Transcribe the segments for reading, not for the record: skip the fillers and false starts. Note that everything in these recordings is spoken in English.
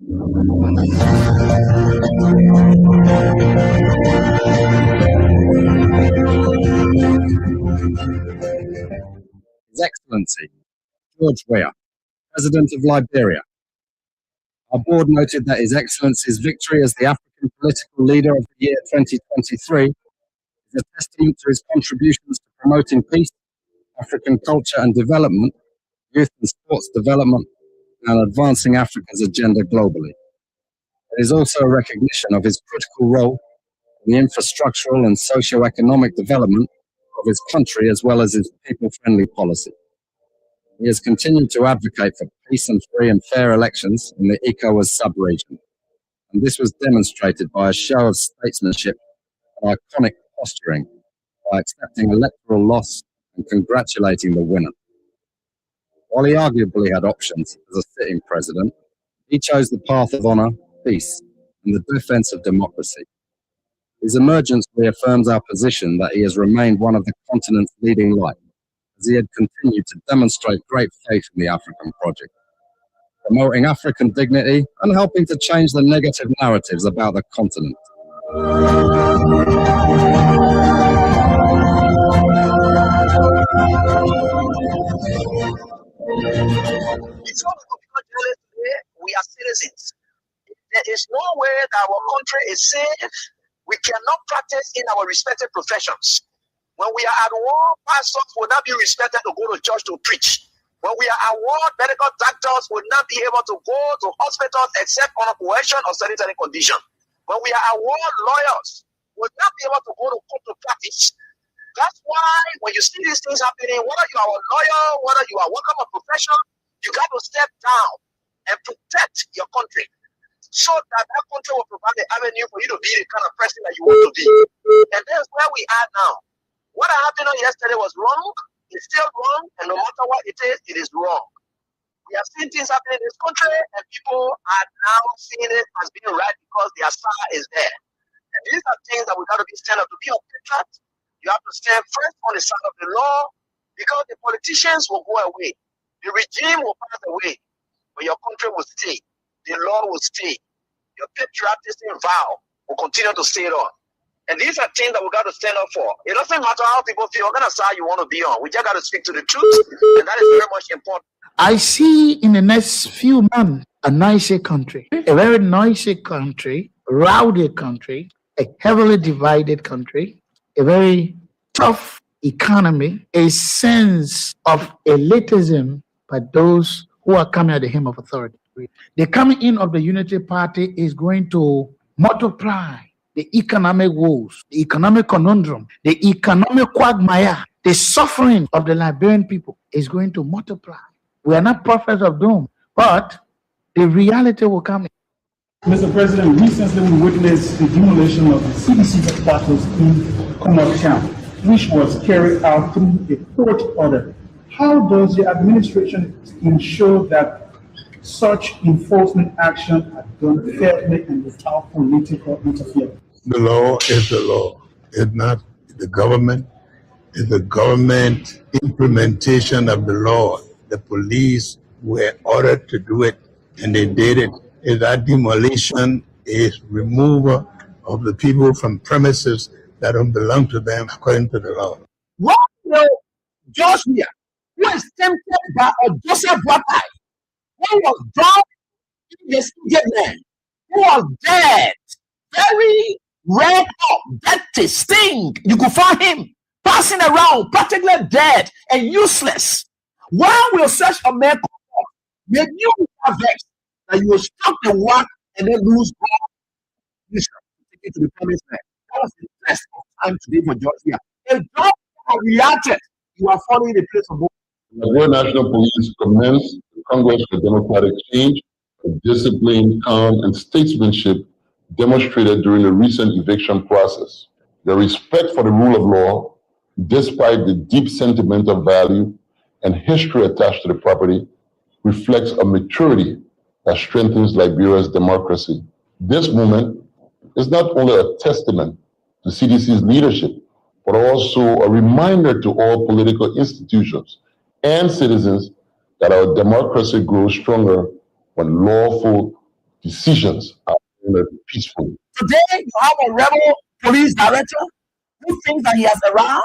His Excellency, George Weah, President of Liberia. Our board noted that His Excellency's victory as the African political leader of the year 2023 is a testament to his contributions to promoting peace, African culture and development, youth and sports development, and advancing Africa's agenda globally. It is also a recognition of his critical role in the infrastructural and socio-economic development of his country as well as his people-friendly policy. He has continued to advocate for peace and free and fair elections in the ECOWAS sub-region, and this was demonstrated by a show of statesmanship and iconic posturing by accepting electoral loss and congratulating the winner. While he arguably had options as a sitting president, he chose the path of honor, peace, and the defense of democracy. His emergence reaffirms our position that he has remained one of the continent's leading lights, as he had continued to demonstrate great faith in the African project, promoting African dignity and helping to change the negative narratives about the continent. It's all because we are citizens. There is no way that our country is safe. We cannot practice in our respective professions. When we are at war, pastors will not be respected to go to church to preach. When we are at war, medical doctors will not be able to go to hospitals except on a coercion or sanitary condition. When we are at war, lawyers will not be able to go to court to practice. That's why when you see these things happening, whether you are a lawyer, whether you are working a profession, you got to step down and protect your country so that that country will provide the avenue for you to be the kind of person that you want to be. And that's where we are now. What happened on yesterday was wrong. It's still wrong. And no matter what it is wrong. We have seen things happen in this country, and people are now seeing it as being right because their star is there. And these are things that we got to be stand up to be a patriot. You have to stand first on the side of the law because the politicians will go away. The regime will pass away, but your country will stay. The law will stay. Your patriotism vow will continue to stay on. And these are things that we got to stand up for. It doesn't matter how people feel, what kind of side you want to be on. We just got to speak to the truth, and that is very much important. I see in the next few months a nicer country, a very noisy country, rowdy country, a heavily divided country, a very tough economy, a sense of elitism by those who are coming at the hem of authority. The coming in of the Unity Party is going to multiply the economic woes, the economic conundrum, the economic quagmire, the suffering of the Liberian people is going to multiply. We are not prophets of doom, but the reality will come. Mr. President, recently we witnessed the demolition of the CDC headquarters in Connaught County, which was carried out through a court order. How does the administration ensure that such enforcement action are done fairly and without political interference? The law is the law. It's not the government. It's the government implementation of the law. The police were ordered to do it, and they did it. Is that demolition is removal of the people from premises that don't belong to them according to the law. What will Joshua, who is tempted by a Joseph Brattai, who was drowned in the man, who was dead, very red up, dirty, stink. You could find him passing around, practically dead and useless. Why will such a man come up? When you have vexed that you will stop the work and then lose God, you shall take it to the promised land. That was the best of time today for Georgia. If God had reacted, you are falling in the place of God. The Nigerian National Police commenced the Congress for Democratic Change, a discipline, calm, and statesmanship demonstrated during the recent eviction process. The respect for the rule of law, despite the deep sentimental value and history attached to the property, reflects a maturity that strengthens Liberia's democracy. This movement is not only a testament to CDC's leadership, but also a reminder to all political institutions and citizens that our democracy grows stronger when lawful decisions are made peacefully. Today, you have a rebel police director who thinks that he has arrived.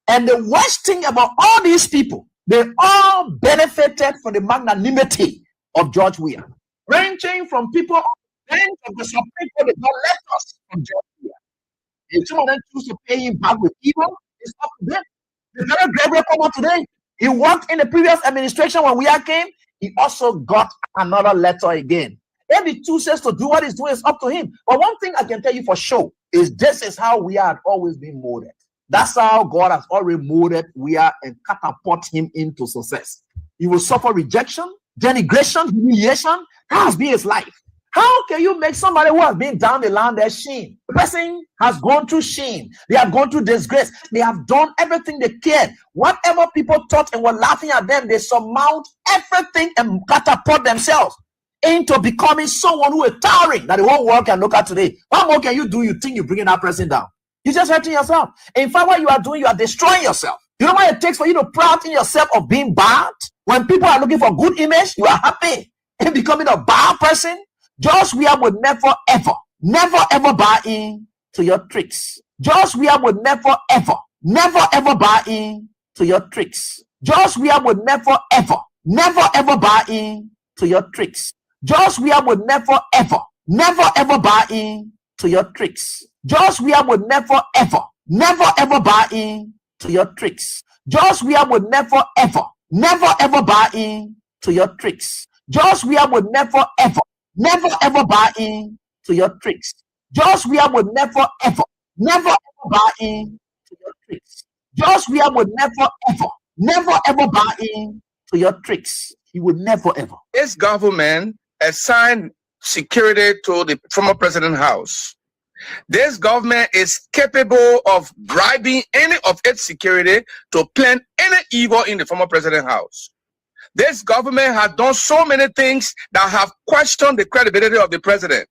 And the worst thing about all these people, they all benefited from the magnanimity of George Weah, ranging from people on the bench of the Supreme Court that got letters from George Weah. If some of them choose to pay him back with evil, it's up to them. The very Gabriel come out today. He worked in the previous administration when Weah came. He also got another letter again. If he chooses to do what he's doing, it's up to him. But one thing I can tell you for sure is this is how we had always been molded. That's how God has already molded Weah and catapult him into success. He will suffer rejection, denigration, humiliation. That has been his life. How can you make somebody who has been down the line their shame? The person has gone through shame. They have gone through disgrace. They have done everything they cared. Whatever people thought and were laughing at them, they surmount everything and catapult themselves into becoming someone who is towering that the whole world can look at today. What more can you do? You think you're bringing that person down? You're just hurting yourself. In fact, what you are doing, you are destroying yourself. You know what it takes for you to proud in yourself of being bad? When people are looking for good image, you are happy in becoming a bad person. George Weah would never ever buy in to your tricks. George Weah would never ever buy in to your tricks. George Weah would never ever buy in to your tricks. George Weah would never ever buy in to your tricks. George Weah would never ever buy in to your tricks. George Weah would never ever buy in to your tricks. George Weah would never ever buy in to your tricks. George Weah would never ever buy in to your tricks. George Weah would never ever buy in to your tricks. He would never ever. This government assigned security to the former president's house. This government is capable of bribing any of its security to plan any evil in the former president's house. This government has done so many things that have questioned the credibility of the president.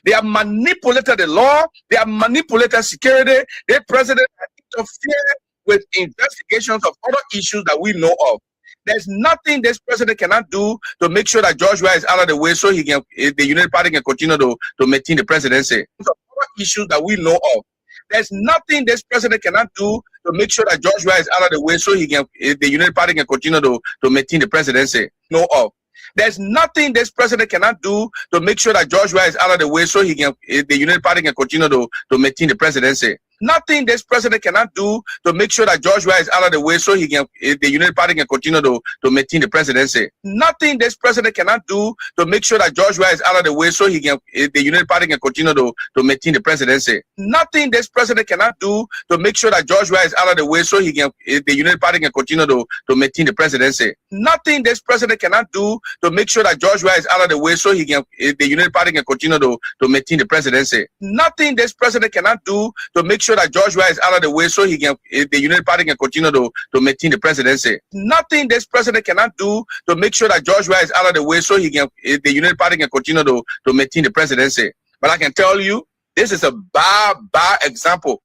They have manipulated the law. They have manipulated security. The president has interfered with investigations of other issues that we know of. There's nothing this president cannot do to make sure that George Weah is out of the way so he can, the United Party can continue to maintain the presidency. Other issues that we know of. There's nothing this president cannot do to make sure that George Weah is out of the way so he can, the United Party can continue to maintain the presidency. Know of. There's nothing this president cannot do to make sure that George Weah is out of the way so he can, the United Party can continue to maintain the presidency. Nothing this president cannot do to make sure that George Weah is out of the way so he can, the United Party can continue to maintain the presidency. Nothing this president cannot do to make sure that George Weah is out of the way so he can, the United Party can continue to maintain the presidency. Nothing this president cannot do to make sure that George Weah is out of the way so he can, the United Party can continue to maintain the presidency. Nothing this president cannot do to make sure that George Weah is out of the way so he can, the United Party can continue to maintain the presidency. Nothing this president cannot do to make sure that George Weah is out of the way so he can, the United Party can continue to maintain the presidency. Nothing this president cannot do to make sure that George Weah is out of the way so he can, the United Party can continue to maintain the presidency. But I can tell you, this is a bad example.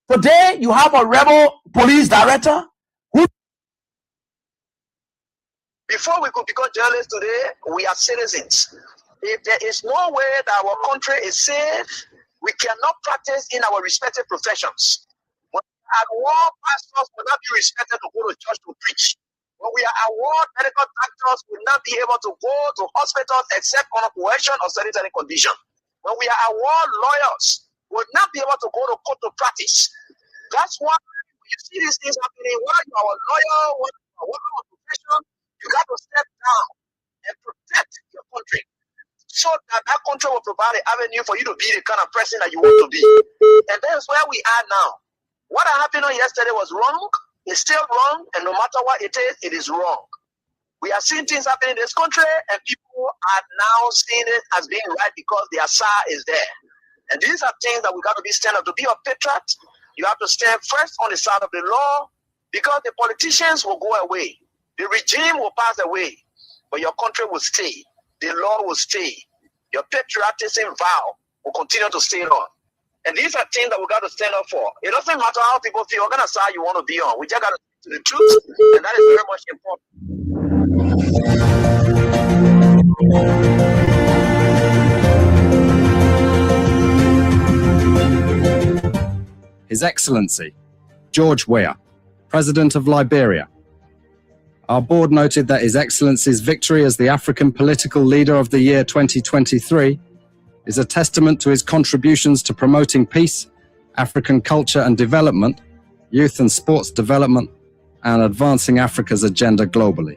Today, you have a rebel police director who. Before we could become journalists today, we are citizens. If there is no way that our country is safe, we cannot practice in our respective professions. When we are at war, pastors will not be respected to go to church to preach. When we are at war, medical doctors will not be able to go to hospitals except on coercion or sanitary condition. When we are at war, lawyers will not be able to go to court to practice. That's why when you see these things happening, while you are a lawyer, while you are working on profession, you got to step down and protect your country, so that country will provide an avenue for you to be the kind of person that you want to be. And that's where we are now. What happened yesterday was wrong. It's still wrong. And no matter what it is wrong. We are seeing things happening in this country, and people are now seeing it as being right because their side is there. And these are things that we got to be stand up. To be a patriot, you have to stand first on the side of the law, because the politicians will go away. The regime will pass away, but your country will stay. The law will stay. Your patriotism vow will continue to stay on. And these are things that we got to stand up for. It doesn't matter how people feel, what kind of side you want to be on. We just got to stick to the truth, and that is very much important. His Excellency George Weah, President of Liberia. Our board noted that His Excellency's victory as the African Political Leader of the Year 2023 is a testament to his contributions to promoting peace, African culture and development, youth and sports development, and advancing Africa's agenda globally.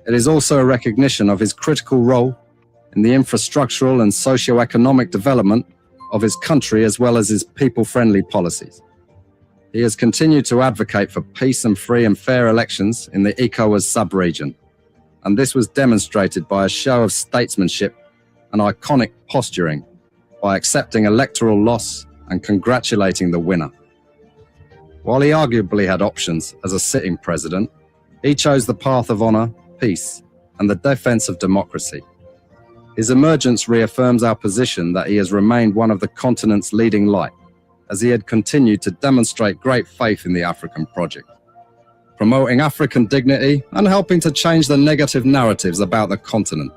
It is also a recognition of his critical role in the infrastructural and socio-economic development of his country as well as his people-friendly policies. He has continued to advocate for peace and free and fair elections in the ECOWAS sub-region, and this was demonstrated by a show of statesmanship and iconic posturing by accepting electoral loss and congratulating the winner. While he arguably had options as a sitting president, he chose the path of honor, peace, and the defense of democracy. His emergence reaffirms our position that he has remained one of the continent's leading light, as he had continued to demonstrate great faith in the African project, promoting African dignity and helping to change the negative narratives about the continent.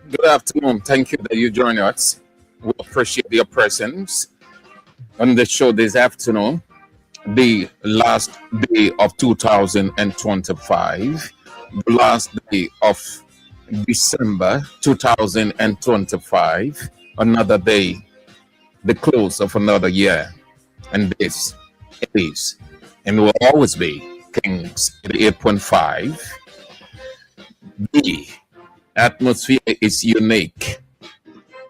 Good afternoon. Thank you that you join us. We appreciate your presence on the show this afternoon, the last day of 2025, the last day of December 2025, another day, the close of another year. And this is and will always be Kings 8.5. The atmosphere is unique.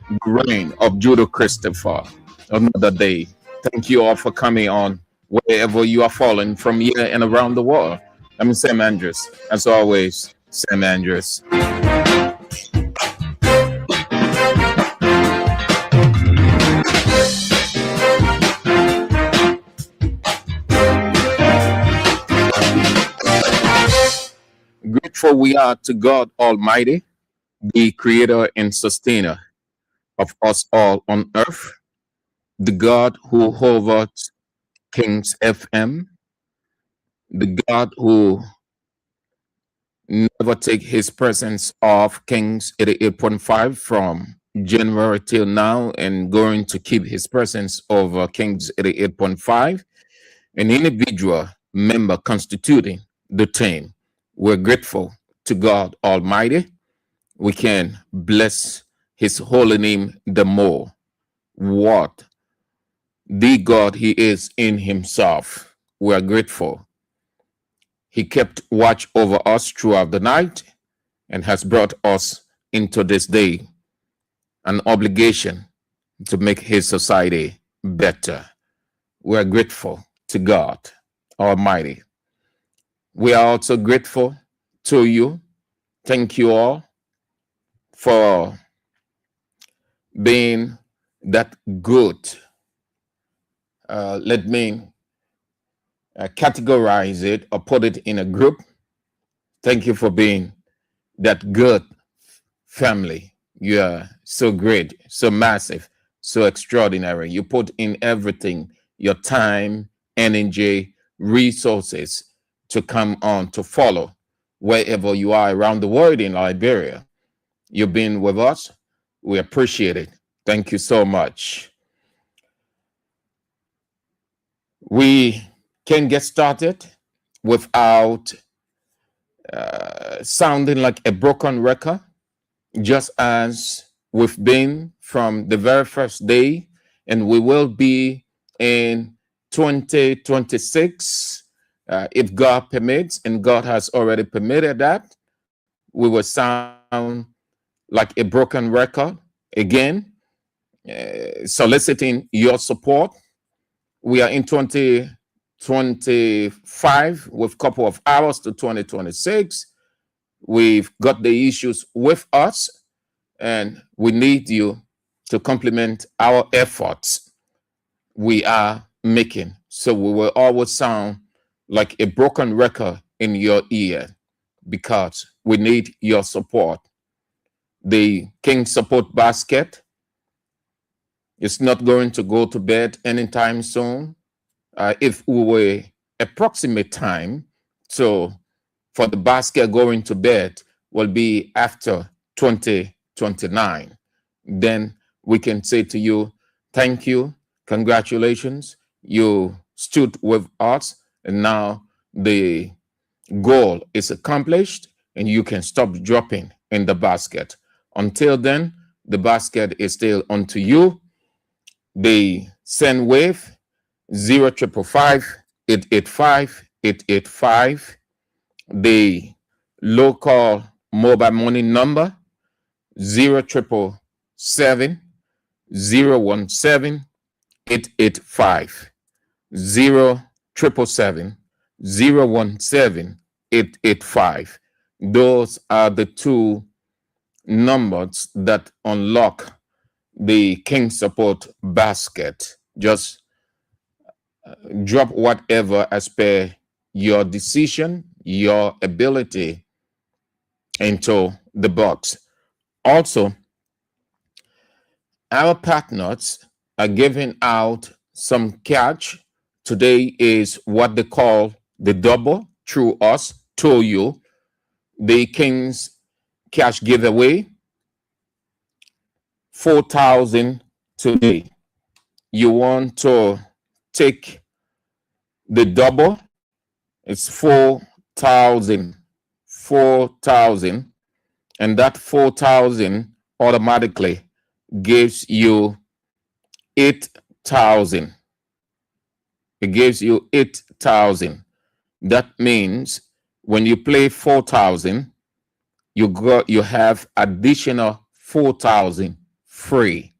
The reign of Judo Christopher, another day. Thank you all for coming on wherever you are falling from here and around the world. I'm Sam Andrews. As always, Sam Andrews. Grateful we are to God Almighty, the creator and sustainer of us all on earth, the God who hovered Kings FM, the God who never take his presence off Kings 88.5 from January till now, and going to keep his presence over Kings 88.5, an individual member constituting the team. We're grateful to God Almighty. We can bless his holy name the more. What the God he is in himself. We are grateful. He kept watch over us throughout the night and has brought us into this day, an obligation to make his society better. We are grateful to God Almighty. We are also grateful to you. Thank you all for being that good. Let me categorize it or put it in a group. Thank you for being that good family. You are so great, so massive, so extraordinary. You put in everything, your time, energy, resources to come on, to follow wherever you are around the world in Liberia. You've been with us. We appreciate it. Thank you so much. We can get started without sounding like a broken record, just as we've been from the very first day, and we will be in 2026, if God permits, and God has already permitted that. We will sound like a broken record again, soliciting your support. We are in 2026 2025 with a couple of hours to 2026. We've got the issues with us, and we need you to complement our efforts we are making. So we will always sound like a broken record in your ear because we need your support. The King Support Basket is not going to go to bed anytime soon. If we were approximate time, so for the basket going to bed will be after 2029. Then we can say to you, thank you, congratulations, you stood with us, and now the goal is accomplished and you can stop dropping in the basket. Until then, the basket is still unto you. The send wave 0555-885-885. The local mobile money number 077-017-885. 077-017-885. Those are the two numbers that unlock the King Support Basket. Just drop whatever as per your decision, your ability into the box. Also, our partners are giving out some cash. Today is what they call the double through us to you, the King's cash giveaway, 4,000 today. You want to take the double, it's 4,000, 4,000, and that 4,000 automatically gives you 8,000. It gives you 8,000. That means when you play 4,000, you have additional 4,000 free.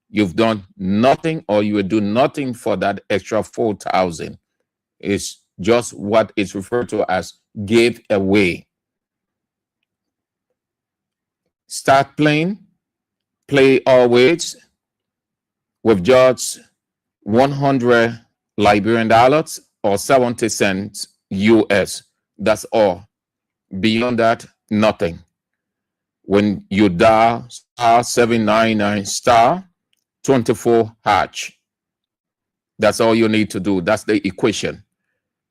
You've done nothing, or you will do nothing for that extra 4,000. It's just what is referred to as give away. Start playing, play always with just 100 Liberian dollars or 70 cents US. That's all. Beyond that, nothing. When you dial *799 *24#, that's all you need to do. That's the equation.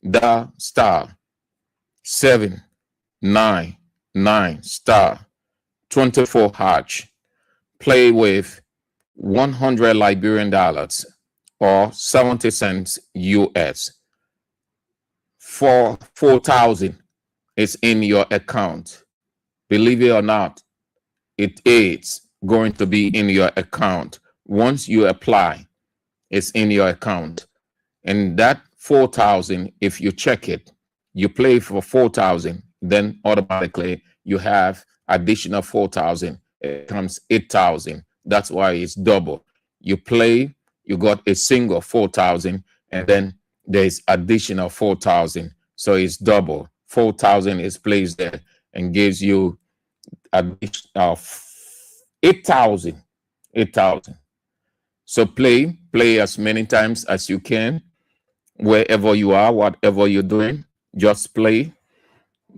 Dial *799 *24#. Play with 100 Liberian dollars or 70 cents US. For 4,000 is in your account. Believe it or not, it is going to be in your account. Once you apply, it's in your account. And that 4,000, if you check it, you play for 4,000, then automatically you have additional 4,000. It comes 8,000. That's why it's double. You play, you got a single 4,000, and then there's additional 4,000. So it's double. 4,000 is placed there and gives you additional 8,000. 8,000. So play as many times as you can, wherever you are, whatever you're doing. Just play.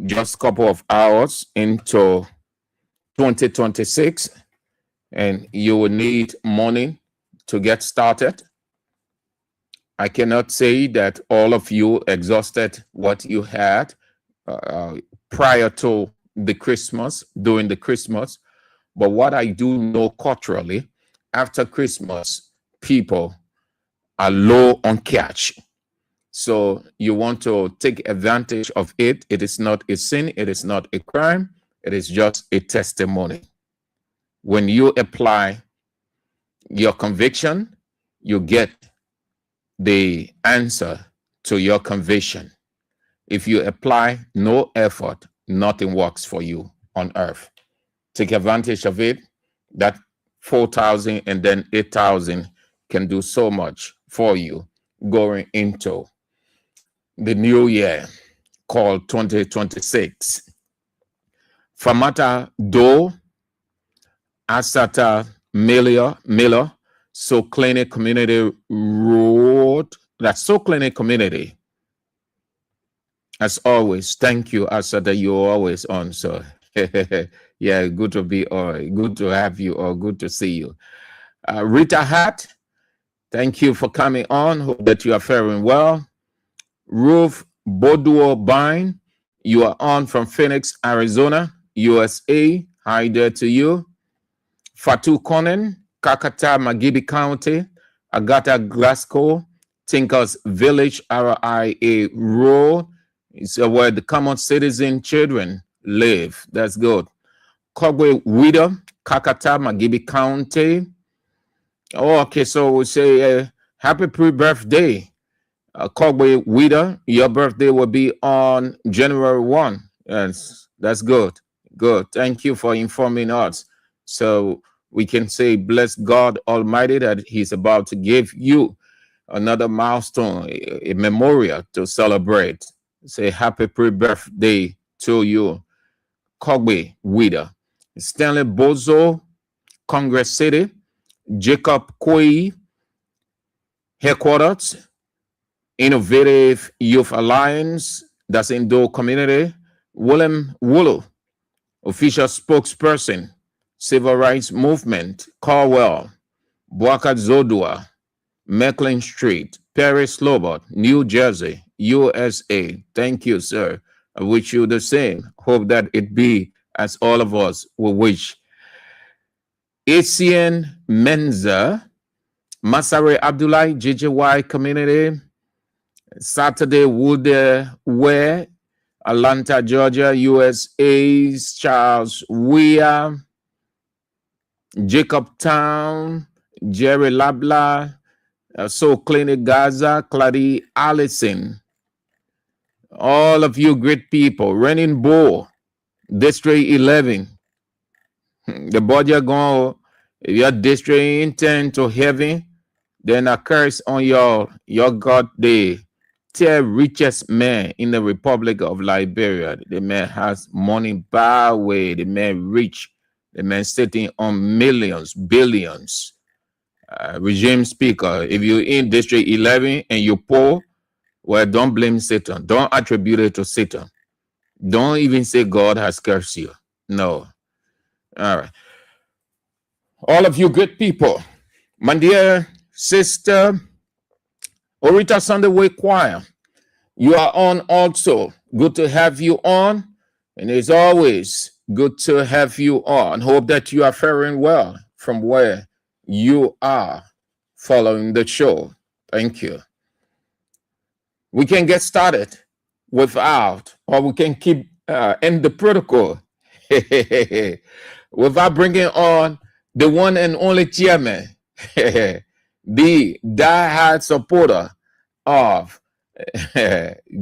Just a couple of hours into 2026, and you will need money to get started. I cannot say that all of you exhausted what you had prior to the Christmas, during the Christmas, but what I do know culturally, after Christmas, people are low on cash. So you want to take advantage of it. It is not a sin. It is not a crime. It is just a testimony. When you apply your conviction, you get the answer to your conviction. If you apply no effort, nothing works for you on earth. Take advantage of it. That 4,000 and then 8,000 can do so much for you going into the new year called 2026. Famata Do, Asata Miller, So Clinic Community Road. That's So Clinic Community. As always, thank you, Asata. You're always on. So, yeah, good to be, or good to have you, or good to see you. Rita Hat, thank you for coming on. Hope that you are faring well. Ruth Boduo Bine, you are on from Phoenix, Arizona, USA. Hi there to you. Fatu Conan, Kakata, Magibi County, Agata, Glasgow, Tinkers Village, RIA Road. It's where the common citizen children live. That's good. Kogwe Widow, Kakata, Magibi County. Oh, okay, so we say happy pre-birthday. Kogwe Widow, your birthday will be on January 1. Yes, that's good. Good. Thank you for informing us. So we can say, bless God Almighty that He's about to give you another milestone, a memorial to celebrate. Say happy pre-birthday to you, Kogwe Widow. Stanley Bozo, Congress City, Jacob Koi, headquarters, Innovative Youth Alliance, that's in Do Community, Willem Wulu, official spokesperson, Civil Rights Movement, Carwell, Boakat Zodua, Macklin Street, Perry Slobot, New Jersey, USA. Thank you, sir. I wish you the same. Hope that it be as all of us will wish. Asian Menza, Masare Abdullahi, JJY Community, Saturday Wood Ware, Atlanta, Georgia, USA, Charles Weir, Jacob Town, Jerry Labla, So Clinic Gaza, Clady Allison, all of you great people, Renin Bo, District 11, the body are going, if your district intend to heaven, then a curse on your God day. The richest man in the Republic of Liberia. The man has money by way. The man rich. The man sitting on millions, billions. Regime speaker, if you're in District 11 and you're poor, well, don't blame Satan. Don't attribute it to Satan. Don't even say God has cursed you. No. All right. All of you good people, my dear sister, Orita Sunday Way Choir, you are on also. Good to have you on. And it's always good to have you on. Hope that you are faring well from where you are following the show. Thank you. We can get started without, or we can keep end the protocol without bringing on the one and only chairman, the die-hard supporter of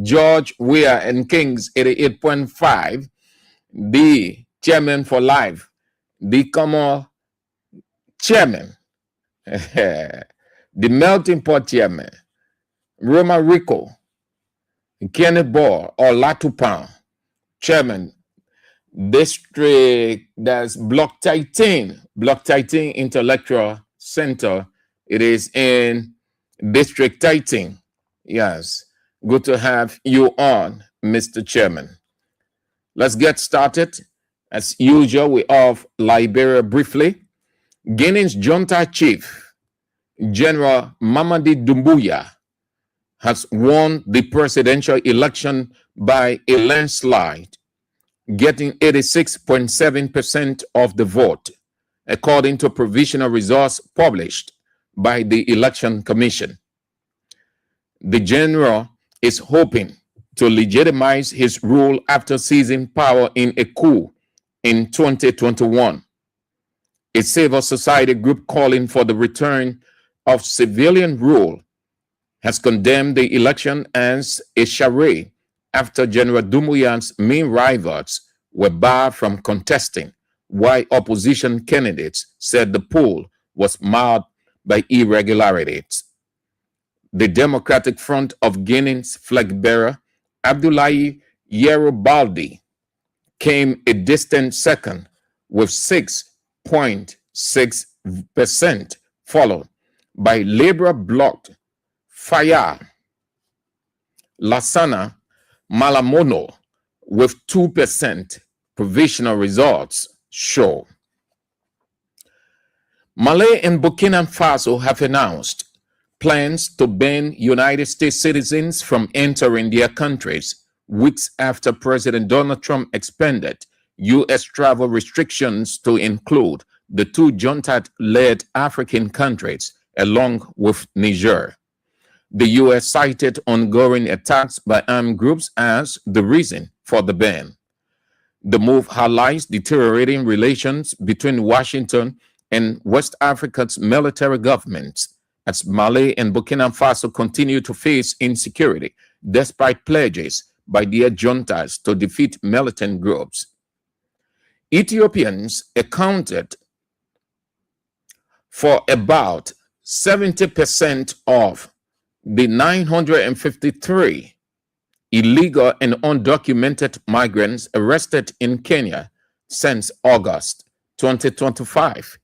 George Weah and Kings 88.5, the chairman for life, the common chairman, the melting pot chairman, Roma Rico, Kenneth Ball, or Latupan, chairman, district, that's Block 13 Intellectual Center. It is in District 13. Yes, good to have you on, Mr. Chairman. Let's get started. As usual, we have Liberia briefly. Guinea's junta chief, General Mamadi Doumbouya, has won the presidential election by a landslide, getting 86.7% of the vote, according to provisional results published by the Election Commission. The general is hoping to legitimize his rule after seizing power in a coup in 2021. A civil society group calling for the return of civilian rule has condemned the election as a charade after General Doumbouya's main rivals were barred from contesting, while opposition candidates said the poll was marred by irregularities. The Democratic Front of Guinea's flag bearer, Abdoulaye Yerobaldi, came a distant second with 6.6%, followed by Labour bloc Faya Lassana Malamono with 2%. Provisional results show. Mali and Burkina Faso have announced plans to ban United States citizens from entering their countries weeks after President Donald Trump expanded U.S. travel restrictions to include the two junta-led African countries, along with Niger. The U.S. cited ongoing attacks by armed groups as the reason for the ban. The move highlights deteriorating relations between Washington and West Africa's military governments as Mali and Burkina Faso continue to face insecurity despite pledges by their juntas to defeat militant groups. Ethiopians accounted for about 70% of the 953 illegal and undocumented migrants arrested in Kenya since August 2025.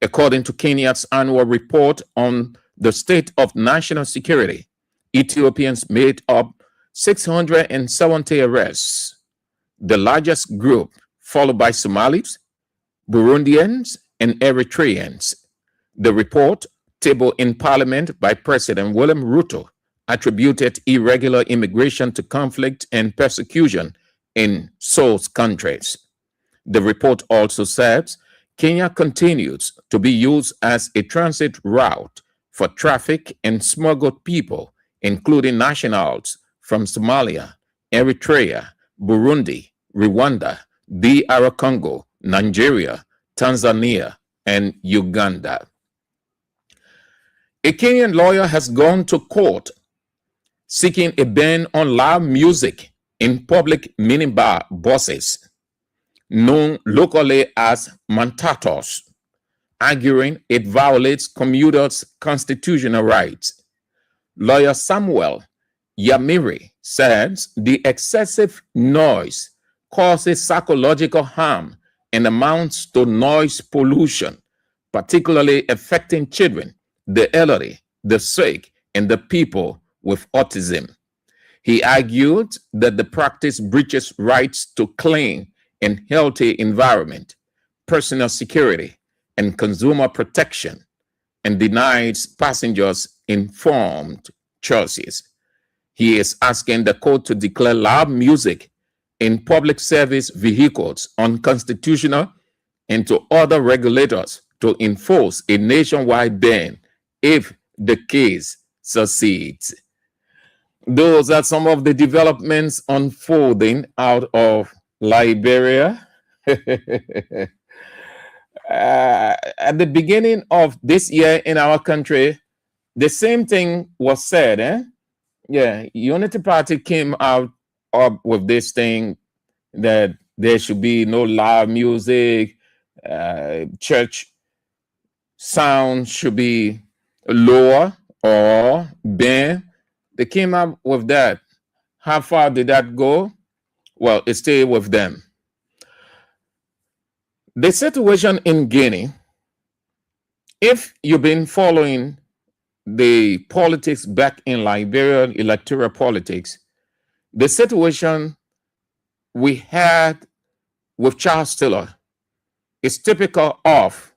According to Kenya's annual report on the state of national security, Ethiopians made up 670 arrests, the largest group, followed by Somalis, Burundians, and Eritreans. The report, tabled in Parliament by President William Ruto, attributed irregular immigration to conflict and persecution in source countries. The report also says Kenya continues to be used as a transit route for traffic and smuggled people, including nationals from Somalia, Eritrea, Burundi, Rwanda, DR Congo, Nigeria, Tanzania, and Uganda. A Kenyan lawyer has gone to court seeking a ban on loud music in public minibar buses, known locally as mantatos, arguing it violates commuters' constitutional rights. Lawyer Samuel Yamiri says the excessive noise causes psychological harm and amounts to noise pollution, particularly affecting children, the elderly, the sick, and the people with autism. He argued that the practice breaches rights to clean and healthy environment, personal security, and consumer protection, and denies passengers informed choices. He is asking the court to declare loud music in public service vehicles unconstitutional and to order regulators to enforce a nationwide ban if the case succeeds. Those are some of the developments unfolding out of Liberia. At the beginning of this year in our country, the same thing was said. Yeah, Unity Party came out up with this thing that there should be no loud music, church sound should be lower or banned. They came up with that. How far did that go? Well, it stayed with them. The situation in Guinea, if you've been following the politics back in Liberia, electoral politics, the situation we had with Charles Taylor is typical of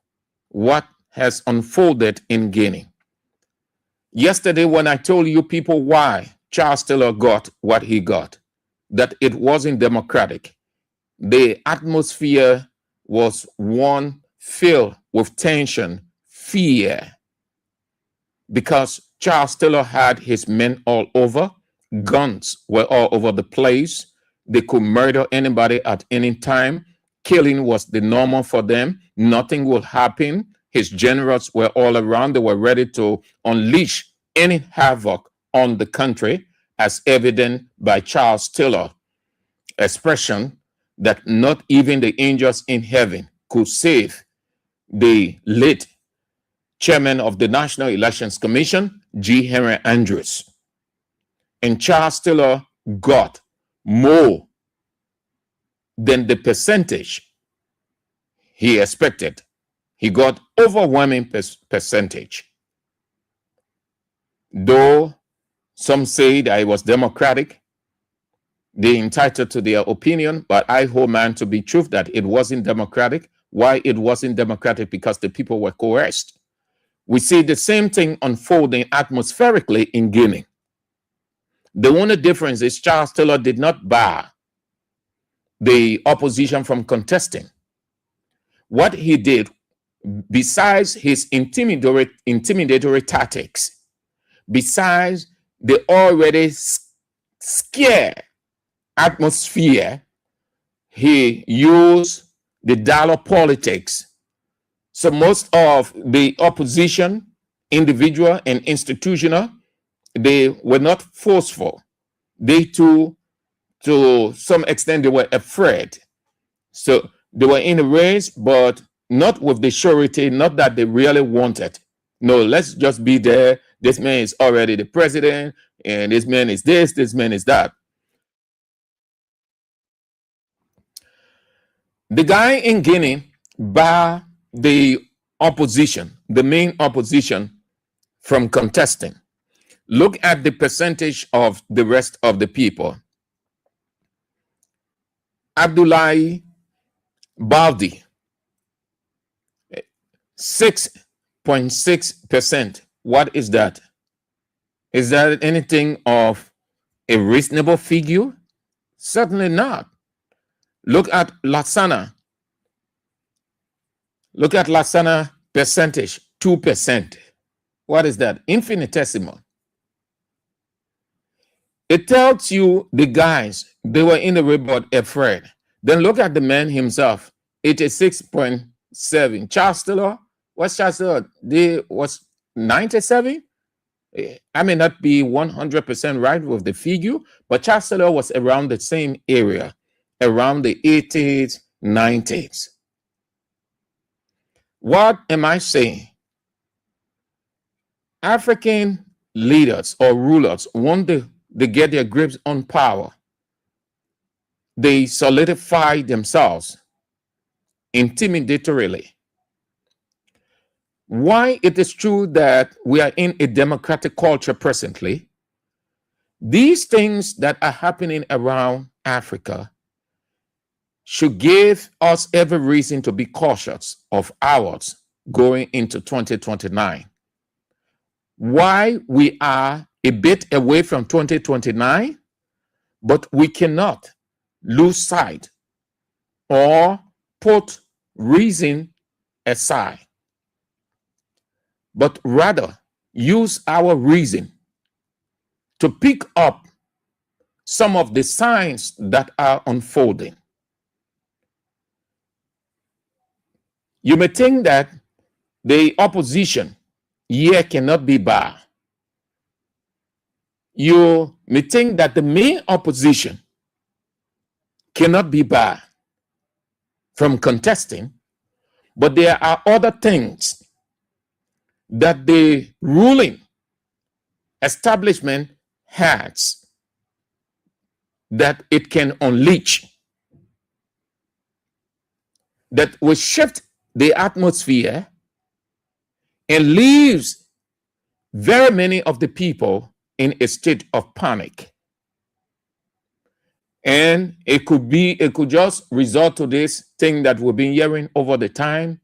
what has unfolded in Guinea. Yesterday, when I told you people why Charles Taylor got what he got, that it wasn't democratic, the atmosphere was one filled with tension, fear, because Charles Taylor had his men all over, guns were all over the place, they could murder anybody at any time, killing was the normal for them, nothing would happen. His generals were all around, they were ready to unleash any havoc on the country, as evident by Charles Taylor's expression that not even the angels in heaven could save the late chairman of the National Elections Commission G. Henry Andrews. And Charles Taylor got more than the percentage he expected. He got overwhelming percentage. Though some say that it was democratic, they entitled to their opinion, but I hold man to be truth that it wasn't democratic. Why it wasn't democratic? Because the people were coerced. We see the same thing unfolding atmospherically in Guinea. The only difference is Charles Taylor did not bar the opposition from contesting. What he did, besides his intimidatory tactics, besides the already scared atmosphere, he used the dollar politics. So most of the opposition, individual and institutional, they were not forceful. They too, to some extent, they were afraid. So they were in a race, but not with the surety, not that they really wanted. No, let's just be there. This man is already the president, and this man is this man is that. The guy in Guinea barred the opposition, the main opposition, from contesting. Look at the percentage of the rest of the people. Abdoulaye Baldi, 6.6%. What is that? Is that anything of a reasonable figure? Certainly not. Look at Lassana. Look at Lassana percentage, 2%. What is that? Infinitesimal. It tells you the guys, they were in the rebel afraid. Then look at the man himself, 86.7. Charles Taylor, what's Charles Taylor? They was 97? I may not be 100% right with the figure, but Charles Taylor was around the same area, around the 80s, 90s. What am I saying? African leaders or rulers want to get their grips on power. They solidify themselves intimidatorily. Why it is true that we are in a democratic culture presently, these things that are happening around Africa should give us every reason to be cautious of ours going into 2029. Why we are a bit away from 2029, but we cannot lose sight or put reason aside, but rather use our reason to pick up some of the signs that are unfolding. You may think that the opposition here cannot be barred. You may think that the main opposition cannot be barred from contesting, but there are other things that the ruling establishment has that it can unleash, that will shift the atmosphere and leaves very many of the people in a state of panic. And it could just result to this thing that we've been hearing over the time,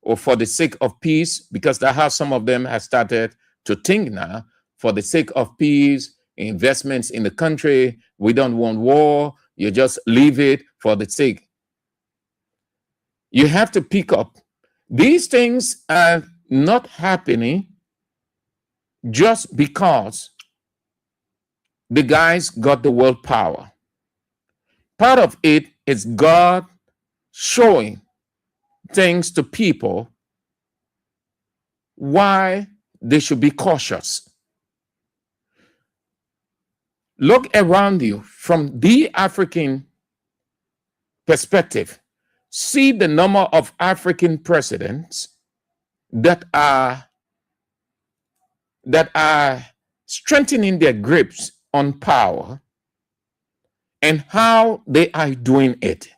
or for the sake of peace, because that's how some of them have started to think now, for the sake of peace, investments in the country, we don't want war, you just leave it for the sake. You have to pick up. These things are not happening just because the guys got the world power. Part of it is God showing things to people why they should be cautious. Look around you from the African perspective. See the number of African presidents that are that are strengthening their grips on power and how they are doing it.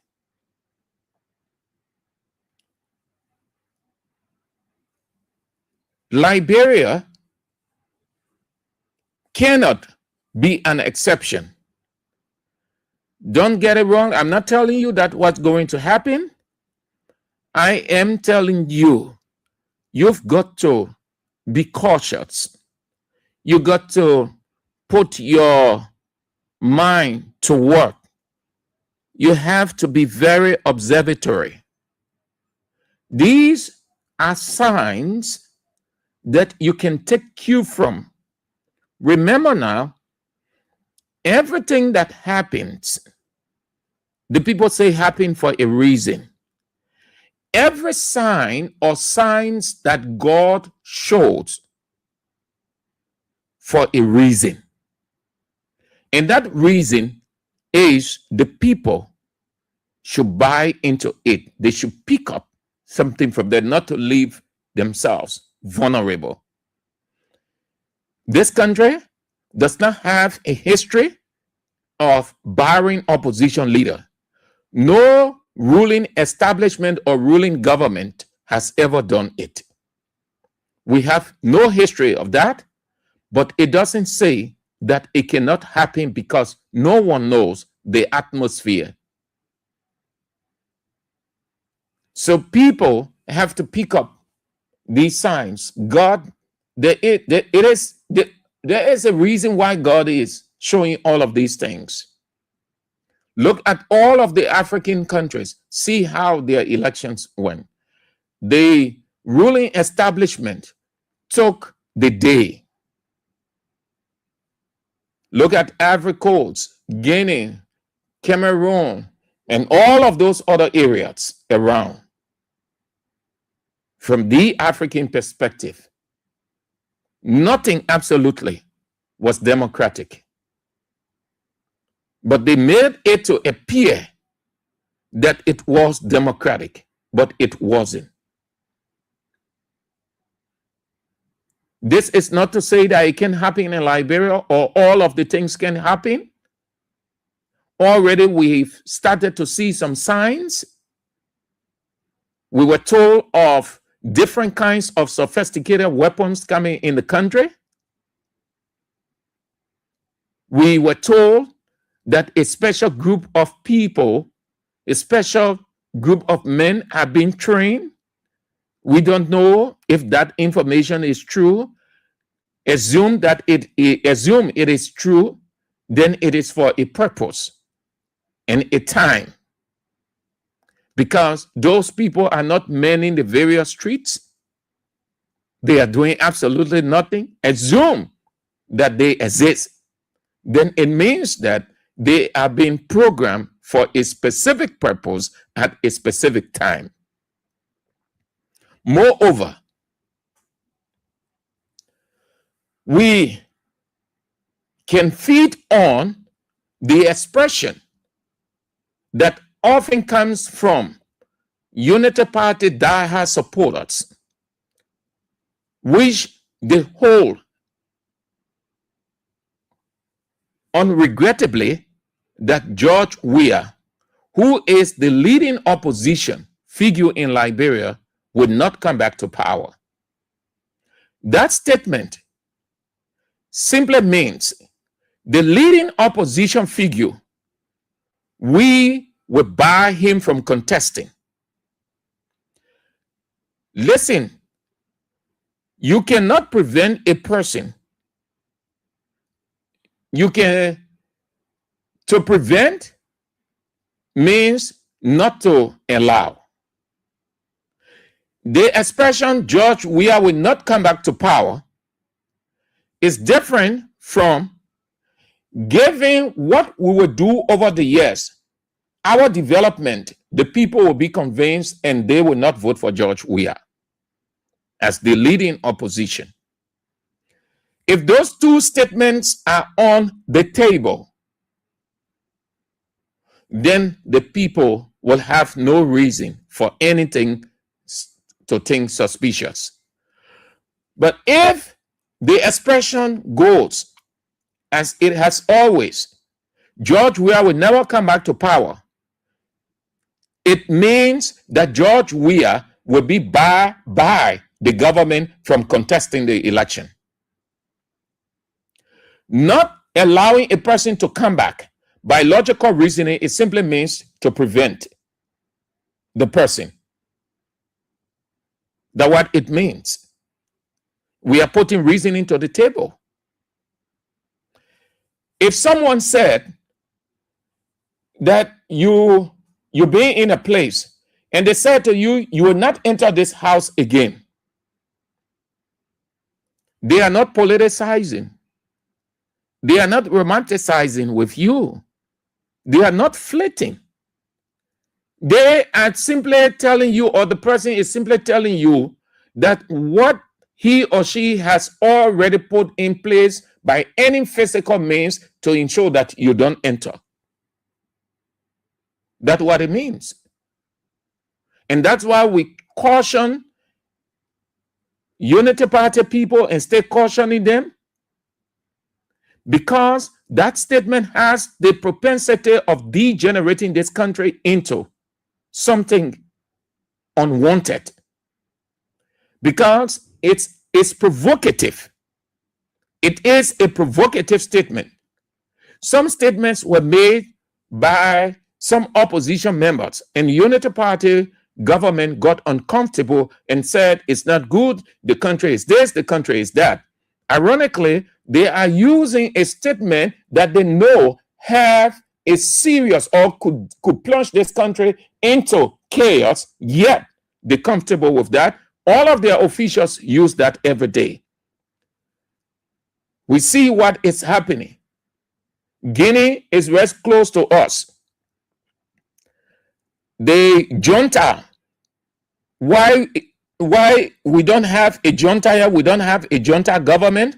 Liberia cannot be an exception. Don't get it wrong. I'm not telling you that what's going to happen. I am telling you, you've got to be cautious. You got to put your mind to work. You have to be very observatory. These are signs that you can take cue from. Remember now, everything that happens, the people say happen for a reason. Every sign or signs that God shows for a reason. And that reason is the people should buy into it. They should pick up something from there, not to leave themselves vulnerable. This country does not have a history of barring opposition leader. No ruling establishment or ruling government has ever done it. We have no history of that, but it doesn't say that it cannot happen because no one knows the atmosphere. So people have to pick up these signs. God, there is a reason why God is showing all of these things. Look at all of the African countries. See how their elections went. The ruling establishment took the day. Look at Ivory Coast, Guinea, Cameroon, and all of those other areas around. From the African perspective, nothing absolutely was democratic. But they made it to appear that it was democratic, but it wasn't. This is not to say that it can happen in Liberia or all of the things can happen. Already we've started to see some signs. We were told of different kinds of sophisticated weapons coming in the country. We were told that a special group of people, a special group of men have been trained. We don't know if that information is true. Assume it is true, then it is for a purpose and a time. Because those people are not men in the various streets. They are doing absolutely nothing. Assume that they exist. Then it means that they are being programmed for a specific purpose at a specific time. Moreover, we can feed on the expression that often comes from Unity Party diehard supporters, which they hold unregrettably that George Weah, who is the leading opposition figure in Liberia, would not come back to power. That statement simply means the leading opposition figure, we will bar him from contesting. Listen, you cannot prevent a person. To prevent means not to allow. The expression George Weah will not come back to power is different from giving what we will do over the years. Our development, the people will be convinced and they will not vote for George Weah as the leading opposition. If those two statements are on the table, then the people will have no reason for anything to think suspicious. But if The expression goes as it has always. George Weah will never come back to power. It means that George Weah will be barred by the government from contesting the election. Not allowing a person to come back by logical reasoning, it simply means to prevent the person. That's what it means. We are putting reasoning to the table. If someone said that you be in a place and they said to you, you will not enter this house again, they are not politicizing. They are not romanticizing with you. They are not flirting. They are simply telling you, or the person is simply telling you, that what he or she has already put in place by any physical means to ensure that you don't enter. That's what it means. And that's why we caution Unity Party people and stay cautioning them, because that statement has the propensity of degenerating this country into something unwanted, because it's provocative. It is a provocative statement. Some statements were made by some opposition members, and Unity Party government got uncomfortable and said it's not good, the country is this, the country is that. Ironically, they are using a statement that they know have a serious or could plunge this country into chaos, yet they're comfortable with that. All of their officials use that every day. We see what is happening. Guinea is very close to us. The junta, why we don't have a junta here, we don't have a junta government,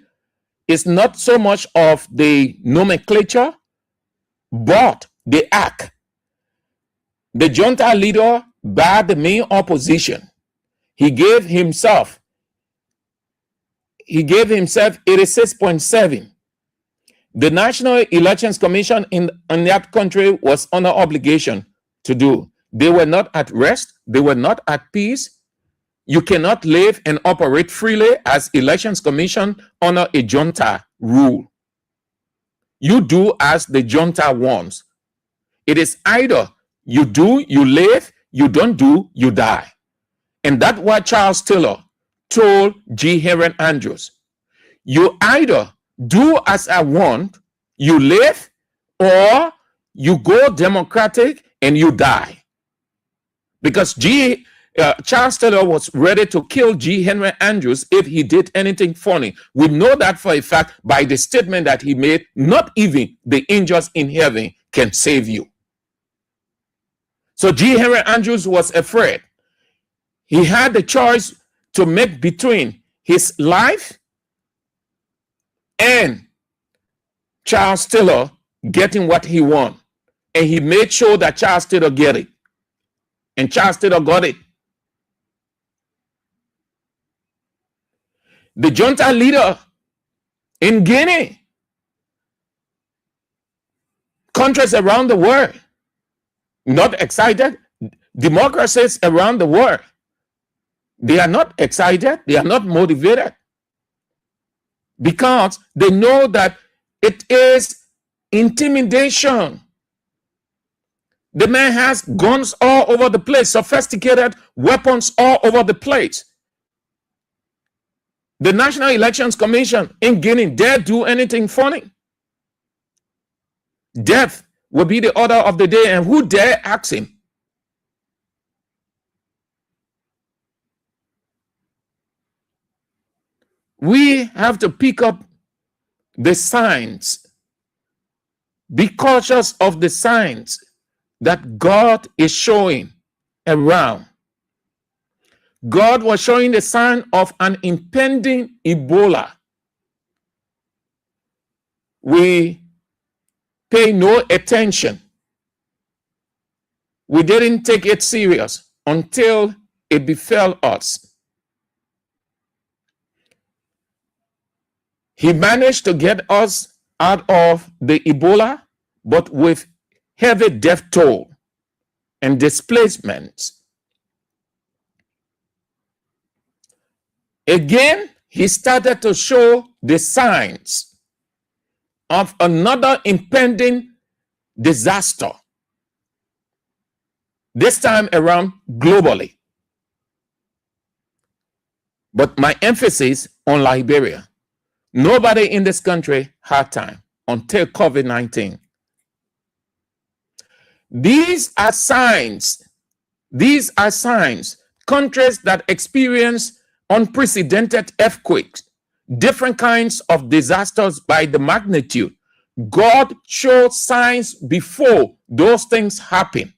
it's not so much of the nomenclature, but the act. The junta leader barred the main opposition. He gave himself 86.7. The National Elections Commission in that country was under obligation to do. They were not at rest. They were not at peace. You cannot live and operate freely as Elections Commission under a junta rule. You do as the junta wants. It is either you do, you live, you don't do, you die. And that's what Charles Taylor told G. Henry Andrews. You either do as I want, you live, or you go democratic and you die. Because Charles Taylor was ready to kill G. Henry Andrews if he did anything funny. We know that for a fact by the statement that he made, not even the angels in heaven can save you. So G. Henry Andrews was afraid. He had the choice to make between his life and Charles Taylor getting what he wanted. And he made sure that Charles Taylor get it. And Charles Taylor got it. The junta leader in Guinea, countries around the world, not excited. Democracies around the world, they are not excited. They are not motivated, because they know that it is intimidation. The man has guns all over the place, sophisticated weapons all over the place. The National Elections Commission in Guinea dare do anything funny. Death will be the order of the day, and who dare ask him? We have to pick up the signs. Be cautious of the signs that God is showing around. God was showing the sign of an impending Ebola. We pay no attention. We didn't take it serious until it befell us. He managed to get us out of the Ebola, but with heavy death toll and displacements. Again, he started to show the signs of another impending disaster, this time around globally. But my emphasis on Liberia. Nobody in this country had time until COVID-19. These are signs. These are signs. Countries that experience unprecedented earthquakes, different kinds of disasters by the magnitude. God showed signs before those things happen.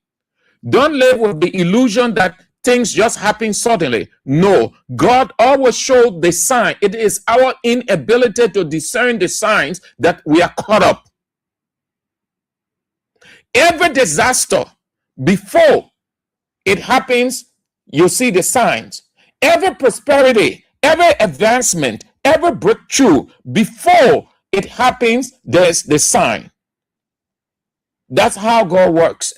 Don't live with the illusion that things just happen suddenly. No, God always showed the sign. It is our inability to discern the signs that we are caught up. Every disaster, before it happens, you see the signs. Every prosperity, every advancement, every breakthrough, before it happens, there's the sign. That's how God works.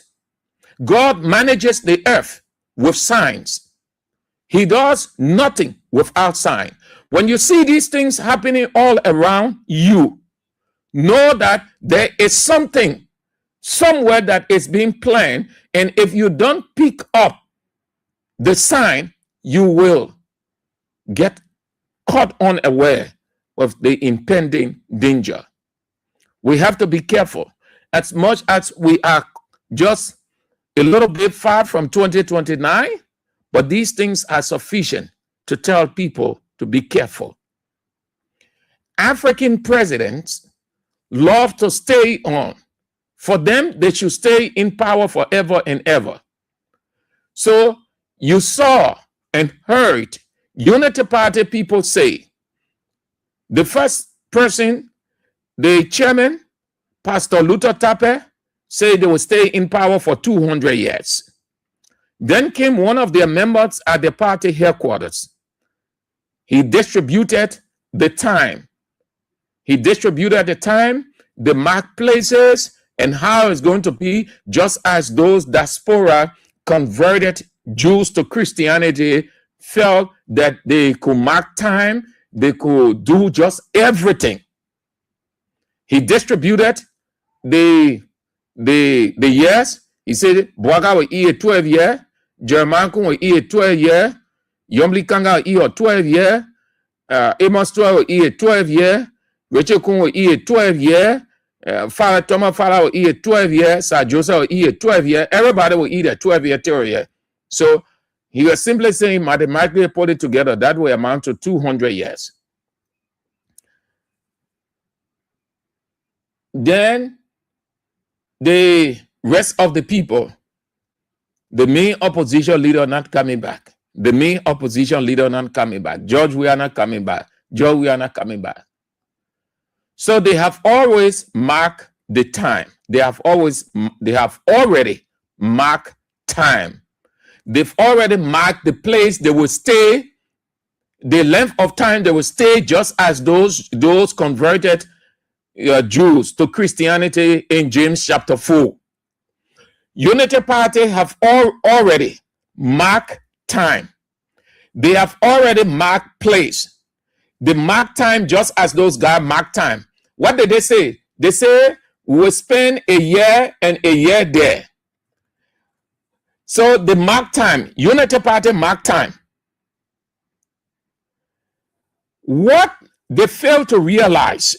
God manages the earth with signs. He does nothing without sign. When you see these things happening all around you, know that there is something somewhere that is being planned, and if you don't pick up the sign, you will get caught unaware of the impending danger. We have to be careful. As much as we are just a little bit far from 2029, but these things are sufficient to tell people to be careful. African presidents love to stay on. For them, they should stay in power forever and ever. So you saw and heard Unity Party people say, the first person, the chairman, Pastor Luther Tappe, said they will stay in power for 200 years. Then came one of their members at the party headquarters. He distributed the time. The marketplaces, and how it's going to be, just as those diaspora converted Jews to Christianity felt that they could mark time, they could do just everything. He distributed the years. He said, Boaga will eat 12 years, Jeremiah will eat 12 years, Yomli Kanga will eat 12 years, Amos 12 will eat 12 years, Rachel Kun will eat 12 years, Father Thomas Father will eat 12 years, Sir Joseph will eat 12 years, everybody will eat a 12-year period. So he was simply saying, mathematically put it together, that will amount to 200 years. Then the rest of the people, the main opposition leader not coming back. George, we are not coming back. So they have always marked the time. They have already marked time. They've already marked the place they will stay, the length of time they will stay, just as those converted Jews to Christianity in James chapter 4. Unity Party have already marked time. They have already marked place. They mark time just as those guys mark time. What did they say? They say we'll spend a year and a year there. So the mark time, Unity Party mark time. What they fail to realize,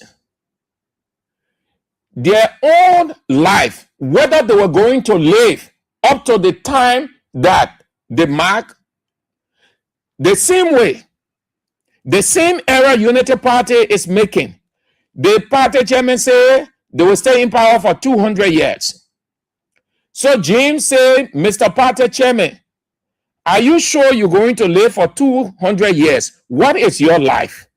their own life, whether they were going to live up to the time that they mark, the same way, the same error Unity Party is making. The party chairman say they will stay in power for 200 years. So James said, Mr. Party chairman, are you sure you're going to live for 200 years? What is your life?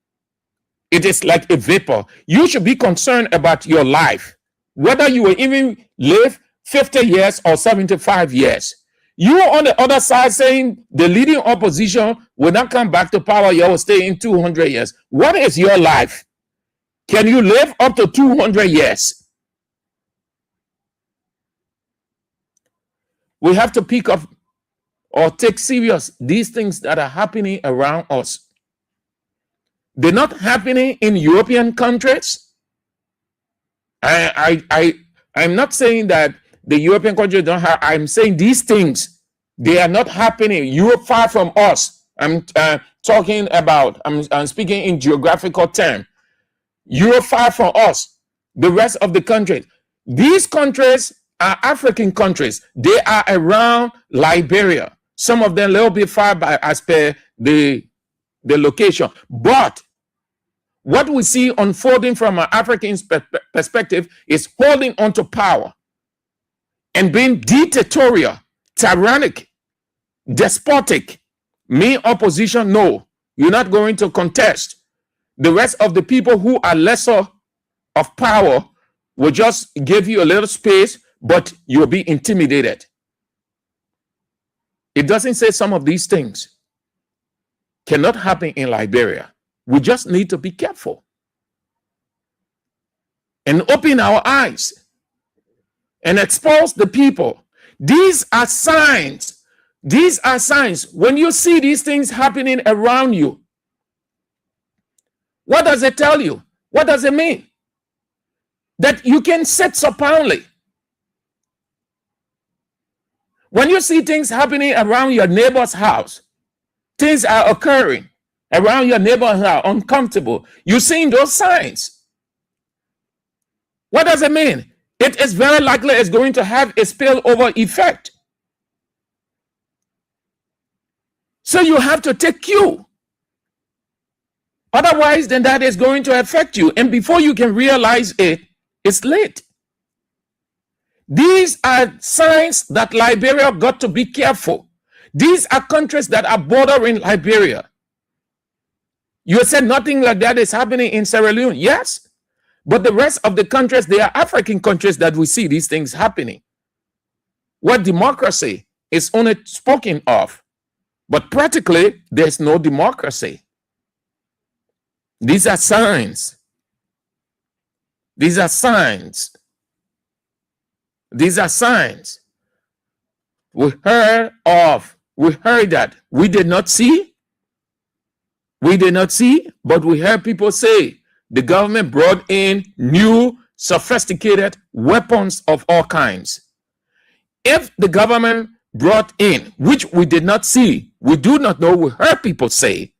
It is like a vapor. You should be concerned about your life, whether you will even live 50 years or 75 years. You on the other side saying the leading opposition will not come back to power, you will stay in 200 years. What is your life? Can you live up to 200 years? We have to pick up or take serious these things that are happening around us. They're not happening in European countries. I'm not saying that the European countries don't have. I'm saying these things, they are not happening. You're far from us. I'm talking about. I'm speaking in geographical terms. You're far from us. The rest of the countries. These countries are African countries. They are around Liberia. Some of them a little bit far by as per the location, but what we see unfolding from an African perspective is holding on to power and being dictatorial, tyrannic, despotic. Me, opposition, no, you're not going to contest. The rest of the people who are lesser of power will just give you a little space, but you'll be intimidated. It doesn't say some of these things cannot happen in Liberia. We just need to be careful and open our eyes and expose the people. These are signs. These are signs. When you see these things happening around you, what does it tell you? What does it mean? That you can sit supinely. When you see things happening around your neighbor's house, things are occurring around your neighbor's house, uncomfortable. You're seeing those signs. What does it mean? It is very likely it's going to have a spillover effect. So you have to take cue. Otherwise, then that is going to affect you. And before you can realize it, it's late. These are signs that Liberia got to be careful. These are countries that are bordering Liberia. You said nothing like that is happening in Sierra Leone. Yes. But the rest of the countries, they are African countries that we see these things happening. Where democracy is only spoken of. But practically, there's no democracy. These are signs. These are signs. These are signs. We heard that. We did not see. We did not see, but we heard people say the government brought in new sophisticated weapons of all kinds. If the government brought in, which we did not see, we do not know, we heard people say,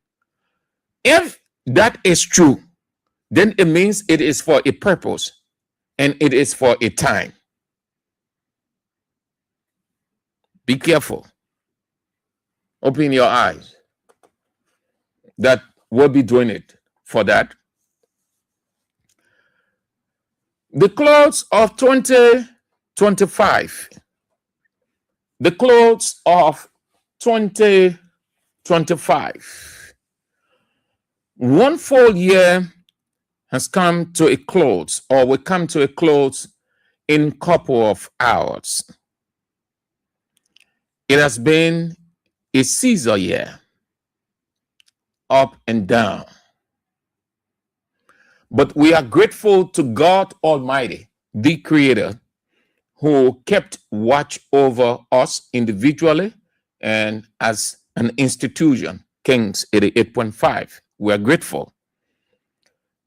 if that is true, then it means it is for a purpose and it is for a time. Be careful. Open your eyes. That will be doing it for that. The close of 2025. The close of 2025. One full year has come to a close, or will come to a close in a couple of hours. It has been a Caesar year, up and down. But we are grateful to God Almighty, the Creator, who kept watch over us individually and as an institution, Kings 88.5. We are grateful.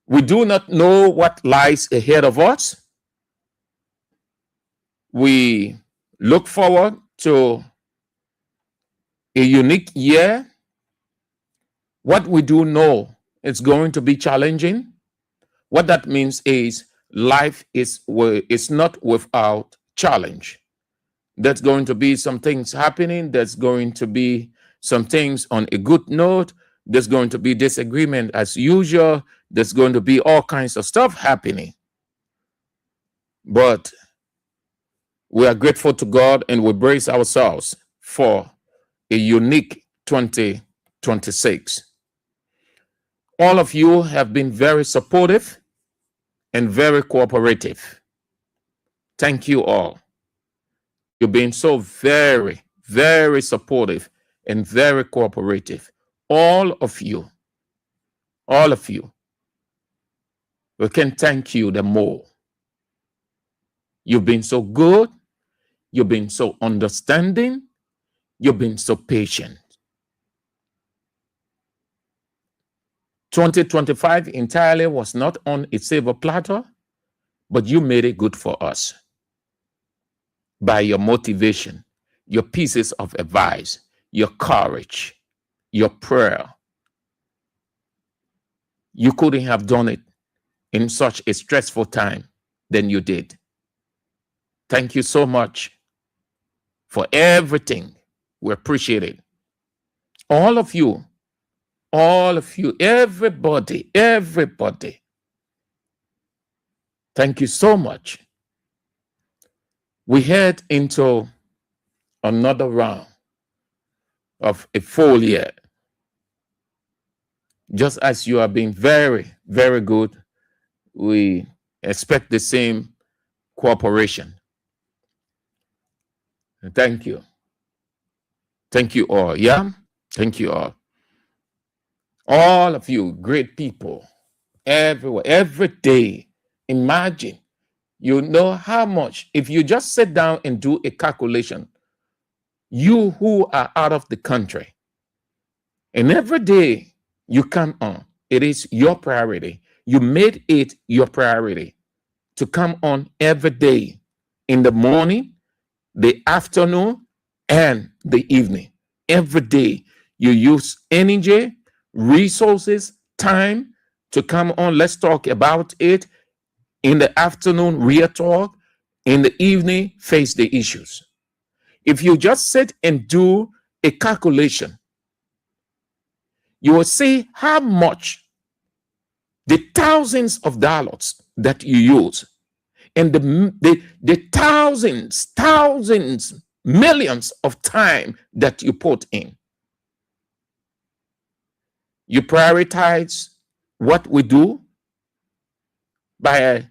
We do not know what lies ahead of us. We look forward to a unique year. What we do know, it's going to be challenging. What that means is life is not without challenge. There's going to be some things happening. There's going to be some things on a good note. There's going to be disagreement as usual. There's going to be all kinds of stuff happening. But we are grateful to God and we brace ourselves for a unique 2026. All of you have been very supportive and very cooperative. Thank you all. You've been so very, very supportive and very cooperative. All of you. All of you. we can thank you the more. You've been so good. You've been so understanding. You've been so patient. 2025 entirely was not on a silver platter, but you made it good for us by your motivation, your pieces of advice, your courage, your prayer. You couldn't have done it in such a stressful time than you did. Thank you so much for everything. We appreciate it. All of you, everybody. Thank you so much. We head into another round of a full year. Just as you have been very, very good, we expect the same cooperation. Thank you. Thank you all. Yeah? Thank you all. All of you, great people, everywhere, every day. Imagine, you know how much, if you just sit down and do a calculation, you who are out of the country, and every day you come on, it is your priority. You made it your priority to come on every day, in the morning, the afternoon, and the evening. Every day you use energy, resources, time to come on. Let's talk about it. In the afternoon, real talk. In the evening, face the issues. If you just sit and do a calculation, you will see how much the thousands of dollars that you use and the thousands, millions of time that you put in. You prioritize what we do by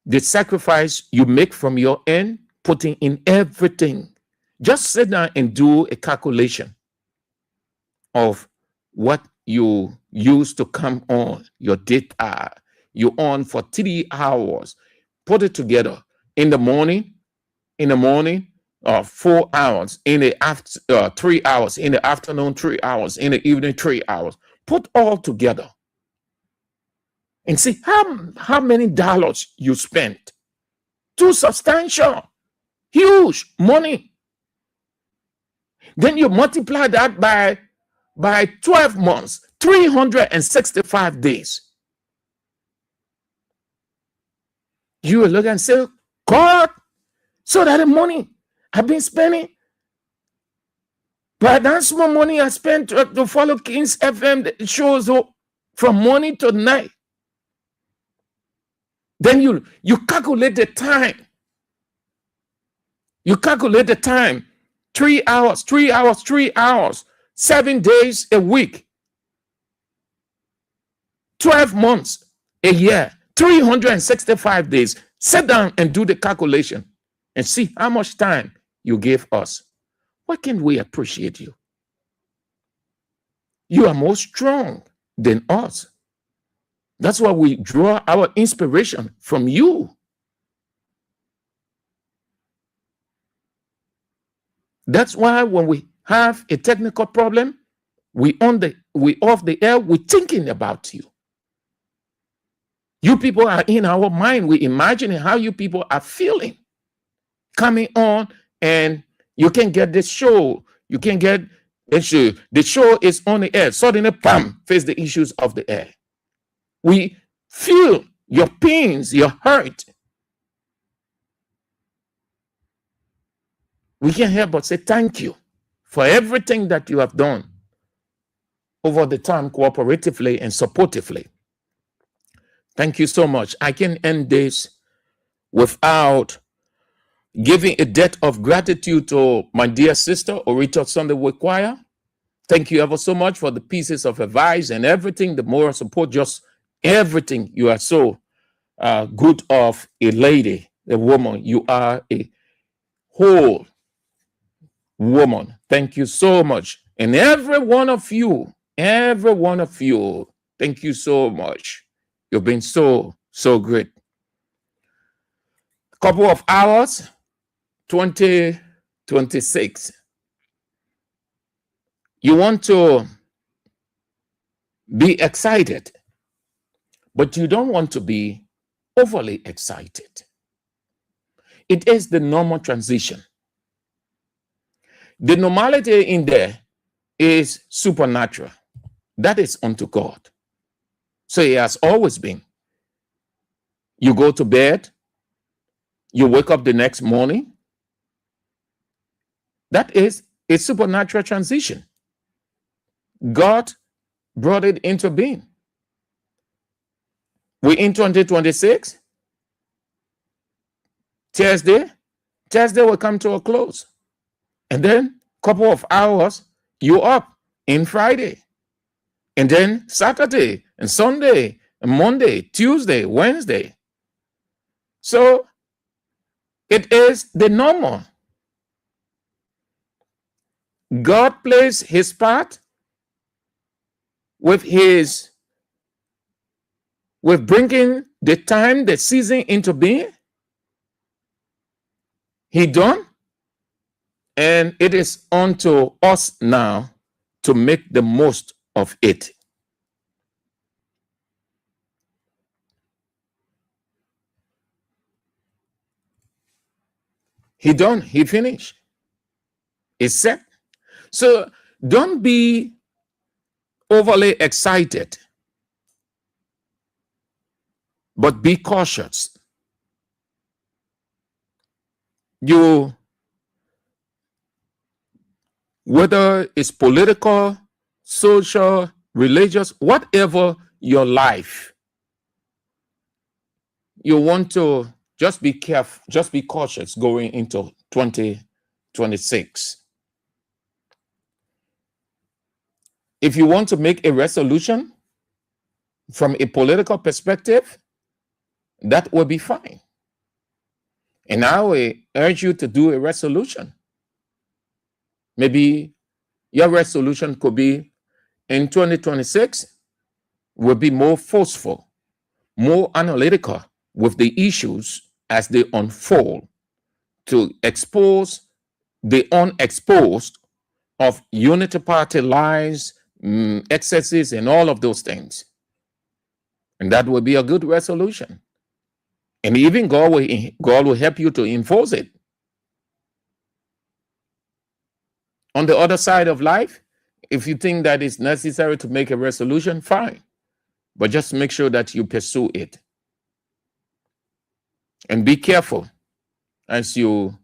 the sacrifice you make from your end, putting in everything. Just sit down and do a calculation of what you use to come on your data. You on for 3 hours. Put it together. In the morning, 4 hours. In the after 3 hours. In the afternoon, 3 hours. In the evening, 3 hours. Put all together and see how many dollars you spent. Too substantial, huge money. Then you multiply that by 12 months, 365 days. You will look and say, God, so that the money I've been spending, but that small money I spent to follow King's FM, it shows up from morning to night. Then you calculate the time. You calculate the time. 3 hours, 3 hours, 3 hours, 7 days a week, 12 months a year, 365 days. Sit down and do the calculation and see how much time you gave us. Why can't we appreciate you? You are more strong than us. That's why we draw our inspiration from you. That's why when we have a technical problem, we off the air, we're thinking about you. You people are in our mind. We imagining how you people are feeling coming on, and you can get this show. You can get the show. The show is on the air. Suddenly, bam, face the issues of the air. We feel your pains, your hurt. We can't help but say thank you for everything that you have done over the time, cooperatively and supportively. Thank you so much. I can end this without giving a debt of gratitude to my dear sister, Orita Sunday Choir. Thank you ever so much for the pieces of advice and everything, the moral support, just everything. You are so good of a lady, a woman. You are a whole woman. Thank you so much. And every one of you, thank you so much. You've been so great. Couple of hours, 2026. You want to be excited, but you don't want to be overly excited. It is the normal transition. The normality in there is supernatural. That is unto God. So it has always been. You go to bed, you wake up the next morning. That is a supernatural transition. God brought it into being. We're in 2026. Thursday will come to a close. And then a couple of hours, you're up in Friday. And then Saturday and Sunday and Monday, Tuesday, Wednesday. So it is the normal. God plays his part with bringing the time, the season into being. He done. And it is unto us now to make the most of it. He done. He finished. It's set. So don't be overly excited, but be cautious. Whether it's political, social, religious, whatever your life, you want to just be careful, just be cautious going into 2026. If you want to make a resolution from a political perspective, that will be fine. And I will urge you to do a resolution. Maybe your resolution could be in 2026 will be more forceful, more analytical with the issues as they unfold, to expose the unexposed of unity party lies, excesses, and all of those things. And that will be a good resolution. And even God will help you to enforce it. On the other side of life, if you think that it's necessary to make a resolution, fine. But just make sure that you pursue it. And be careful as you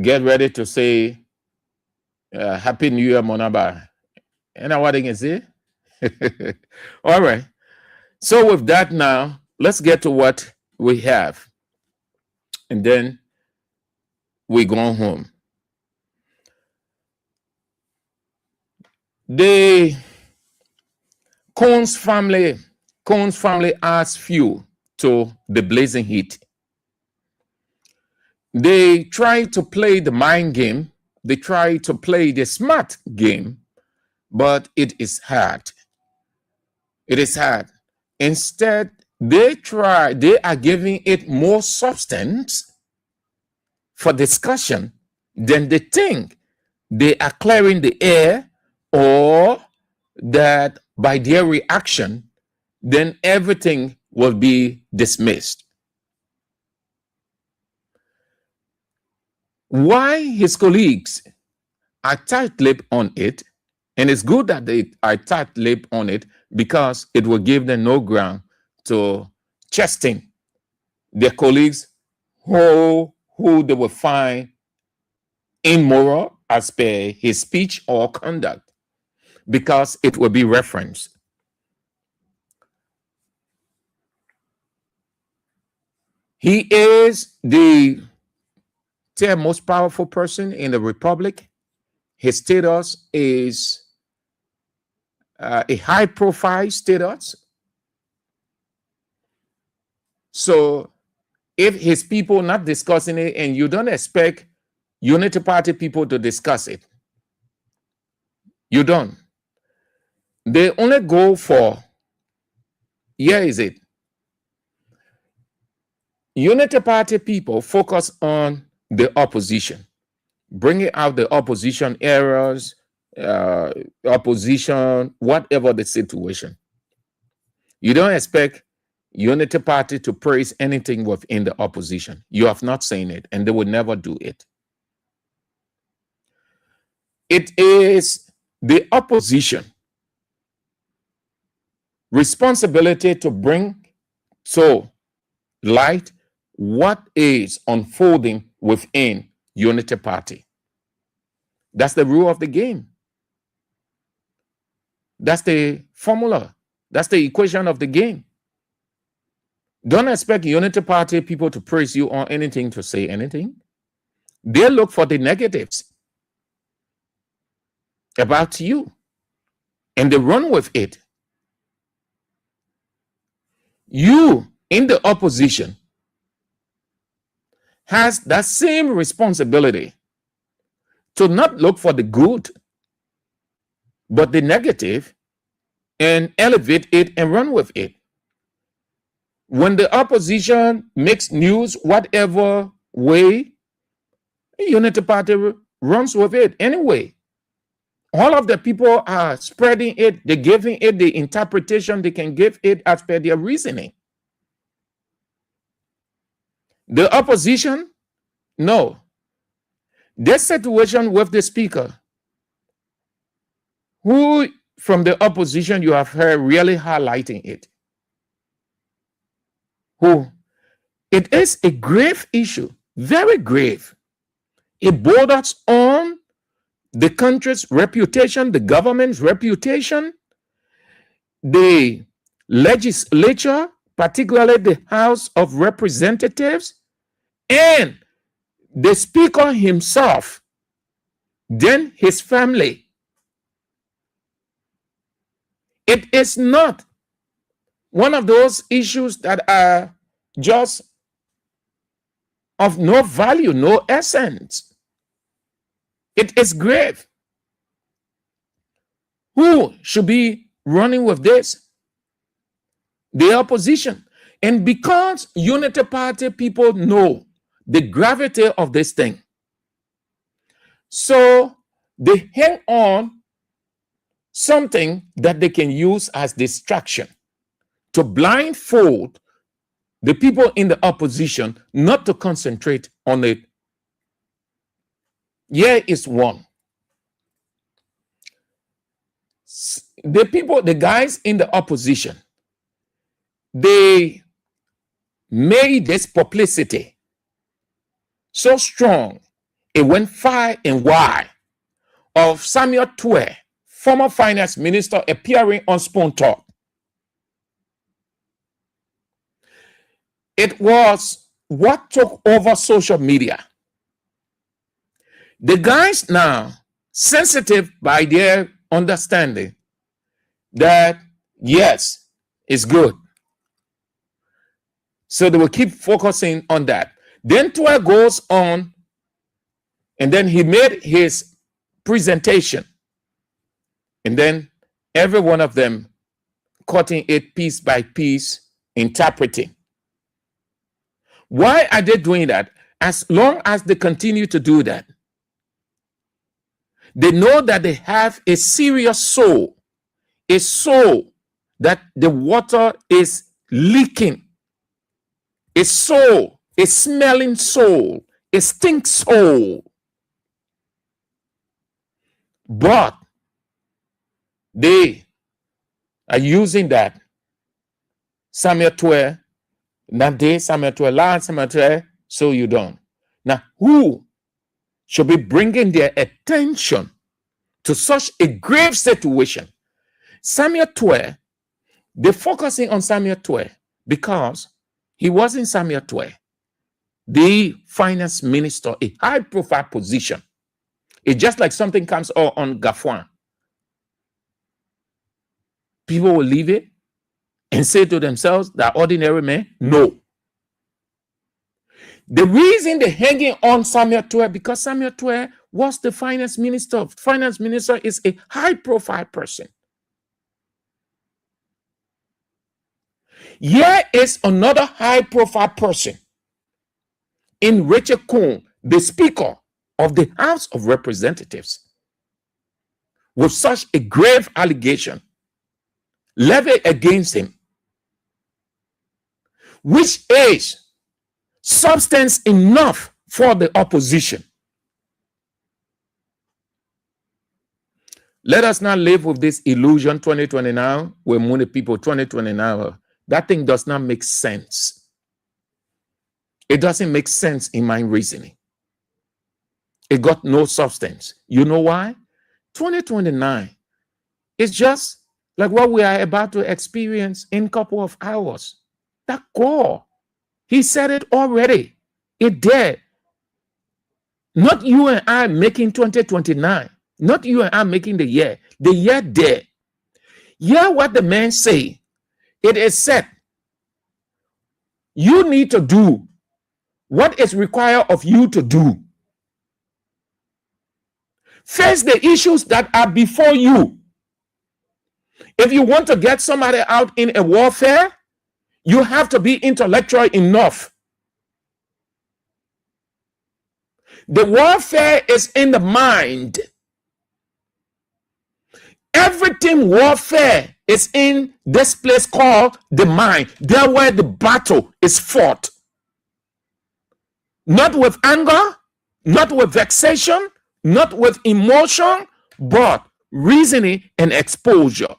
get ready to say, Happy New Year, Monaba. And what they can say? All right. So with that now, let's get to what we have. And then we go home. The Cohn's family adds fuel to the blazing heat. They try to play the mind game. They try to play the smart game, but it is hard. It is hard. Instead, they are giving it more substance for discussion than they think they are clearing the air, or that by their reaction, then everything will be dismissed. Why his colleagues are tight-lipped on it, and it's good that they are tight-lipped on it, because it will give them no ground to chesting their colleagues who they will find immoral as per his speech or conduct, because it will be referenced. He is the third most powerful person in the republic. His status is a high-profile status. So if his people not discussing it, and you don't expect Unity Party people to discuss it, you don't. They only go for Here is it. Unity Party people focus on the opposition, bringing out the opposition errors, opposition, whatever the situation. You don't expect Unity Party to praise anything within the opposition. You have not seen it, and they will never do it. It is the opposition responsibility to bring to light what is unfolding within Unity Party. That's the rule of the game. That's the formula. That's the equation of the game. Don't expect Unity Party people to praise you on anything, to say anything. They look for the negatives about you, and they run with it. You in the opposition has that same responsibility to not look for the good, but the negative, and elevate it and run with it. When the opposition makes news, whatever way, Unity Party runs with it anyway. All of the people are spreading it, they're giving it the interpretation they can give it as per their reasoning. The opposition, no. This situation with the speaker, who from the opposition you have heard really highlighting it? Who? It is a grave issue, very grave. It borders on the country's reputation, the government's reputation, the legislature, particularly the House of Representatives, and the speaker himself, then his family. It is not one of those issues that are just of no value, no essence. It is grave. Who should be running with this? The opposition. And because Unity Party people know the gravity of this thing, so they hang on something that they can use as distraction to blindfold the people in the opposition not to concentrate on it. Here is one. The people, the guys in the opposition, they made this publicity so strong, it went far and wide, of Samuel Twe, former finance minister, appearing on Spoon Talk. It was what took over social media. The guys now, sensitive by their understanding that, yes, it's good. So they will keep focusing on that. Then Twe goes on, and then he made his presentation. And then every one of them cutting it piece by piece, interpreting. Why are they doing that? As long as they continue to do that, they know that they have a serious soul, a soul that the water is leaking, a soul, a smelling soul, a stink soul. But they are using that. Samuel Twe, that day, Samuel Twe, last Samuel Twe, so you don't. Now, who should be bringing their attention to such a grave situation? Samuel Twe, they're focusing on Samuel Twe because he wasn't Samuel Twe, the finance minister, a high-profile position. It's just like something comes on Gafuan. People will leave it and say to themselves, that ordinary man, no. The reason they're hanging on Samuel Twe, because Samuel Twe was the finance minister. Finance minister is a high-profile person. Here is another high-profile person in Rachel Kuhn, the Speaker of the House of Representatives, with such a grave allegation levied against him, which is substance enough for the opposition. Let us not live with this illusion 2029, where many people 2029, that thing does not make sense. It doesn't make sense in my reasoning. It got no substance. You know why? 2029 is just like what we are about to experience in a couple of hours. That core. He said it already. It did. Not you and I making 2029. Not you and I making the year. The year did. Hear what the man say. It is said, you need to do what is required of you to do. Face the issues that are before you. If you want to get somebody out in a warfare, you have to be intellectual enough. The warfare is in the mind. Everything warfare is in this place called the mind. There where the battle is fought. Not with anger, not with vexation, not with emotion, but reasoning and exposure.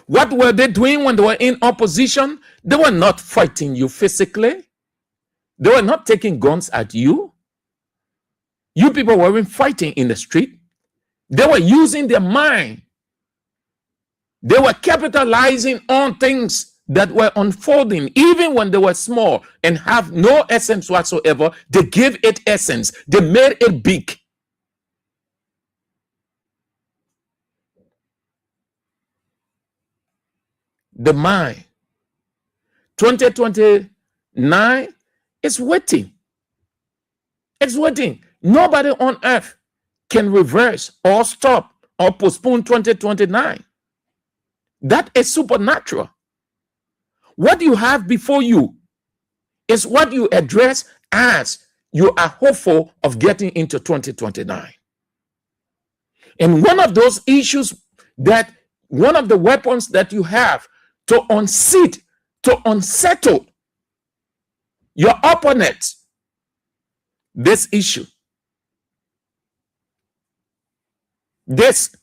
What were they doing when they were in opposition? They were not fighting you physically. They were not taking guns at you. You people weren't fighting in the street. They were using their mind. They were capitalizing on things that were unfolding, even when they were small and have no essence whatsoever. They gave it essence. They made it big. The mind. 2029 is waiting. It's waiting. Nobody on earth can reverse or stop or postpone 2029. That is supernatural. What you have before you is what you address as you are hopeful of getting into 2029. And one of those issues that one of the weapons that you have to unseat, to unsettle your opponent, this issue. This.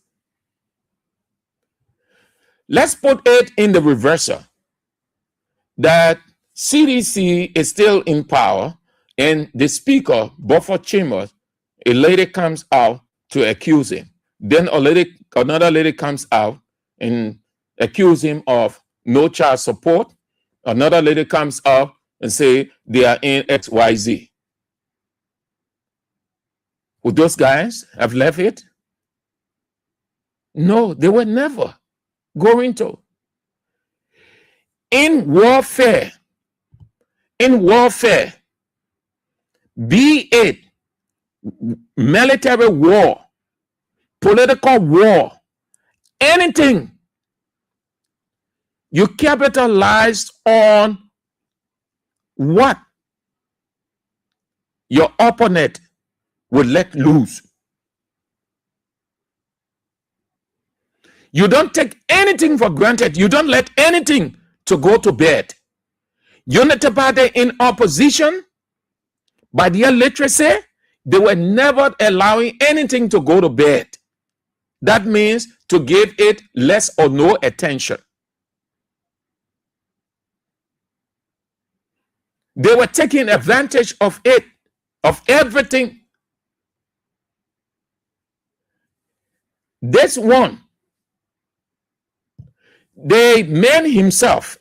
Let's put it in the reverser that CDC is still in power and the speaker, Beaufort Chambers, a lady comes out to accuse him. Then another lady comes out and accuse him of no child support. Another lady comes out and say they are in XYZ. Would those guys have left it? No, they were never going to. In warfare, be it military war, political war, anything, you capitalize on what your opponent would let loose. You don't take anything for granted. You don't let anything to go to bed. Unity Party in opposition, by their literacy, they were never allowing anything to go to bed. That means to give it less or no attention. They were taking advantage of it, of everything. This one, the man himself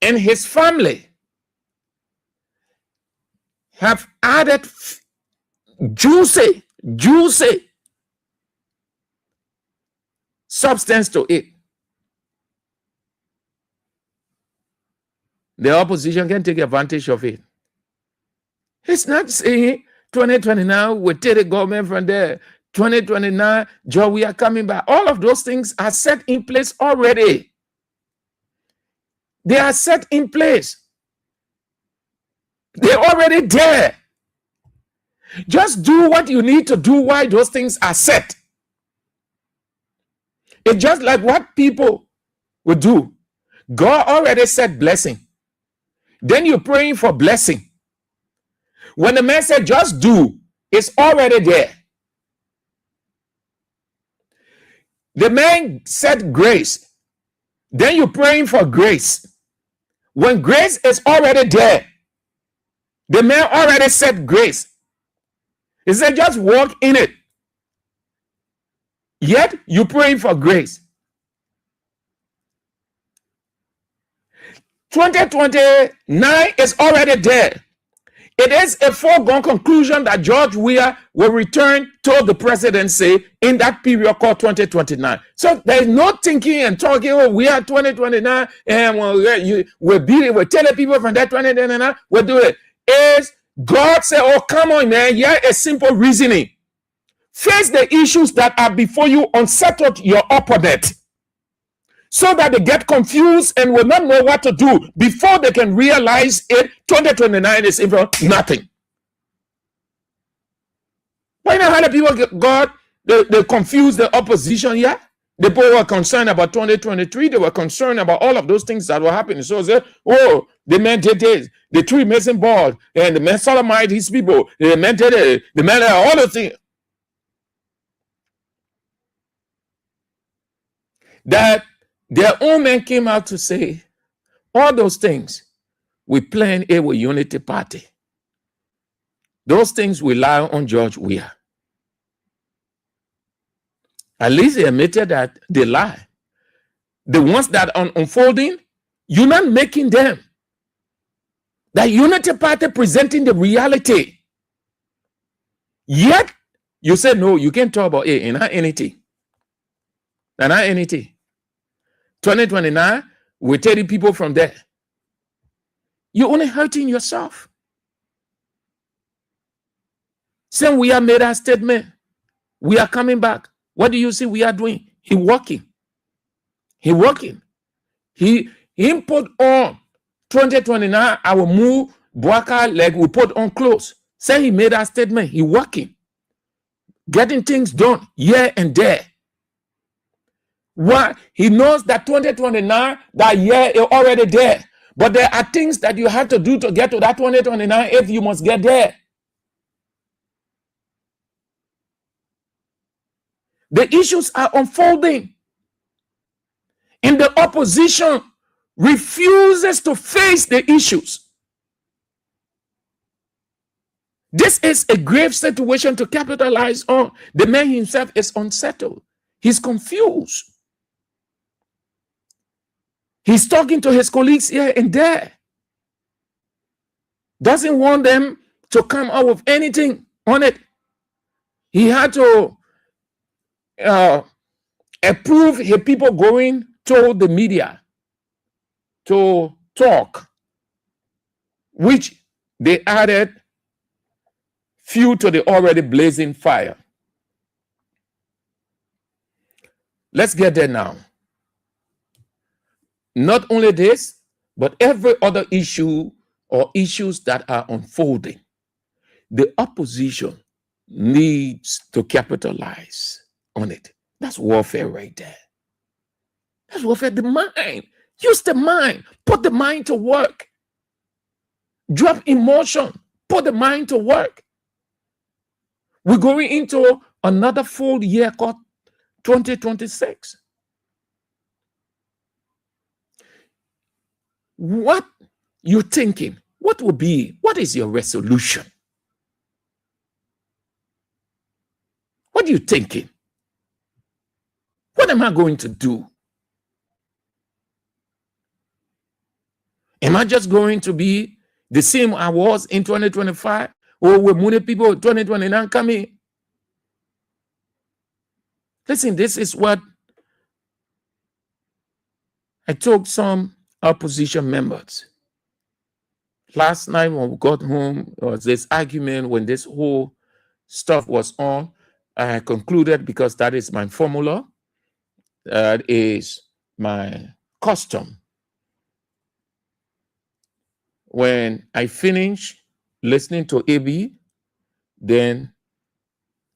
and his family have added juicy substance to it. The opposition can take advantage of it. It's not saying 2029 we take the government from there. 2029, George, we are coming back. All of those things are set in place already. They are set in place. They're already there. Just do what you need to do while those things are set. It's just like what people would do. God already said blessing. Then you're praying for blessing. When the man said just do, it's already there. The man said grace. Then you're praying for grace. When grace is already there, the man already said grace. He said just walk in it. Yet you're praying for grace. 2029 is already there. It is a foregone conclusion that George Weah will return to the presidency in that period called 2029. So there's no thinking and talking, oh, we are 2029, and we're telling people from that 2029, we'll do it. Is God say, oh, come on, man, yeah, a simple reasoning. Face the issues that are before you, unsettle your opponent, so that they get confused and will not know what to do before they can realize it. 2029 is even nothing. Why not how the people got they confused the opposition? Yeah, the people were concerned about 2023. They were concerned about all of those things that were happening. So they, oh, the man did this, the tree mason ball, and the man sodomized his people. The man did it, the man all the things. That their own men came out to say, all those things, we plan a unity party. Those things we lie on George Weah. At least they admitted that they lie. The ones that are unfolding, you're not making them. The unity party presenting the reality. Yet, you said, no, you can't talk about it. Not anything. Not anything. 2029, we're taking people from there. You're only hurting yourself. Saying we have made our statement. We are coming back. What do you see we are doing? He working. He working. He put on 2029, I will move Bwaka like we put on clothes. Say he made our statement. He working. Getting things done here and there. Why? He knows that 2029, that year is already there. But there are things that you have to do to get to that 2029 if you must get there. The issues are unfolding. And the opposition refuses to face the issues. This is a grave situation to capitalize on. The man himself is unsettled. He's confused. He's talking to his colleagues here and there. Doesn't want them to come out with anything on it. He had to approve his people going to the media to talk, which they added fuel to the already blazing fire. Let's get there now. Not only this, but every other issue or issues that are unfolding, the opposition needs to capitalize on it. That's warfare right there. That's warfare. The mind. Use the mind. Put the mind to work. Drop emotion. Put the mind to work. We're going into another full year called 2026. What you're thinking? What will be? What is your resolution? What are you thinking? What am I going to do? Am I just going to be the same I was in 2025? Or will many people 2029 coming? Listen, this is what I told some opposition members. Last night when we got home, there was this argument when this whole stuff was on. I concluded, because that is my formula, that is my custom. When I finish listening to AB, then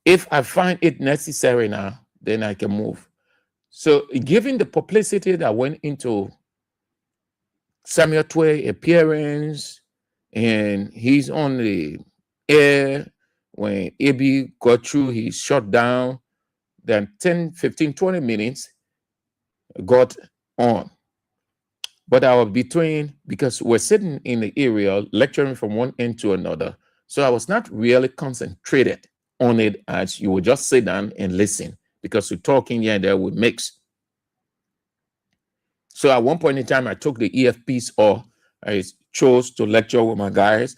if I find it necessary now, then I can move. So given the publicity that went into Samuel Tway appearance, and he's on the air when AB got through, he shut down, then 10, 15, 20 minutes got on. But I was between, because we're sitting in the area lecturing from one end to another. So I was not really concentrated on it, as you would just sit down and listen, because we're talking here and there, we mix. So at one point in time, I took the EFPs off. I chose to lecture with my guys,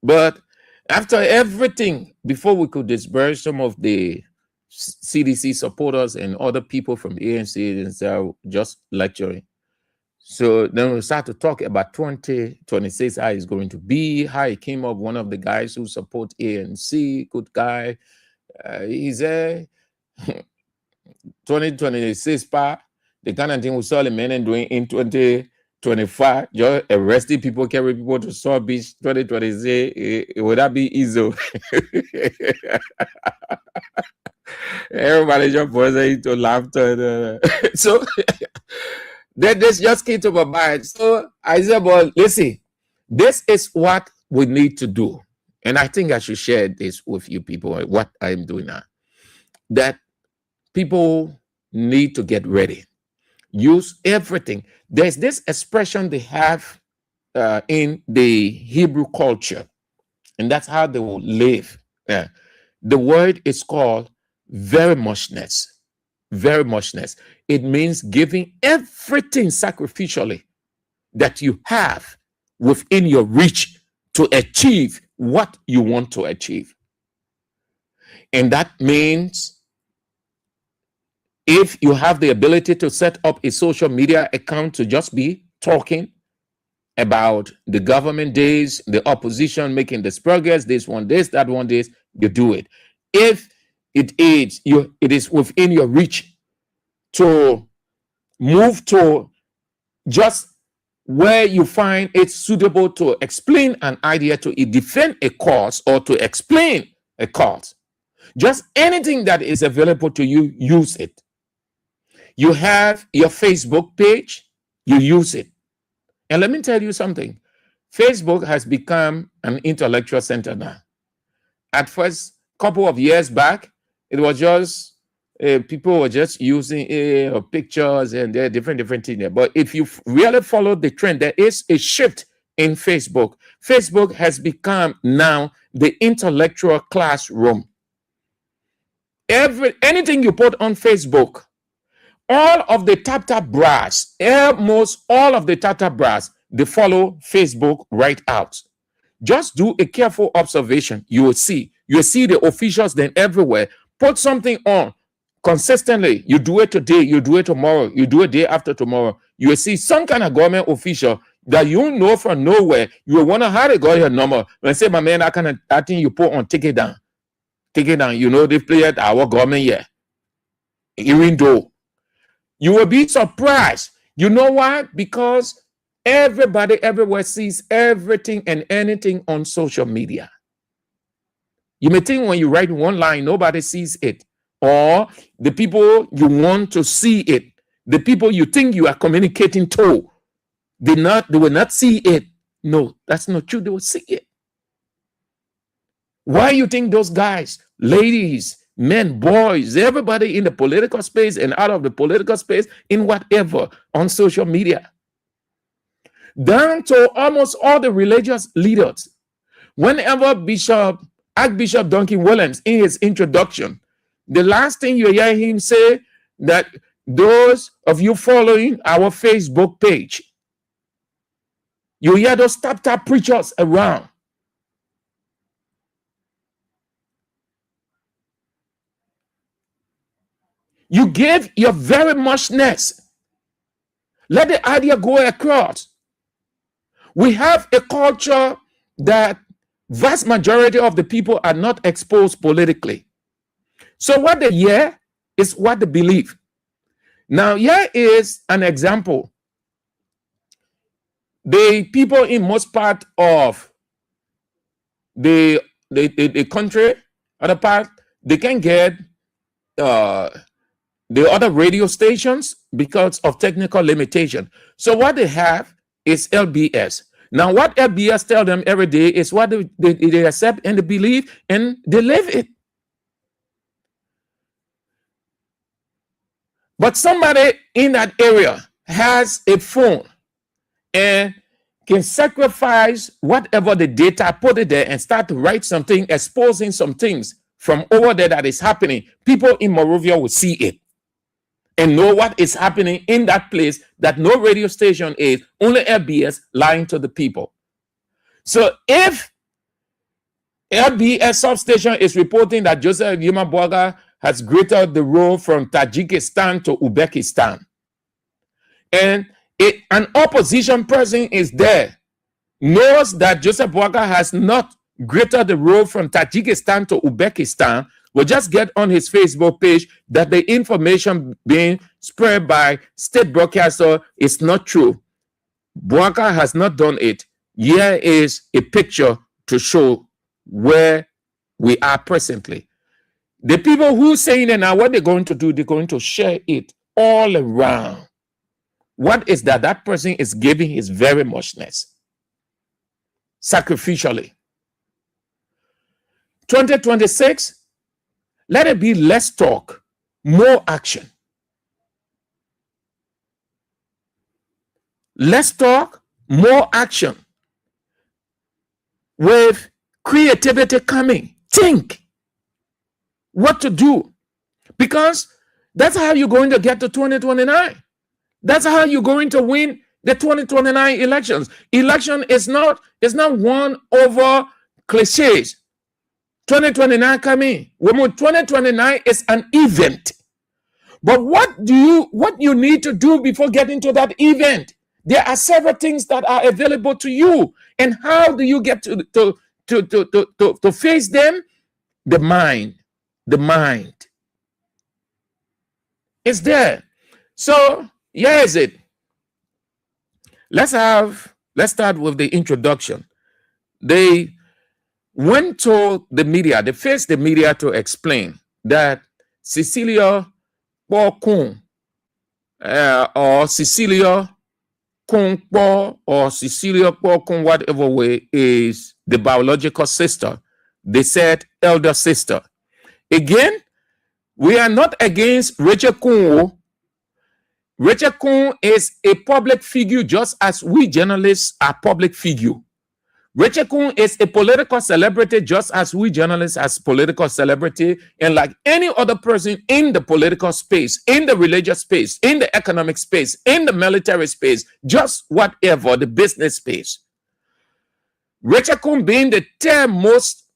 but after everything, before we could disperse some of the CDC supporters and other people from ANC, and so just lecturing. So then we start to talk about 2026, how it's going to be, how it came up. One of the guys who support ANC, good guy, he said, 2026 part, the kind of thing we saw the men doing in 2025, just arresting people, carry people to Saw Beach. 2026, would that be easy? Everybody just was into laughter. So that this just came to my mind. So I said, well, listen, this is what we need to do. And I think I should share this with you people, what I'm doing now. That people need to get ready. Use everything. There's this expression they have in the Hebrew culture, and that's how they will live. The word is called very muchness. Very muchness. It means giving everything sacrificially that you have within your reach to achieve what you want to achieve. And that means if you have the ability to set up a social media account to just be talking about the government days, the opposition making this progress, this one, this, that one, this, you do it. If it is within your reach to move to just where you find it suitable to explain an idea, to defend a cause, or to explain a cause, just anything that is available to you, use it. You have your Facebook page, you use it. And let me tell you something. Facebook has become an intellectual center now. At first, a couple of years back, it was just people were just using pictures and there are different things there. But if you really follow the trend, there is a shift in Facebook. Facebook has become now the intellectual classroom. Anything you put on Facebook, all of the tap brass, almost all of the tap brass, they follow Facebook right out. Just do a careful observation. You will see the officials then everywhere. Put something on consistently. You do it today, you do it tomorrow, you do it day after tomorrow. You will see some kind of government official that you know from nowhere. You will wonder how they got your number. When I say, my man, that thing you put on, take it down. Take it down. You know, they play at our government here. Even though you will be surprised. You know why? Because everybody everywhere sees everything and anything on social media. You may think when you write one line, nobody sees it. Or the people you want to see it, the people you think you are communicating to, they will not see it. No, that's not true. They will see it. Why you think those guys, ladies, men, boys, everybody in the political space and out of the political space, in whatever, on social media, down to almost all the religious leaders, whenever Archbishop Duncan Williams, in his introduction, the last thing you hear him say, that those of you following our Facebook page, you hear those tap preachers around. You give your very muchness. Let the idea go across. We have a culture that vast majority of the people are not exposed politically. So what they hear is what they believe. Now, here is an example. The people in most part of the country, other part, they can get the other radio stations because of technical limitation. So what they have is LBS. Now, what LBS tell them every day is what they accept and they believe and they live it. But somebody in that area has a phone and can sacrifice whatever the data, put it there and start to write something, exposing some things from over there that is happening. People in Morovia will see it and know what is happening in that place that no radio station is, only LBS lying to the people. So if LBS substation is reporting that Joseph Yuma Boaga has greeted the road from Tajikistan to Uzbekistan, and an opposition person is there, knows that Joseph Boaga has not greeted the road from Tajikistan to Uzbekistan, will just get on his Facebook page that the information being spread by state broadcaster is not true. Boaga has not done it. Here is a picture to show where we are presently. The people who saying it now, what they're going to do, they're going to share it all around. What is that? That person is giving his very muchness sacrificially. 2026, let it be less talk, more action. Less talk, more action. With creativity coming, think what to do, because that's how you're going to get to 2029. That's how you're going to win the 2029 elections. Election is not won over cliches. 2029 coming. 2029 is an event. But what you need to do before getting to that event? There are several things that are available to you. And how do you get to face them? The mind. The mind is there. So here is it. Let's start with the introduction. They went to the media. They faced the media to explain that Cecilia Pokun or Cecilia Kungpo or Cecilia Pokun, whatever way, is the biological sister. They said elder sister. Again, we are not against Rachel Kun. Rachel Kun is a public figure just as we journalists are public figure. Rachel Kun is a political celebrity just as we journalists are political celebrity, and like any other person in the political space, in the religious space, in the economic space, in the military space, just whatever, the business space. Rachel Kun being the third most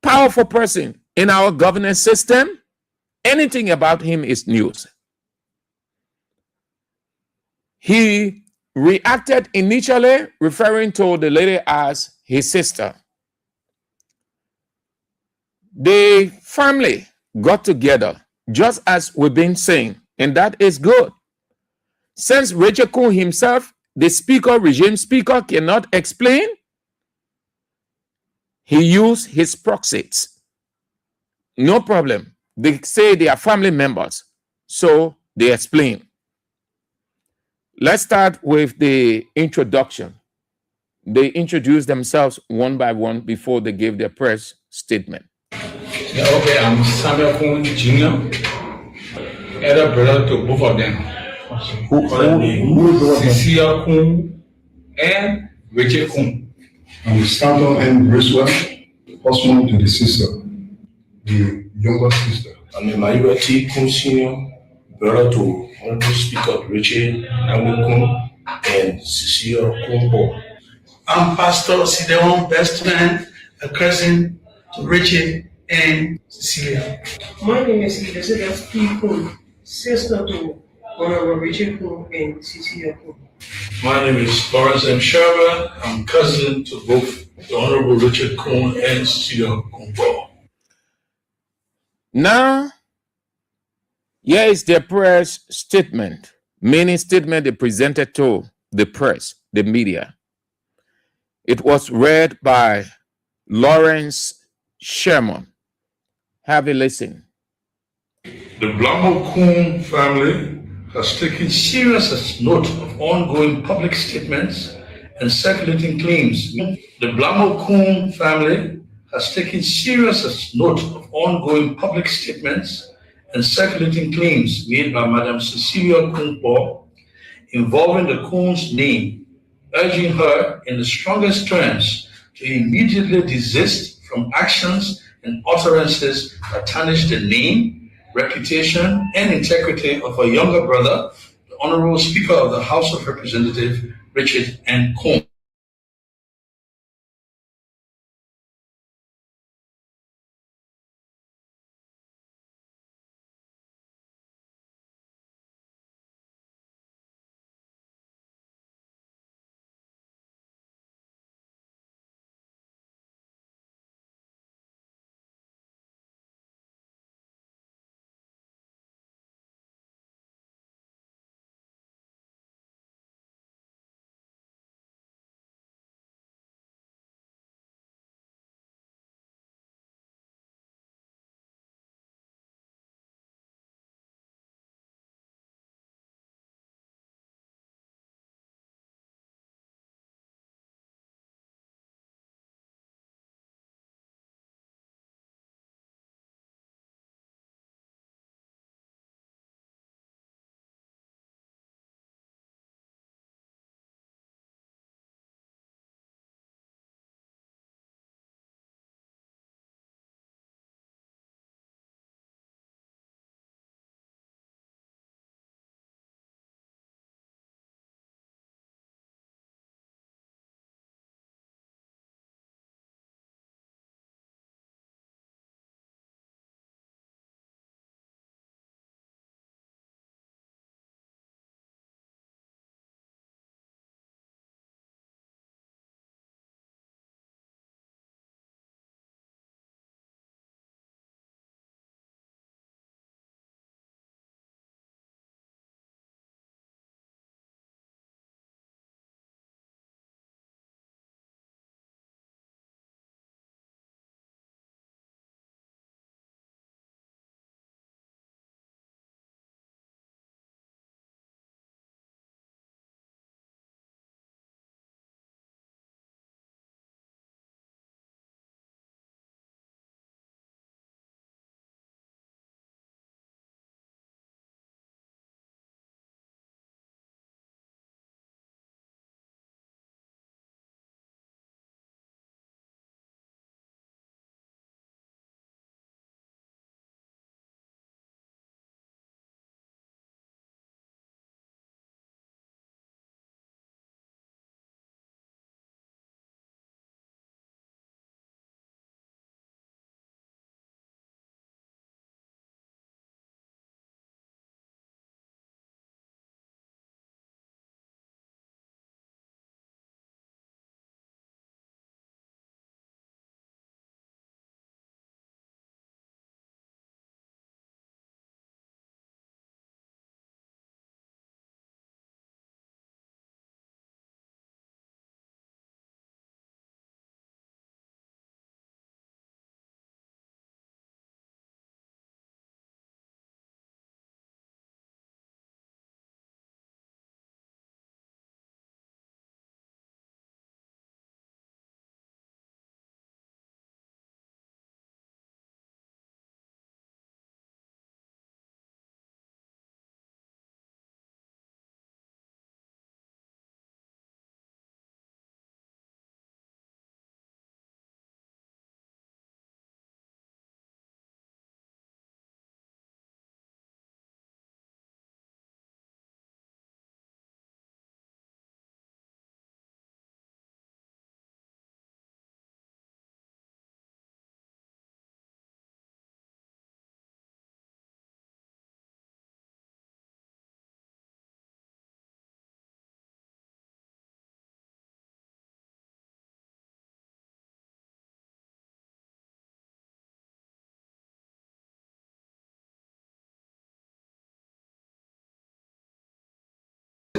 powerful person in our governance system, anything about him is news. He reacted initially referring to the lady as his sister. The family got together, just as we've been saying, and that is good. Since Rachel Kun himself, the speaker, regime speaker, cannot explain, he used his proxies. No problem. They say they are family members, so they explain. Let's start with the introduction. They introduced themselves one by one before they gave their press statement. Yeah, okay, I'm Samuel Kun Jr., elder brother to both of them. Cecilia Kun and Rachel Kun. I'm Stanton and Bracewell, husband to the sister, the younger sister. I'm Emmanuel T. Kun Sr., brother to Honorable Speaker Rachel Kun and Cecilia Kun. I'm Pastor Sideon, best friend, a cousin to Rachel and Cecilia. My name is Elizabeth P. Kun, sister to Honorable Rachel Kun and Cecilia Kun. My name is Lawrence M. Sherber. I'm cousin to both the Honorable Richard Cohen and Cecilia Kumpo. Now, here is their press statement, mini statement they presented to the press, the media. It was read by Lawrence Sherman. Have a listen. The Blamo Coon family has taken serious note of ongoing public statements and circulating claims. The Blamo Coon family has taken serious note of ongoing public statements and circulating claims made by Madam Cecilia Kumpo involving the Coon's name, urging her in the strongest terms to immediately desist from actions and utterances that tarnish the name, reputation, and integrity of her younger brother, the Honorable Speaker of the House of Representatives, Richard N. Coon.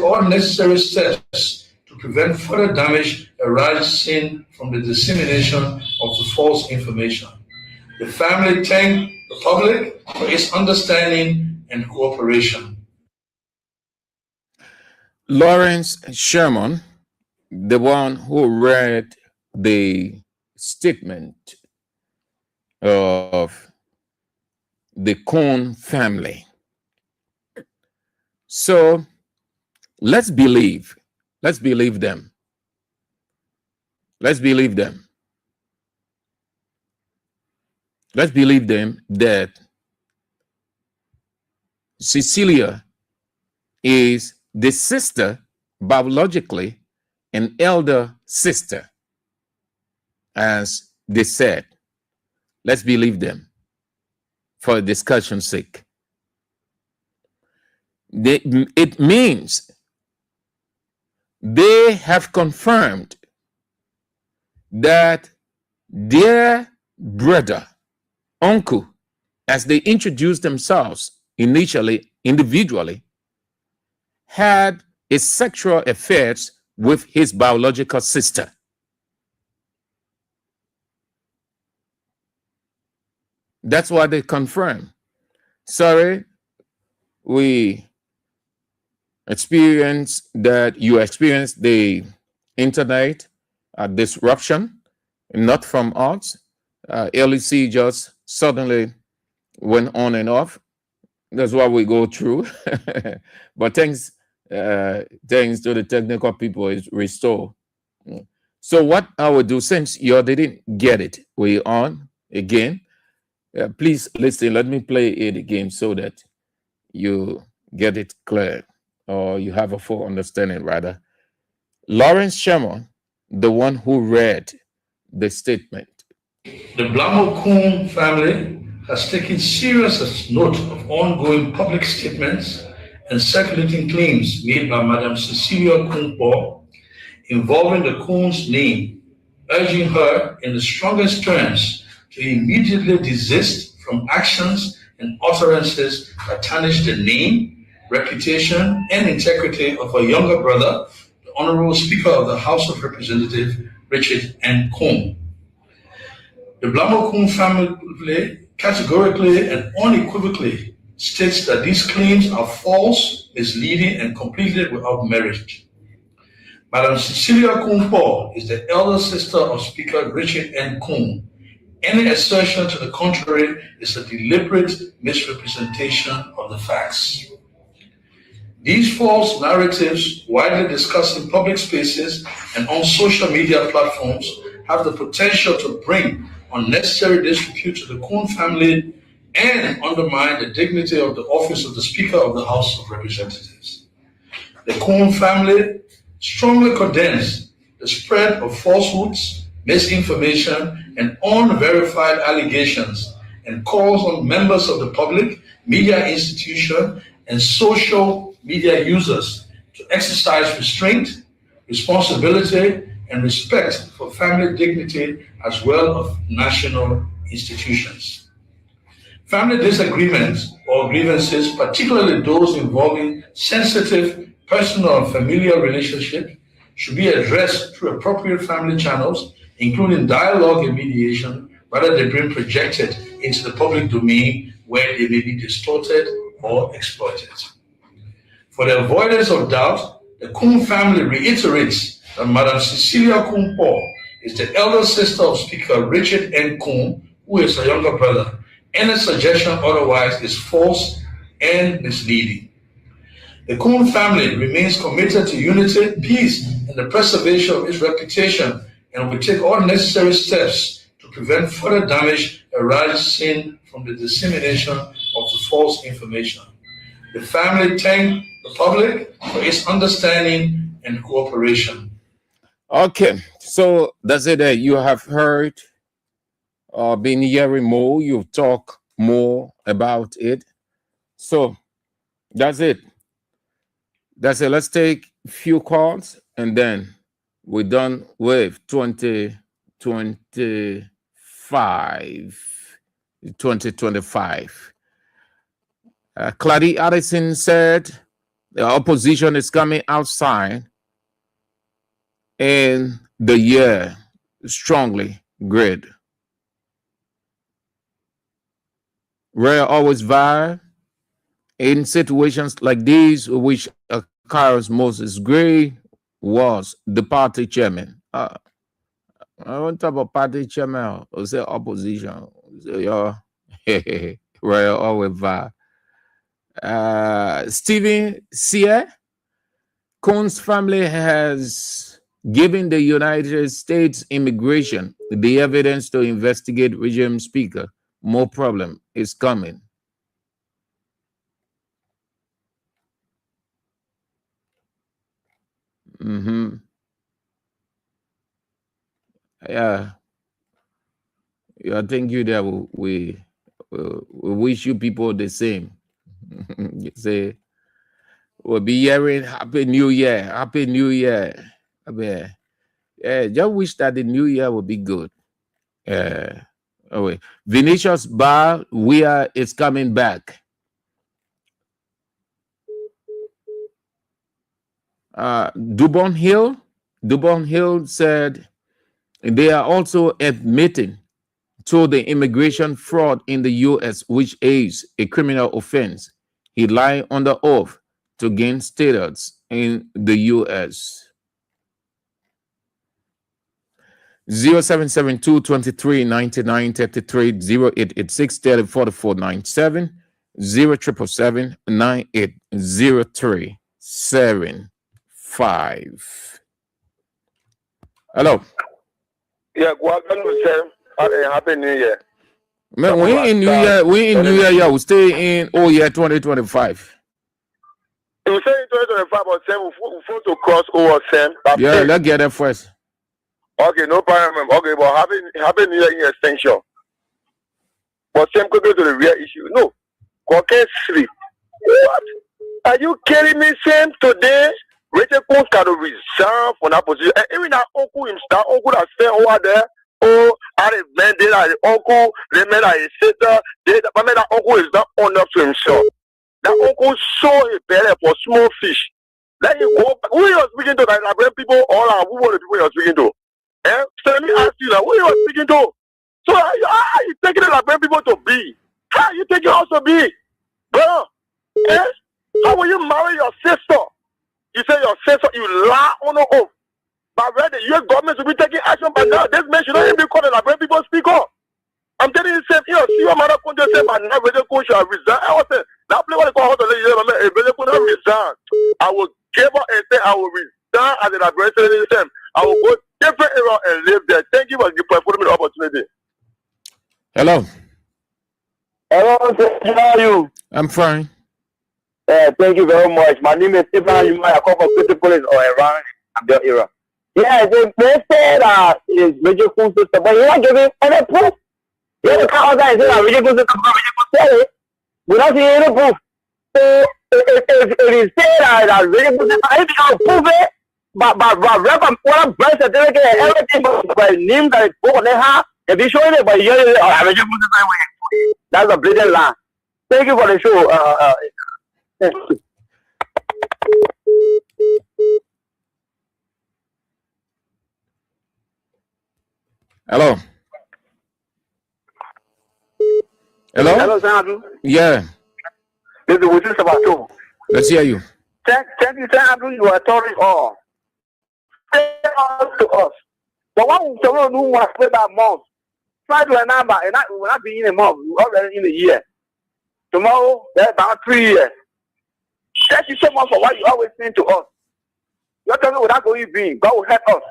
all necessary steps to prevent further damage arising from the dissemination of the false information. The family thank the public for its understanding and cooperation. Lawrence Sherman, the one who read the statement of the Cohn family. So let's believe them. Let's believe them that Cecilia is the sister, biologically, an elder sister, as they said. Let's believe them for discussion's sake. It means they have confirmed that their brother, uncle, as they introduced themselves initially, individually, had a sexual affairs with his biological sister. That's what they confirm. Sorry, you experienced the internet disruption, not from us. LEC just suddenly went on and off. That's what we go through. But thanks to the technical people, is restored. So what I would do, since you didn't get it, we're on again. Please listen. Let me play it again so that you get it clear, or you have a full understanding, rather. Lawrence Sherman, the one who read the statement. The Blamo Coon family has taken serious note of ongoing public statements and circulating claims made by Madam Cecilia Coon involving the Coon's name, urging her in the strongest terms to immediately desist from actions and utterances that tarnish the name, reputation, and integrity of her younger brother, the Honorable Speaker of the House of Representatives, Richard N. Coon. The Blamo Coon family categorically and unequivocally states that these claims are false, misleading, and completely without merit. Madam Cecilia Coon is the elder sister of Speaker Richard N. Coon. Any assertion to the contrary is a deliberate misrepresentation of the facts. These false narratives, widely discussed in public spaces and on social media platforms, have the potential to bring unnecessary disrepute to the Coon family and undermine the dignity of the office of the Speaker of the House of Representatives. The Coon family strongly condemns the spread of falsehoods, misinformation, and unverified allegations, and calls on members of the public, media institution, and social media users to exercise restraint, responsibility, and respect for family dignity as well as national institutions. Family disagreements or grievances, particularly those involving sensitive personal and familial relationships, should be addressed through appropriate family channels, including dialogue and mediation, rather than being projected into the public domain where they may be distorted or exploited. For the avoidance of doubt, the Coon family reiterates that Madam Cecilia Coon is the elder sister of Speaker Richard N. Coon, who is her younger brother. Any suggestion otherwise is false and misleading. The Coon family remains committed to unity, peace, and the preservation of its reputation, and will take all necessary steps to prevent further damage arising from the dissemination of the false information. The family thank the public for its understanding and cooperation. Okay, so that's it. You have heard, been hearing more. You've talked more about it. So that's it. That's it. Let's take a few calls and then we're done with 2025. Clady Addison said, The opposition is coming outside, and the year strongly great. Rare always via in situations like these, which occurs Moses Gray was the party chairman. I want to talk about party chairman or say opposition. So y'all, Rare always via. Stephen Sear, Cohn's family has given the United States immigration the evidence to investigate regime speaker. More problem is coming. Yeah, I think you there. We wish you people the same. You say we'll be hearing Happy New Year, Happy New Year. I mean, yeah, just wish that the new year would be good. Oh wait, Vinicius Bar, it's coming back. Dubon Hill said they are also admitting to the immigration fraud in the U.S., which is a criminal offense. He lied under oath to gain status in the U.S. 0772 23 99 33 0886 30 44 97 0777 9803 75. Hello. Yeah, welcome to say Happy New Year. Man, we in New Year, yeah, we stay in year 2025. You say in 2025 or 7 we to cross over 7. Yeah, let's get that first. Okay, no problem. Okay, but Happy New Year in extension. But same could go to the real issue. No. Cocaine sleep. What? Are you kidding me? Same today? Rachel Coons can resign from that position. And even that uncle himself, uncle that stay over there. Oh, I remember that uncle, remember that his sister, that uncle is not honor to himself. That uncle saw a belly for small fish. Let him go. Who you are speaking to? That Liberian people, all our who are the people you are speaking to? So let me ask you, who you are speaking to? So how are you taking the Liberian people to be? How are you taking us to be? Bro, how will you marry your sister? You say your sister, you lie on the oath. But where the US government will be taking action, but now this man should not even be called the Liberian people speak up. I'm telling you, see your mother couldn't say, but now Rachel Coons shall resign. I was saying, that play what they call her to let if Rachel Coons resign, I will give her and say, I will resign as a Liberian citizen. I will go different era and live there. Thank you for putting me the opportunity. Hello. Hello, how are you? I'm fine. Thank you very much. My name is Ibrahim. I come from City Police or around the era. Yeah, they say that is Rachel Coons' sister, but you're not giving any proof. You have to come outside and say that Rachel Coons' sister, we don't see any proof. So if it is said that Rachel Coons' sister, if you can prove it, but what I'm birth certificate and everything, but name that it's both on her, if you show it, but you're Rachel Coons' sister, that's a blatant lie. Thank you for the show. Thank you. Hello. Hello? Hello, Sandra. Yeah. This is Wilson Sabato. Let's hear you. Thank you, Sandra. You are telling all. Say all to us. But what we don't do was play that month. Try to remember, and that will not be in a month. We're already in a year. Tomorrow, that's about 3 years. Thank you so much for what you always saying to us. You're telling me without going being, God will help us.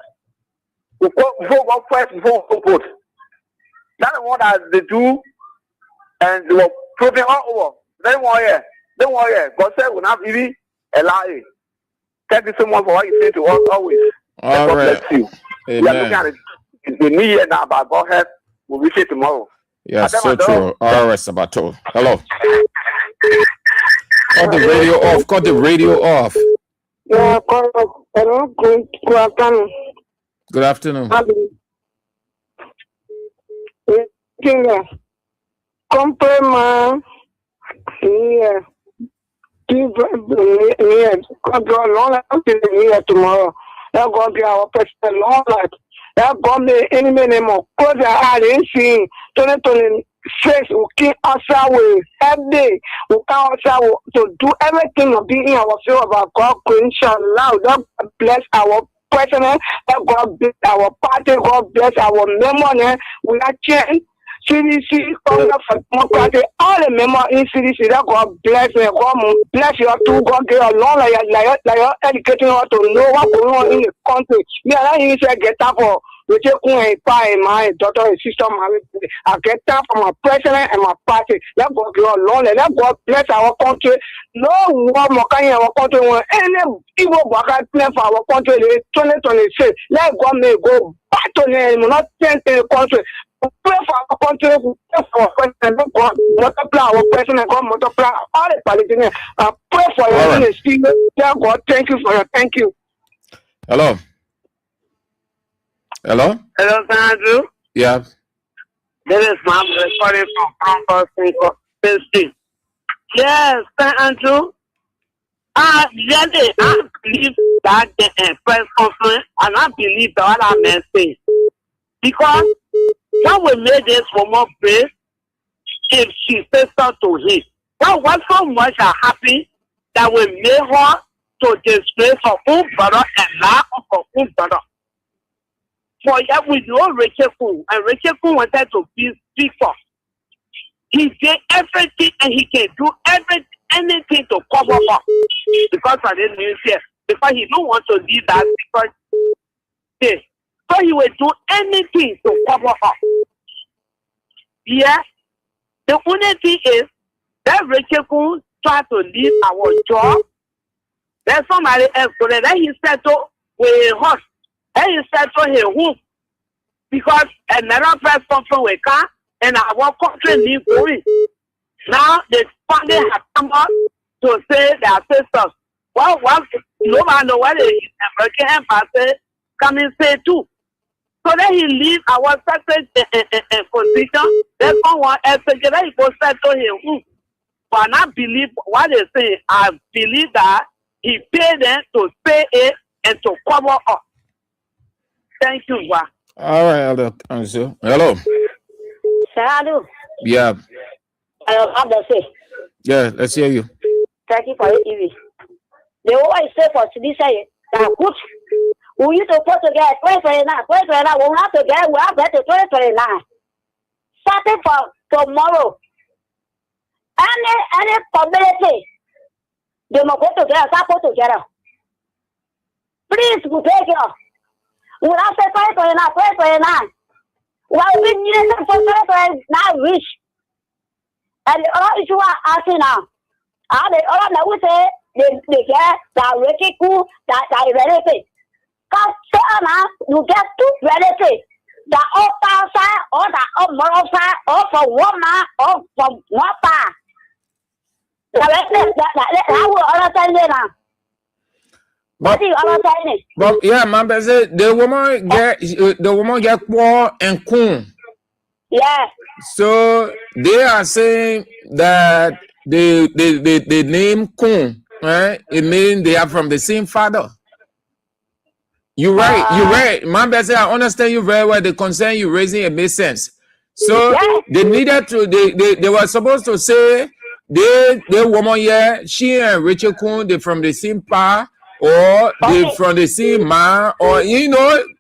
Before God first, before God vote. That's the one that they do, and they were proving all over. They want here. God said will not even allow it. Thank you so much for what you say to us always. All God right. bless you. Amen. We are looking at the new year now, but God help. We'll reach it tomorrow. Yes, so true. All right, Sabato. Hello. Cut the radio off. Cut the radio off. Yeah, hello. Good afternoon. Good afternoon. Compliment. Yeah. God go long until the year tomorrow. That God be our president long life. That God may any minute more. Cause I didn't see 2026 we keep us away every day. We count us to do everything to be in our field of our God. Inshallah, God bless our president. That God bless our party. God bless our memory. We are chanting. CDC, Congress for Democracy, all the members in CDC, that God bless me, God bless you too, God give you long like educating us to know what's going on in the country. Me, I don't even get up for we take my daughter and sister married. I get that from my president and my party. Let God give you long, let God bless our country. No war more can our country when any evil baka plan for our country 2026. Let God may go back to them, not send to the country. Pray for our country, pray for our president, God multiply our president, God multiply all the politicians. Pray for your ministry. God, thank you for your thank you. Hello. Hello? Hello, Andrew. Yeah. This is Mom recording from Concord, Yes, Andrew. Really, I believe that the press conference, and I believe that what I may say. Because when we made this woman pray, if she says something to him, that was so much happy that we made her to display for own brother and lack of own brother. For yeah, we know Rachel Kuhn, and Rachel Kuhn wanted to be speaker. He did everything and he can do anything to cover up because I didn't use here. Because he don't want to leave that because yes. So he will do anything to cover up. Yeah. The only thing is that Rachel Kuhn try to leave our job. Then somebody else go there. Then he settled with a horse. Then he settled his home. Because another press conference will come and our country needs going. Now the family have come out to say their sisters. Well, no matter what the American embassy come and say too. So then he leave our second position. Then someone else again, he goes settle him. But I believe what they say. I believe that he paid them to pay it and to cover up. Thank you, Wa. All right, Elder Council. Hello. Hello. Yeah. How does it? Yeah, let's hear you. Thank you for your TV. They always say for this say that good. We used to put together 2029, 2029. We have to get, we have to 2029. Starting for tomorrow. Any community, they must go together, start put together. Please, we take care. We have to 2029, 2029. Well, we need to for 2029 reach. And the other issue I'm asking now, the other that we say, they get that really cool, that relative. Because now, you get two relatives. The upper side, or the upper side, or from one man, or from one part. That will understand it now. What do you understand? But yeah, man, but the woman get poor and cool. Yeah. So they are saying that the name Kun, right? It means they are from the same father. You're right. Man, but I understand you very well. The concern you raising, it makes sense. So they needed to. They were supposed to say the woman here, she and Rachel Kun, they from the same pa, or they from the same man, or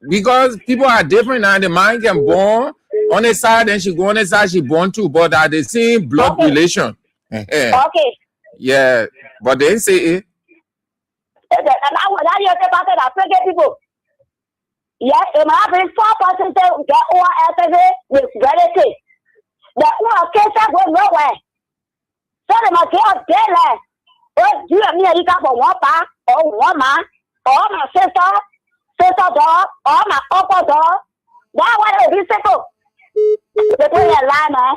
because people are different now. The man can born on the side, and she go on the side, she born too, but are the same blood relation. Okay. Yeah, but they say it. And I was that people. Yes, it might be 4% get OSV with relative. The one case will nowhere. So they must get up there. Oh, you and me, you got for one part, or one man, or my sister dog, or my upper dog. That one will be simple. They tell you a lie, man.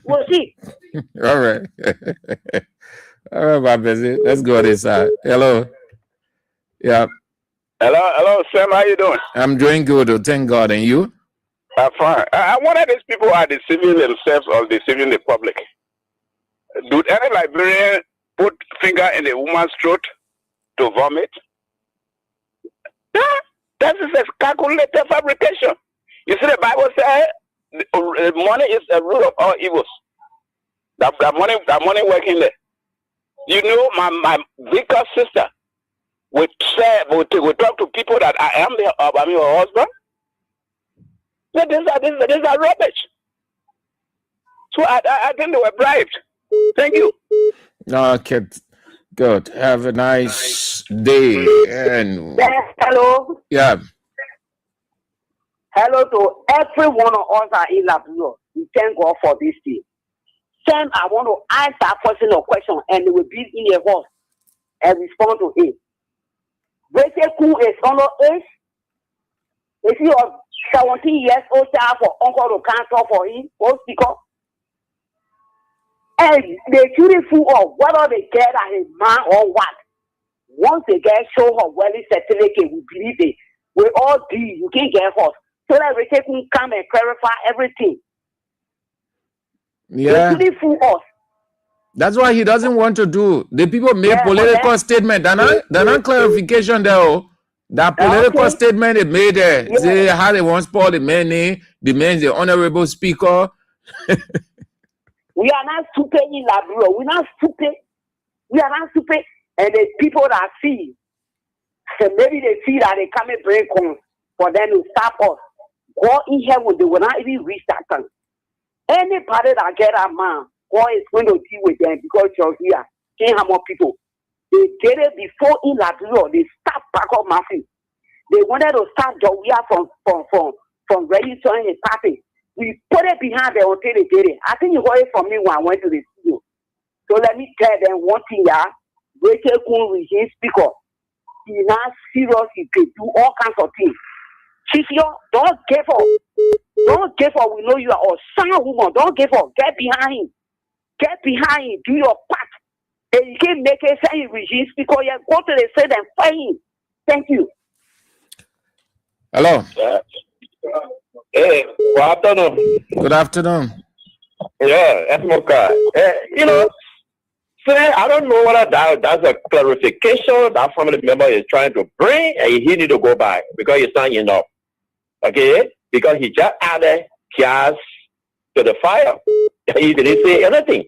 We'll see. All right. All right, my busy. Let's go this side. Hello. Yeah. Hello, Sam. How you doing? I'm doing good. Thank God. And you? I'm fine. I wonder these people are deceiving themselves or deceiving the public. Do any Liberian put finger in a woman's throat to vomit. That is a calculated fabrication. You see, the Bible says money is the root of all evils. That money working there. You know, my weaker sister would talk to people that I am her husband. These are rubbish. So I think they were bribed. Thank you. Okay, good. Have a nice day. And hello. Yeah. Hello to every one of us are in Labrador. We thank God for this day. Then I want to ask that person a question and they will be in a horse and respond to it. Who is under age? Is he a 17 years old child for uncle to cancel for him? Or speaker? And they shouldn't fool of whether they get as a man or what. Once they get show her wedding certificate, we believe it. We all do. You can't get us. So that we can come and clarify everything. Yeah. They shouldn't fool us. That's why he doesn't want to do. The people make political statement. They're not clarification there. Oh. That political statement they made there. Say how they want to spoil the money, demands the honorable speaker. We are not stupid in Labrador. We're not stupid. We are not stupid. And the people that see, so maybe they see that they come and bring home for them to stop us. God in heaven, they will not even reach that time. Anybody that get a man, God is going to deal with them because you're here. Can't have more people. They did it before in Labrador. They stopped back up Matthew. They wanted to start Jowia from registering his party. We put it behind the hotel they did it. I think you heard it from me when I went to the studio. So let me tell them one thing, yeah. Rachel Kun with his speaker. He's not serious. He can do all kinds of things. Chifio, don't give up. Don't give up. We know you are a sound woman. Don't give up. Get behind him. Get behind him. Do your part. And you can make it say with his speaker. Yeah, go to the state and fight him. Thank you. Hello. Hey, good afternoon. Good afternoon. Yeah, that's Moka. You know, say I don't know whether that's a clarification that family member is trying to bring, and he need to go back because he's not enough. Okay, because he just added gas to the fire. He didn't say anything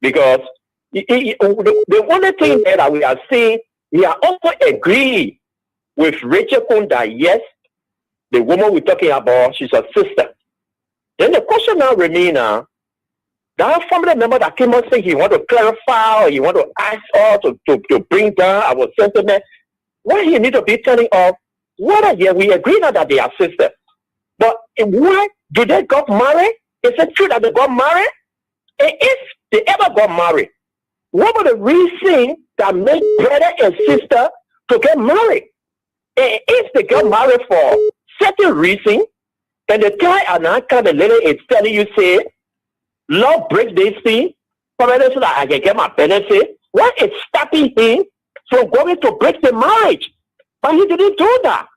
because the only thing that we are seeing, we are also agree with Rachel Kun that yes, the woman we're talking about, she's a sister. Then the question now remains that family member that came out saying he want to clarify or he want to ask us to bring down our sentiment. Why he need to be telling us whether we agree now that they are sisters. But why do they got married? Is it true that they got married? And if they ever got married, what were the reasons that made brother and sister to get married? And if they got married for certain reason, and the guy and uncle, the lady is telling you, say, love break this thing, so that I can get my benefit. What is stopping him from going to break the marriage? But he didn't do that.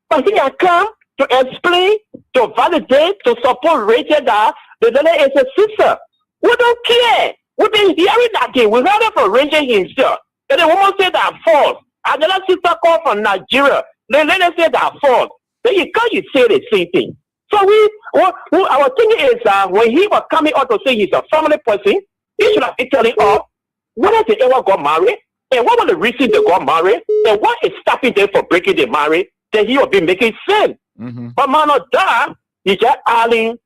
But he had come to explain, to validate, to support Rachel that the lady is a sister. We don't care. We've been hearing that thing. We heard it from Rachel himself. And the woman said that false. Another sister called from Nigeria. The lady said that false. Then you can't say the same thing. So our thing is when he was coming out to say he's a family person, he should have been telling us whether they ever got married and what was the reason they got married and what is stopping them from breaking the marriage. Then he will be making sense. Mm-hmm. But man of that, he's just adding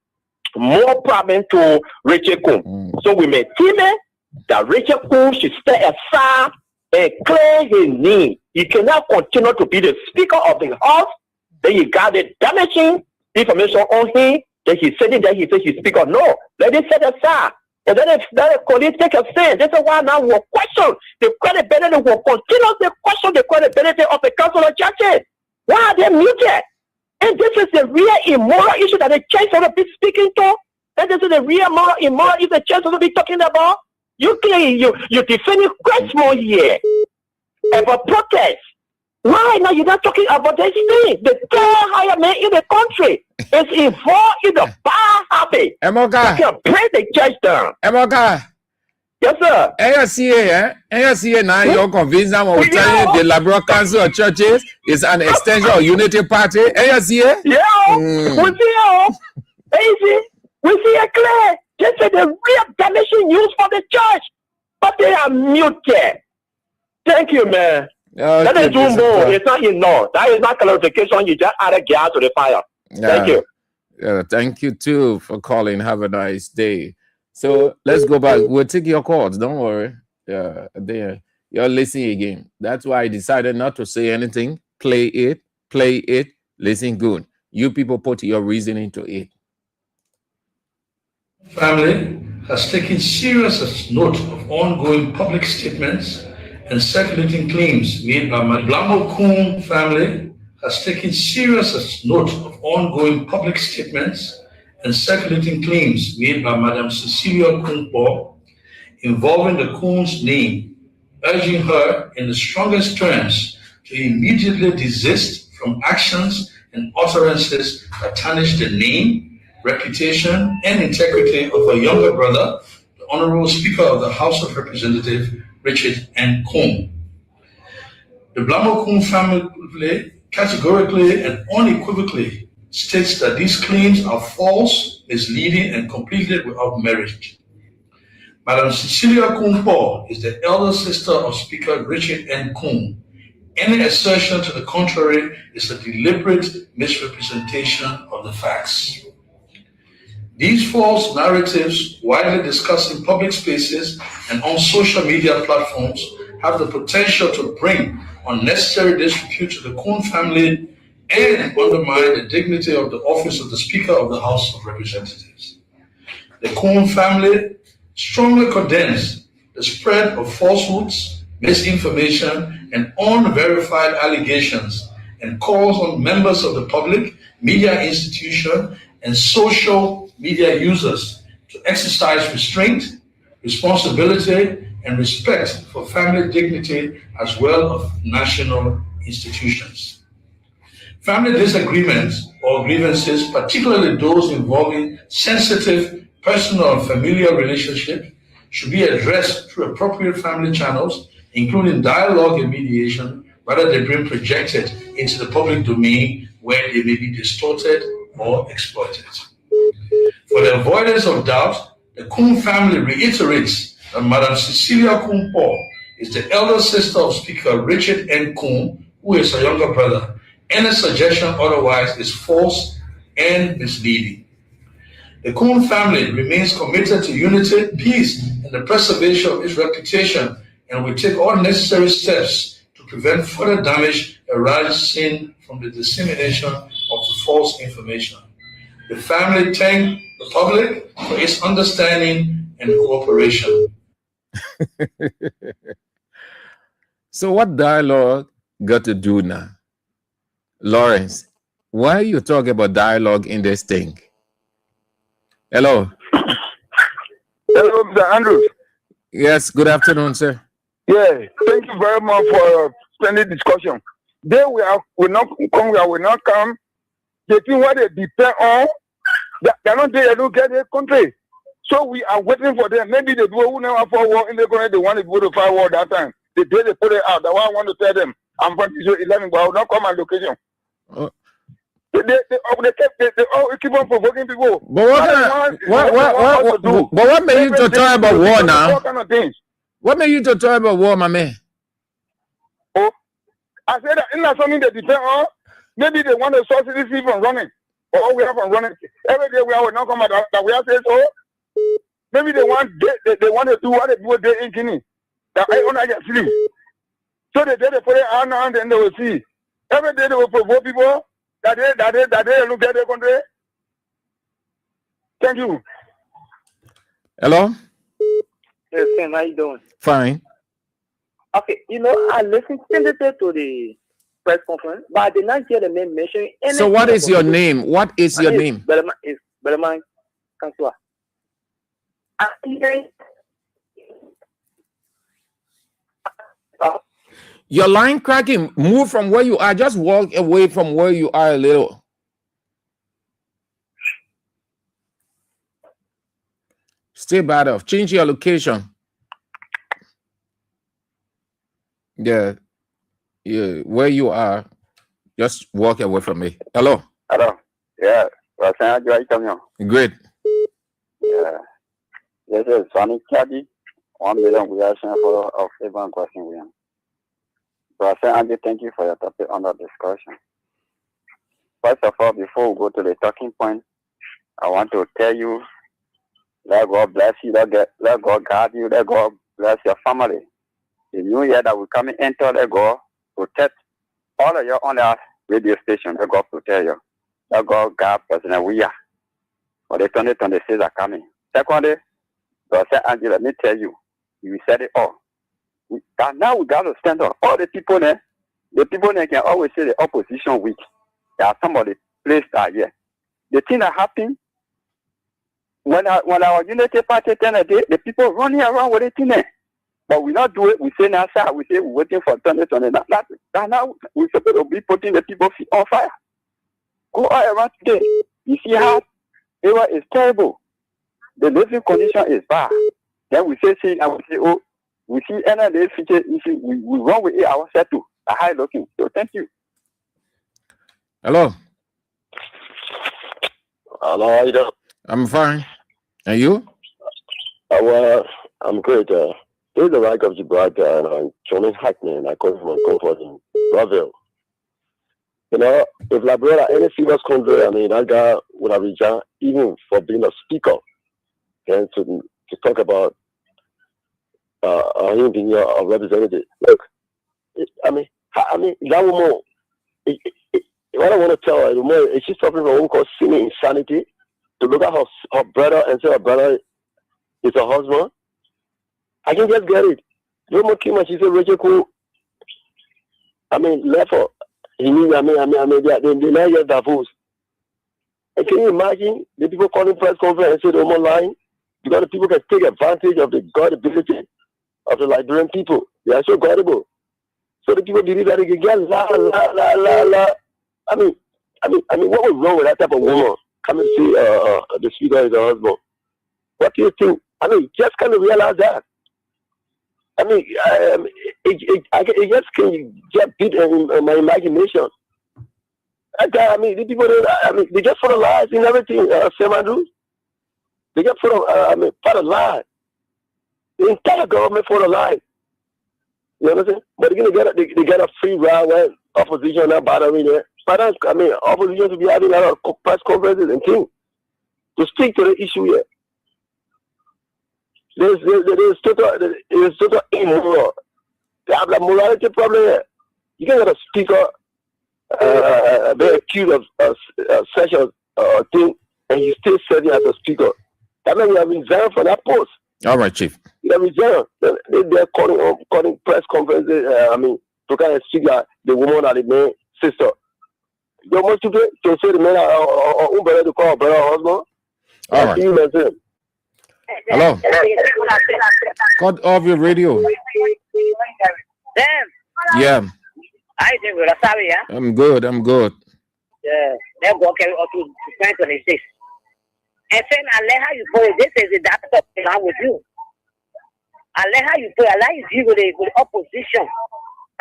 more problem to Rachel Kun. So we may team that Rachel Kun should stay aside and clear his name. He cannot continue to be the speaker of the house. Then you got the damaging information on him. Then he's sitting there, he says he's speaker. No, let it set aside. And then if the colleague take a stand, this is why now we'll question the credibility, will continue to question the credibility of the council of churches. Why are they muted? And this is the real immoral issue that the church ought to be speaking to. And this is the real immoral issue the church ought to be talking about. You claim you're defending Christmas here about protest. Why now you're not talking about this thing? The third higher man in the country is involved in the bad habit. Emoka. You can break the church down. Emoka. Yes, sir. ASCA now you're convinced that we're telling you the Liberal Council of Churches is an extension of Unity Party. ASCA? Yeah, we see it clear. This is the real damaging used for the church, but they are muted. Thank you, man. That is too more. It's not enough. That is not clarification. You just add a gas to the fire. Thank you. Thank you too for calling. Have a nice day. So let's go back. We'll take your calls. Don't worry. There. You're listening again. That's why I decided not to say anything. Play it. Listen good. You people put your reason into it. Family has taken serious note of ongoing public statements and circulating claims made by my Blamo Kun family has taken serious note of ongoing public statements and circulating claims made by Madam Cecilia Kunpo involving the Kun's name, urging her in the strongest terms to immediately desist from actions and utterances that tarnish the name, reputation, and integrity of her younger brother, the Honorable Speaker of the House of Representatives, Richard N. Kun. The Blamo Kun family categorically and unequivocally states that these claims are false, misleading, and completely without merit. Madam Cecilia Kun-Po is the elder sister of Speaker Richard N. Kun. Any assertion to the contrary is a deliberate misrepresentation of the facts. These false narratives, widely discussed in public spaces and on social media platforms, have the potential to bring unnecessary disrepute to the Kun family and undermine the dignity of the office of the Speaker of the House of Representatives. The Kun family strongly condemns the spread of falsehoods, misinformation, and unverified allegations, and calls on members of the public, media institution, and social media users to exercise restraint, responsibility, and respect for family dignity as well as national institutions. Family disagreements or grievances, particularly those involving sensitive personal and familial relationships, should be addressed through appropriate family channels, including dialogue and mediation, rather than being projected into the public domain where they may be distorted or exploited. For the avoidance of doubt, the Kun family reiterates that Madam Cecilia Kun-Po is the elder sister of Speaker Richard N. Kun, who is her younger brother. Any suggestion otherwise is false and misleading. The Kun family remains committed to unity, peace, and the preservation of its reputation, and will take all necessary steps to prevent further damage arising from the dissemination of the false information. The family thank the public for its understanding and cooperation. So what dialogue got to do now? Lawrence, why are you talking about dialogue in this thing? Hello. Hello, Mr. Andrews. Yes, good afternoon, sir. Yeah, thank you very much for splendid discussion. They will not come. The thing what they depend on, they're not there to get their country. So we are waiting for them. Maybe the people who never fought war in the country, they want to go to fight war that time. The day they put it out, that's why I want to tell them, I'm from 11, but I will not come on location. They keep on provoking people. But what made you to talk about war now? What kind of things? What made you to talk about war, my man? Oh, I said that it's not something they depend on. Maybe they want the subsidies from running. Or we have from running. Every day we will not come out that we have said so. Maybe they want to do what they do there in Guinea. That I want to get free. So they put it on and then they will see. Every day they will provoke people that they look at their country. Thank you. Hello? Yes, Ken, how you doing? Fine. Okay, I listened to the press conference, but I did not hear the name mentioned. So what is your name? What is your name? Beleman Kanswa. Your line cracking. Move from where you are. Just walk away from where you are a little. Stay better. Change your location. Yeah, yeah. Where you are, just walk away from me. Hello. Hello. Yeah. Well, Senator, you come here. Great. Yeah. This is Sonny Caddy. 1 million reaction for of everyone question we have. So Senator, thank you for your topic under discussion. First of all, before we go to the talking point, I want to tell you, let God bless you, let God guard you, let God bless your family. The new year that will come in, enter, let God protect all of you on the radio station. Let God protect you. Let God guard President Weah. For the 2026 are coming. Secondly, Brother Angie, let me tell you, you said it all. Now we got to stand up. All the people there can always say the opposition weak. There are some of the places that here. The thing that happened when our unity party turned a day, the people running around with the thing there. But we not do it. We say now, sir, we say we're waiting for 2020. Now we're supposed to be putting the people on fire. Go all around today. You see how it is terrible. The living condition is bad. Then we say, and we say, oh, we see any of the future issue. We run with it ourselves too. A high looking. So thank you. Hello. Hello, how you doing? I'm fine. And you? Well, I'm great. This is the right of Gibraltar, and I'm Johnny Hackman. I come from Comfort in Brazil. You know, if La brother any serious country, I mean, that guy would have resigned even for being a speaker, and to talk about him being a representative. Look, I mean, that woman. What I want to tell her, the woman, is she suffering from what we call semi-insanity? To look at her brother and say her brother is her husband? I can just get it. The woman came and she said, Rachel Cool, left her. They're not yet divorced. And can you imagine the people calling press conference and say the woman lying? Because the people can take advantage of the gullibility of the Liberian people. They are so gullible. So the people believe that they can get la. What was wrong with that type of woman? Come and see the speaker is her husband. What do you think? Just kind of realize that. It just can get beat in my imagination. The people, they just for the lies in everything, Semandu. They just for the, for the lie. The entire government for the lie. You understand? But they get a free ride when opposition are bothering there. But opposition to be having a lot of press conferences and things to speak to the issue here. There's total immoral. They have a morality problem here. You can get a speaker be accused of such a thing, and you still serving as a speaker. That means you have resigned from that post. All right, Chief. You have resigned. They're calling press conferences. To kind of speak the woman and the man sister. You want to say the man or better to call her brother or husband? All right. Hello. Cut off your radio. Yeah. I think we're sorry, yeah? I'm good. Yeah. Let's go carry up to 2026. And then I let how you put it. This is the doctor along with you. I let how you put it. I like you with the opposition.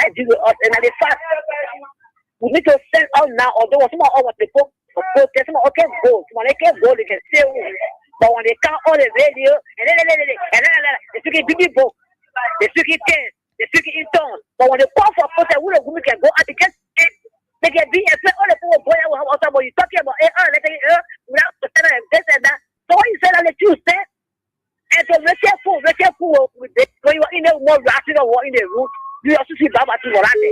I deal with us and the fact. We need to send out now, although some of our people protest, some can go. When they can't go, they can stay away. But when they count all the radio, and then they speak big book, they speak it tense, they speak it in tongues. But when they call for protest, we can go at the case. They can be all the people boy also about you talking about without this and that. So when you say that the Tuesday, and so be careful with it. When you are in the more rational or in the room, you also see Baba to Morande.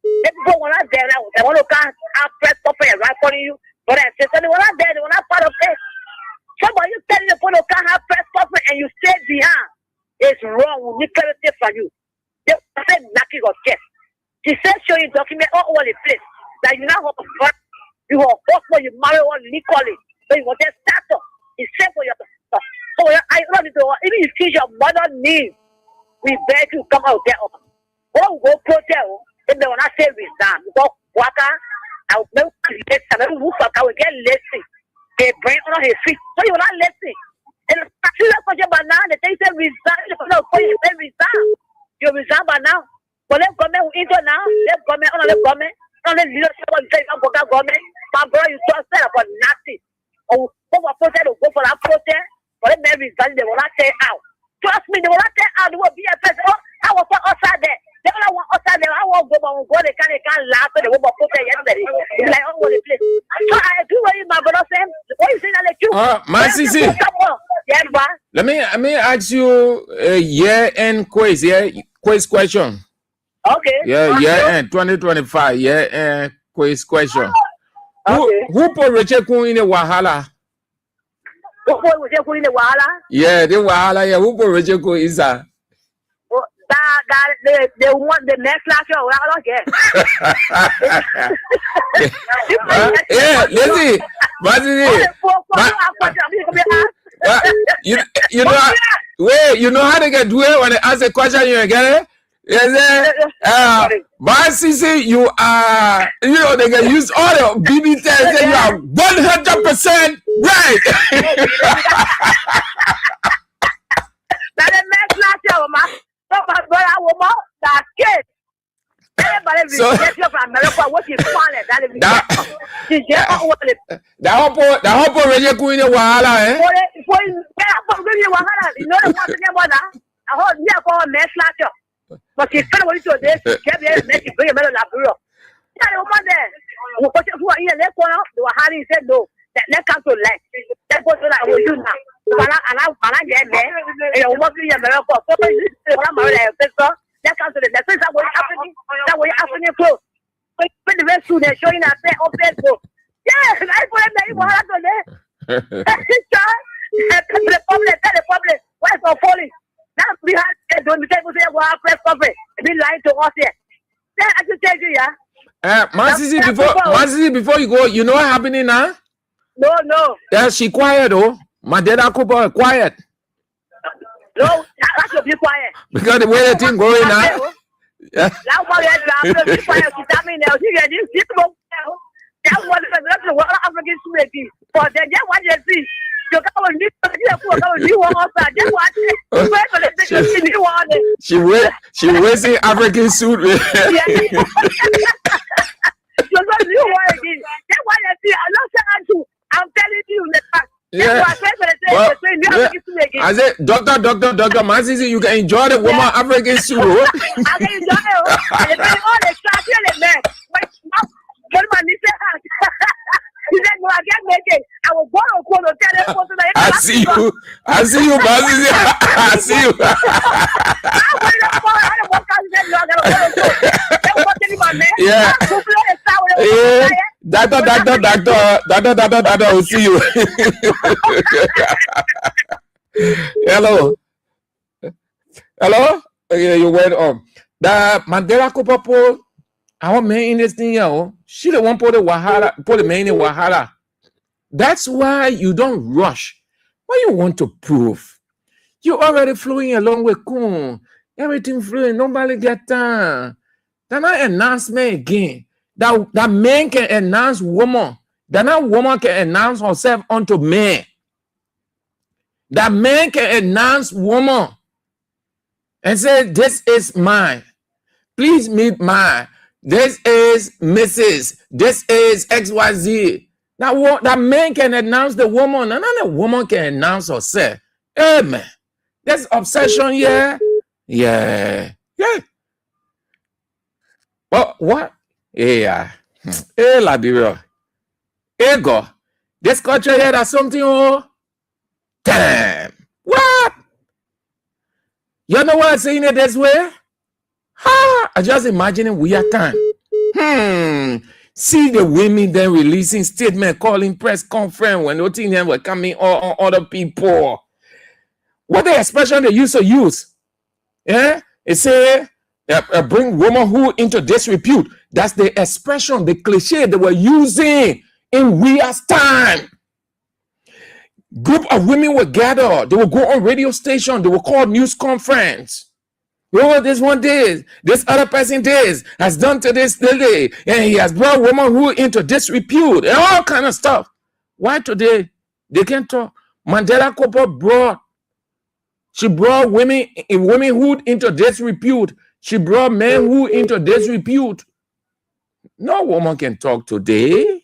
If people want out there now, they want to come out press up and right for you. But I say, they want out there, they want out part of it. Somebody telling you to come out press up and you stay behind. It's wrong. We need clarity for you. They said knocking your chest. He said showing document all over the place. That you now have a first, you have first when you marry one legally. So you want to start up. He said for your stuff. So I run it over. Even if your mother needs, we beg you come out there. Go protest. If they will not say resign, because Waka, I will never get lazy. They bring on his feet, so you will not listen. And actually, for your banana, they say resign. You resign by now. But let's on the government, on the leadership of the government. My brother, you just said about nothing. Oh, go for protest, go for that protest. For the men resign, they will not say out. Trust me, they will not say out. They will be a person. Oh, I was outside there. They don't want outside there. I won't go, they can't laugh. They will protest yesterday. It's like all over the place. So I agree with you, my brother, Sam. What you saying? I let you. Masisi. Yeah, Let me ask you a year-end quiz. Yeah, quiz question. Okay. Yeah, 2025. Yeah, quiz question. Who put Richard Kun in the Wahala? Who put Richard Kun in the Wahala? Yeah, the Wahala. Yeah, who put Richard Kun is that? They want the next lecture. I don't care. Yeah, listen, you know, wait, you know how they can do it when they ask a question, you get it? Masisi, you are, you know, they can use all the BB tests and you are 100% right. So, that whole radio going in Wahala, eh? But she's kind of what you did. Bring a medal of Bureau. Yeah, over there. Who are here? Let's go out. The Wahali said no. Let's come to life. Let's go to that. Will you now? And I get there. And I'm working in America. So, I'm married. Let's come to the next. That way, that way, afternoon close. When the rest of them showing up there on Facebook. Yes, I put them there. You want to there? The public. Why is it falling? Now we had when we say we have press conference, be lying to us here. Then I can tell you, yeah. Masisi, before you go, you know what happening now? No. Yeah, she quiet though. My dad Akuba quiet. No, that should be quiet. Because the way the thing going now. Yeah. Now what is be quiet? She's coming now. She get this people. That was the African community. But then what you see. She wearing African suit. I'm telling you, yeah. I said, Doctor Masisi, you can enjoy the woman African suit. I can enjoy it. All the I will go on I see you, Masisi. I see you. Yeah. Doctor, will see you. Hello. Okay, you went on. The Mandela Kopapo, our main in this thing, she the one put the main in Wahala. That's why you don't rush. What you want to prove? You already flowing along with Kun. Everything flowing. Nobody get time. Then I announcement again. That man can announce woman. Then that woman can announce herself unto man. That man can announce woman and say, this is mine. Please meet mine. This is Mrs. This is XYZ. That man can announce the woman, and then the woman can announce herself. Amen. There's obsession here. Yeah. But what? Yeah. Hey, Liberia. Hey, God. This culture here, that's something. Oh, damn. What? You know why I'm saying it this way? I just imagining weird time. See the women then releasing statement, calling press conference when nothing them were coming on other people. What the expression they used to use? Yeah, it say bring womanhood into disrepute. That's the expression, the cliche they were using in weird time. Group of women were gathered. They would go on radio station. They would call news conference. Oh, this one did. This other person did. Has done to this day. And he has brought womanhood into disrepute. And all kind of stuff. Why today? They can't talk. Mandela Kopa she brought womanhood into disrepute. She brought manhood into disrepute. No woman can talk today.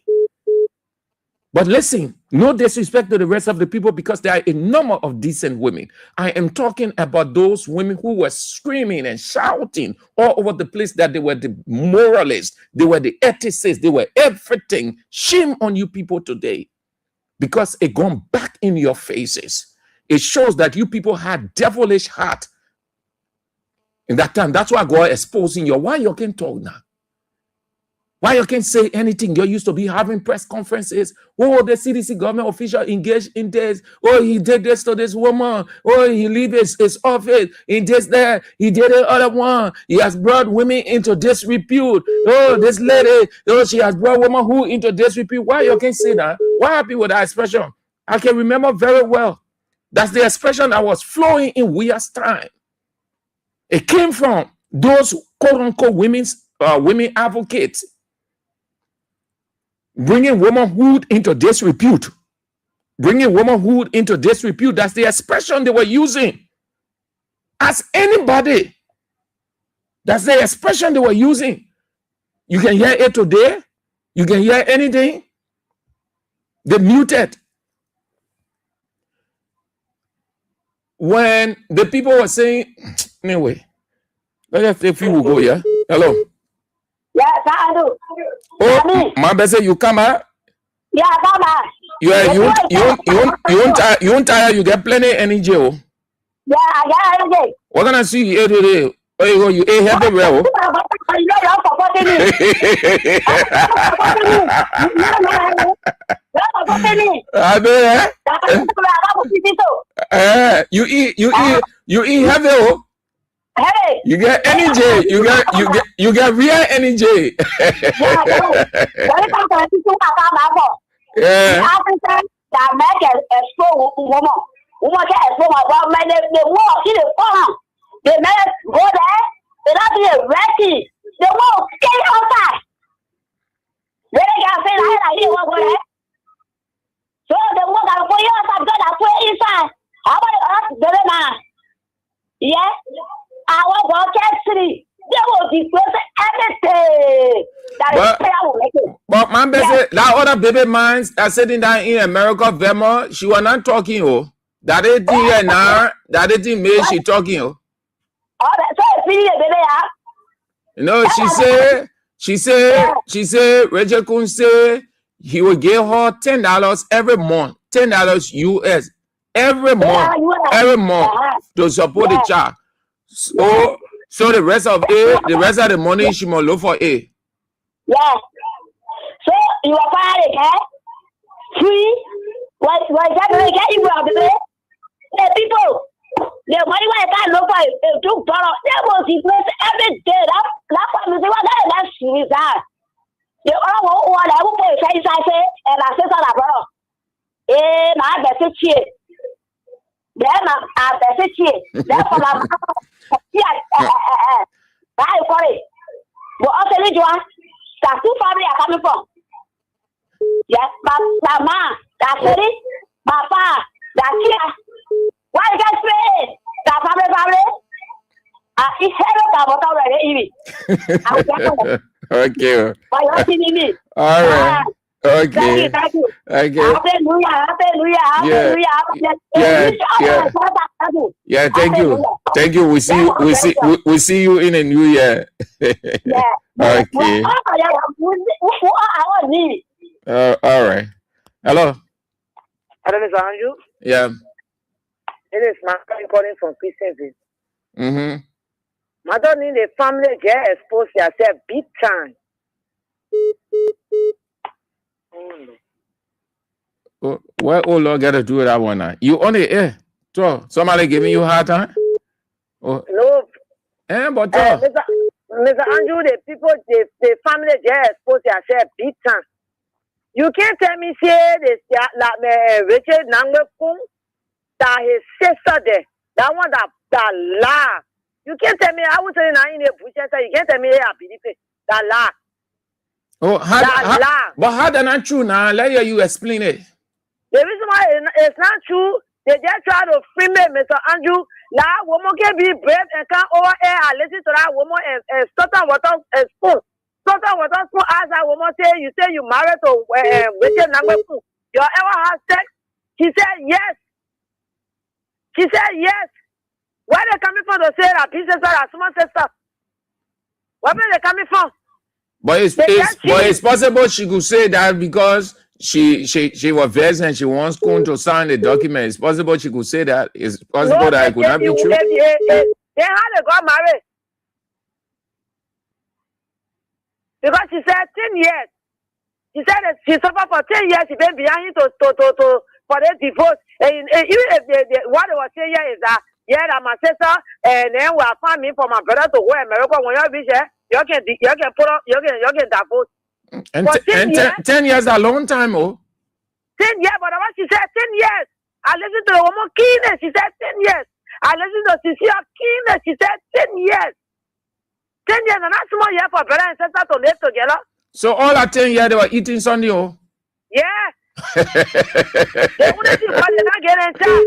But listen, no disrespect to the rest of the people, because there are a number of decent women. I am talking about those women who were screaming and shouting all over the place that they were the moralists, they were the ethicists, they were everything. Shame on you people today, because it gone back in your faces. It shows that you people had devilish heart in that time. That's why God exposing you. Why you can't talk now? Why you can't say anything? You used to be having press conferences. Oh, the CDC government official engaged in this. Oh, he did this to this woman. Oh, he leave his office. He did that. He did the other one. He has brought women into disrepute. Oh, this lady. Oh, she has brought women who into disrepute. Why you can't say that? What happened with that expression? I can remember very well. That's the expression that was flowing in Weir's time. It came from those quote-unquote women advocates, bringing womanhood into disrepute. Bringing womanhood into disrepute. That's the expression they were using. As anybody. That's the expression they were using. You can hear it today. You can hear anything. They muted. When the people were saying, anyway, let's see if you will go, yeah? Hello. Yeah, I do. Oh, my best, you come out. Yeah, come out. You won't tire. You get plenty energy. Oh. Yeah, I get energy. What can I see you ate today? Oh, you ate heavy well. You eat heavy. Oh. Hey. You get energy. You get real energy. Yeah. That make a strong woman. Woman can explore my well, man. They walk in the farm. They may go there. They not be ready. They won't stay outside. They can't say that I hear what go there. So they walk out for you outside because I put inside. How about the man? Yeah. I want to get city. They will disclose everything. But my best, that other baby minds are sitting down in America, Vermont, she was not talking, oh. That is the now, that is the me she talking, oh. You know, she said, Rachel Kun say he will give her $10 every month, $10 US every month to support the child. So the rest of the money she must look for it. Yeah. So you are fine, okay? Free. What get you out of it? The people, the money I can't look for $2. They will see every day. That's what we say. That's that. The other one I will pay I say, and I say that, bro. My best shit. Then my best shit. That's what I'm. Yeah. Bye for it. But also, that's two family are coming from. Yes, my mom, that's it. My father, that's here. Why you guys say that family? I hear already. Okay. Why you asking me? All right. Okay. Thank you. Hallelujah. Yeah. Thank you. We see you in a new year. Yeah. Okay. All right. Hello. Hello, Mr. Andrew. Yeah. It is my calling from Christianville. Mm-hmm. Madam, in the family, get exposed yourself big time. What Lord got to do with that one now? You on the air? So somebody giving you a hard time? No. But Mr. Andrew, the people, the family, get exposed yourself big time. You can't tell me say this Richard Nangakung that his sister there, that one that lie. You can't tell me. I will tell you now in the bush. You can't tell me that lie. Oh, but how that not true now? Let you explain it. The reason why it's not true, they just try to frame it, Mr. Andrew. Now, woman can be brave and come over here and listen to that woman and stutter water and spoon. Stutter water spoon as woman say you married to Richard Nangweku. You ever have sex? She said yes. She said yes. Where they coming from to say that princess or someone sister? Where they coming from? But it's possible she could say that because she was vexed and she wants Kun to sign the document. It's possible she could say that. It's possible that it could not be true. They had to got married. Because she said 10 years. She said that she suffered for 10 years. She been behind him to for the divorce. And even if what they were saying here is that that my sister and then we are finding for my brother to go to America when you're busy. You can divorce. And 10 years a long time, oh. 10 years, but what she said 10 years. I listened to the woman Keenan. She said 10 years. I listened to Cecilia Keenan. She said 10 years. 10 years, and that's more year for brother and sister to live together. So all at 10 years they were eating Sunday, oh. Yeah. They wouldn't see what they're not getting child.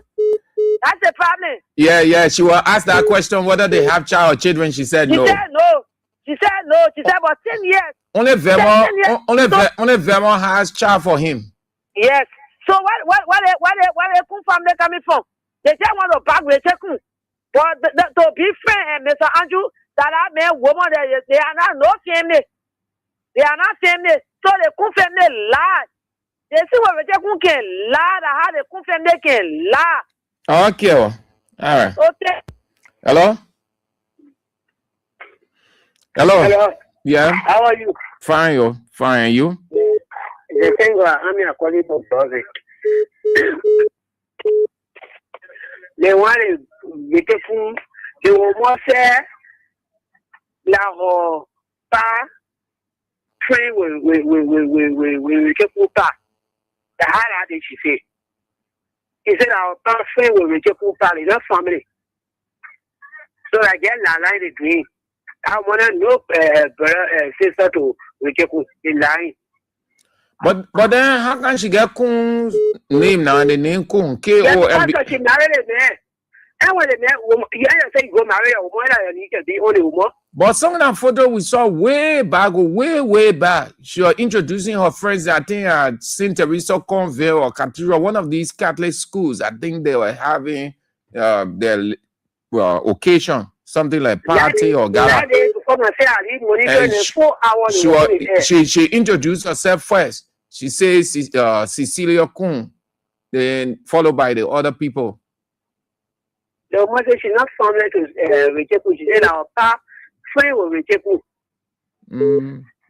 That's the problem. Yeah. She was asked that question whether they have child or children. She said no. She said no. She said no. She said about 10 years. Only Vermont has child for him. Yes. So where the Kun family coming from? They just want to back with Kun. But to be fair, and Mr. Andrew, that I met woman, they are not no family. They are not family. So the Kun family lie. They see what the Kun can lie. How the Kun family can lie. Okay. All right. Okay. Hello. Hello. Yeah. How are you? Fine, yo. Fine. And you? The thing I'm here calling for project. They want to get a phone. They will more say, now, train will get put back. The higher did she say? He said, our train will get put back in our family. So I get la line the dream. I want to know, brother, sister to get in line. But then how can she get Kun's name now? The name Kun K-O-M-B. Because she married a man. And when the man, you say go marry a woman and you can be only woman. But some of that photo we saw way back. She was introducing her friends, I think at St. Teresa Convent or Cathedral, one of these Catholic schools. I think they were having their occasion, something like party or gala. She introduced herself first. She says Cecilia Kun, then followed by the other people. The woman said she's not family to Richeku. She said our friend was Richeku.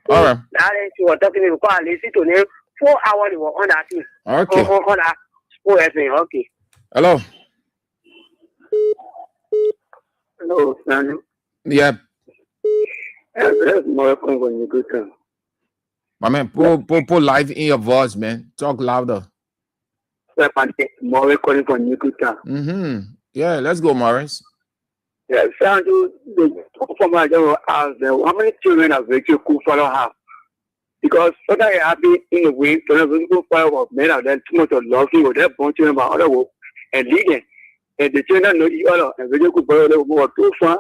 All right. That is, she was talking to her. Listen to them. 4 hours they were on that thing. Okay. On that. Okay. Hello. Hello, Sandy. Yeah. That's more when you go to. My man, put live in your voice, man. Talk louder. More calling from Nikuta. Yeah, let's go, Morris. Yeah, Sandy, the from my general ask them how many children have Rachel Kufalo have? Because what I have been in the way, so the Kufalo of men are then too much of love with their bunch of other work and leading. And the children know each other, and Rachel Kufalo were too far.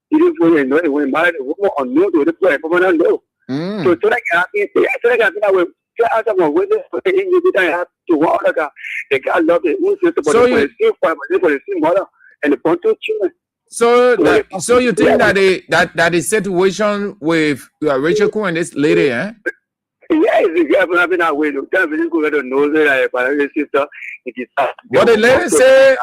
It is when you know when married a woman or no to the player, but I know. So I got I will out of my witness for the English I have to walk like they got love it. So you and the point of children. So you think that the situation with Rachel Kun and this lady, eh? Yeah, it's having that way. But the lady said,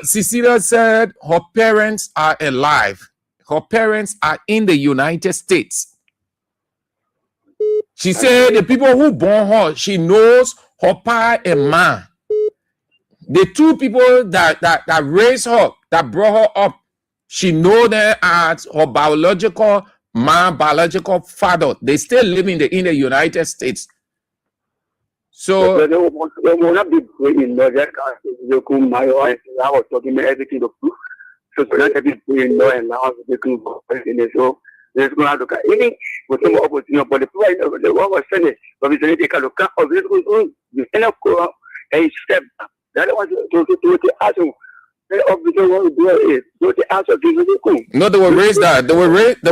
Cecilia said her parents are alive. Her parents are in the United States. She said the people who born her, she knows her pa and ma. The two people that raised her, that brought her up, she know them as her biological ma, biological father. They still live in the United States. So they will not be in that you come my wife. I was talking everything to prove. So not every in law and now they can go in the show. There's going to have to cut any with some opportunity, but the one was finished. But we say they can look up this you cannot go a step. That was to ask No, they will raise that. They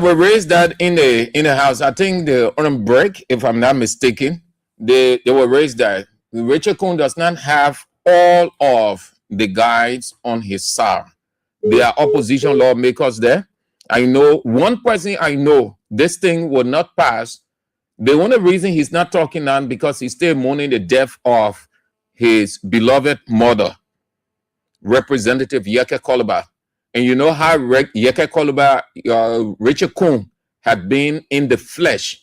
will raise that in the house. I think the on break, if I'm not mistaken, they will raise that. Richard Kuhn does not have all of the guys on his side. There are opposition lawmakers there. I know one person. I know this thing will not pass. The only reason he's not talking now because he's still mourning the death of his beloved mother, Representative Yeke Koluba. And you know how Yeke Koluba, Richard Kuhn, had been in the flesh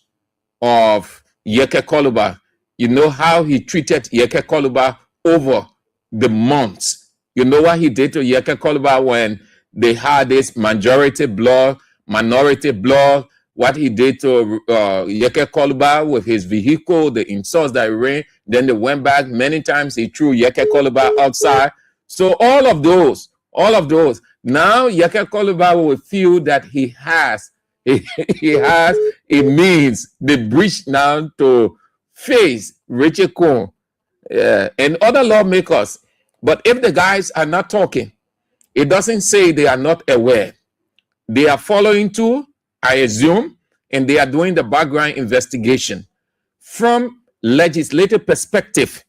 of Yeke Koluba. You know how he treated Yeke Koluba over the months. You know what he did to Yeke Koluba when they had this minority blood, what he did to Yeke Koluba with his vehicle, the insults that he ran. Then they went back many times. He threw Yeke Koluba outside. So all of those. Now Yeke Koluba will feel that he has a means, the bridge now to face Richard Kuhn and other lawmakers. But if the guys are not talking, it doesn't say they are not aware. They are following too, I assume, and they are doing the background investigation. From legislative perspective,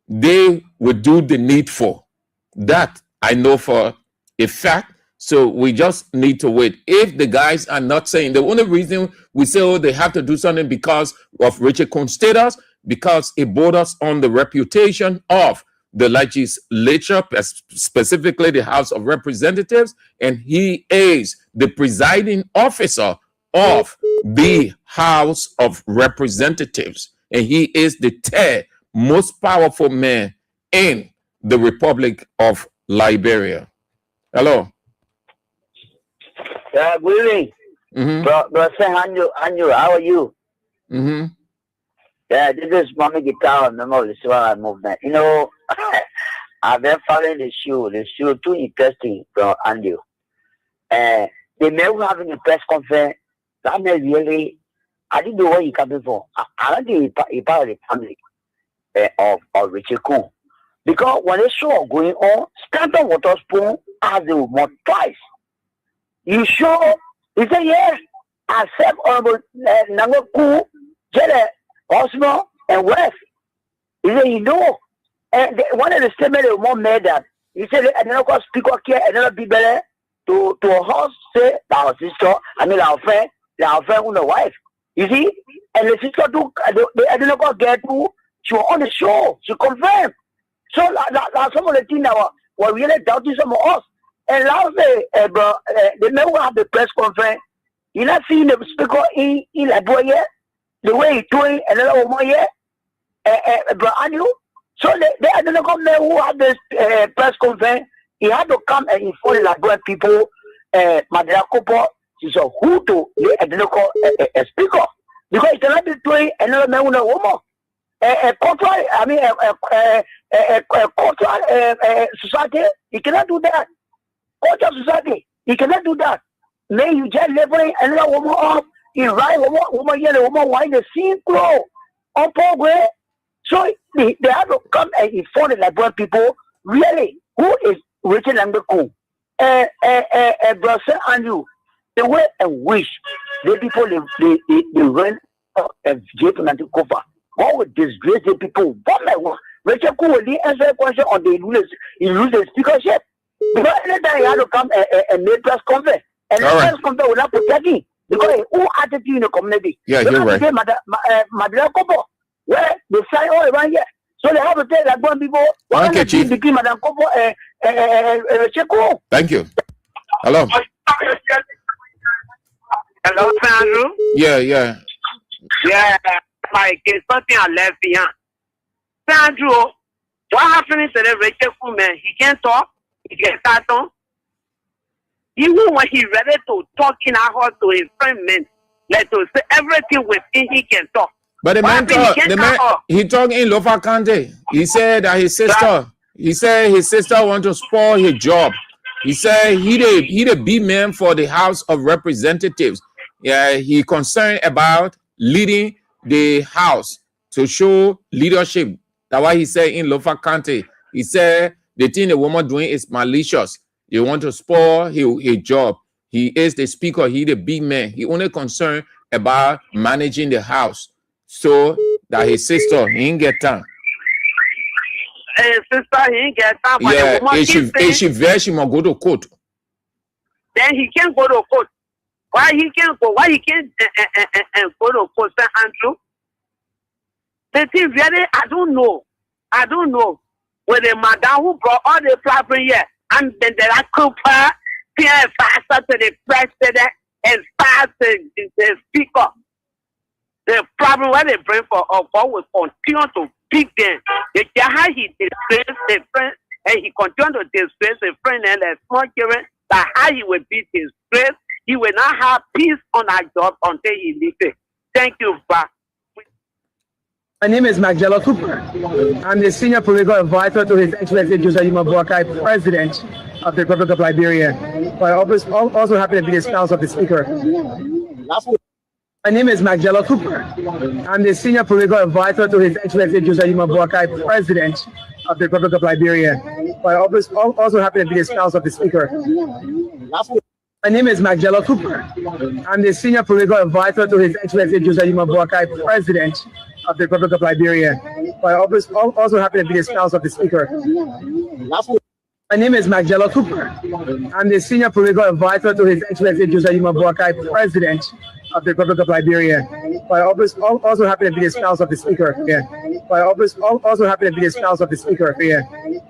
they would do the needful. That I know for a fact. So we just need to wait. If the guys are not saying, the only reason we say, oh, they have to do something because of Richard Kuhn's status, because it borders on the reputation of the legislature, specifically the House of Representatives, and he is the presiding officer of the House of Representatives, and he is the third most powerful man in the Republic of Liberia. Hello. Good evening. Bro, Andrew, how are you? Yeah, this is Mommy Guitar, member of the Civil Movement. You know, I've been following the show too interesting from Andrew. They may be having a press conference. That may really, I didn't know where you coming from. I don't think he's part of the family of Richard Kuhn. Because when the show going on, Stanton Waterspoon has the remote twice. You sure? He said, yes, accept Honorable Nango Kuhn, Jelle, Osmo, and West. He said, you know. And one of the statements they more made that, he said, I don't know, speak okay, I don't be better to a horse, say, our sister, our friend, with the wife. You see? And the sister, I don't know, get to, she was on the show, she confirmed. So that's some of the things that were really doubting some of us. And last day, they never have the press conference. You not seeing the speaker in Liberia, the way he doing another woman here, bro, Andrew. So they I don't know who had this press conference. He had to come and inform the Liberian people, Madela Kopo, she said, who to the a speaker. Because he cannot be doing another man with a woman. A cultural society, he cannot do that. Cultural society, he cannot do that. May you just leveling another woman up, you write woman here, the woman white the same clothes on program. So they have to come and inform the Liberian people really who is Richard Kuhn. Brother Andrew, the way in which the people they run and get to cover. What would disgrace the people one by one? Richard Kuhn will answer a question on the lose the speakership. Because anytime he had to come and make press conference, and the press conference will not protect him. Because who attitude in the community? Yeah, you're right. Madela Kopo, where they sign all around here. So they have to tell like one people, what okay, Chief. Between Madam Kopo and Richard Kuhn. Thank you. Hello. Hello, Andrew. Yeah. Yeah, like it's something I left behind. Andrew, what happened to the Richard Kuhn man? He can't talk. He can't start on. Even when he ready to talk in our heart to his friend men, like to say everything within he can talk. But the man he talked in Lofa Kante. He said that his sister want to spoil his job. He said he the big man for the House of Representatives. Yeah, he concerned about leading the House to show leadership. That's why he said in Lofa Kante, he said The thing the woman doing is malicious. You want to spoil his job. He is the speaker. He the big man. He only concerned about managing the house. So that his sister, he ain't get time. Sister, he ain't get time. But Yeah, the woman if she very, she must go to court. Then he can't go to court. Why he can't go? Why he can't go to court, St. Andrew? The thing really, I don't know. With the madam who brought all the problem here, and then there are Cooper, Pierre faster to the president and fast the speaker. The problem where they bring for God will continue to beat them. The how he disgrace the friend and he continue to disgrace the friend and the small children, that how he will beat his grace, he will not have peace on our job until he leaves it. Thank you, Ba. My name is Magdala Cooper. I'm the Senior Political Advisor to His Excellency Joseph Boakai, President of the Republic of Liberia. But I also happen to be the spouse of the Speaker. My name is Magdala Cooper. I'm the Senior Political Advisor to His Excellency Joseph Boakai, President of the Republic of Liberia. But I also happen to be the spouse of the Speaker. My name is Magdala Cooper. I'm the Senior Political Advisor to His Excellency Joseph Boakai, President of the Republic of Liberia. But I also happen to be the spouse of the Speaker. My name is Magdala Cooper. I'm the Senior Political Advisor to His Excellency Joseph Boakai, President of the Republic of Liberia. But I also happen to be the spouse of the Speaker. But I also happen to be the spouse of the Speaker.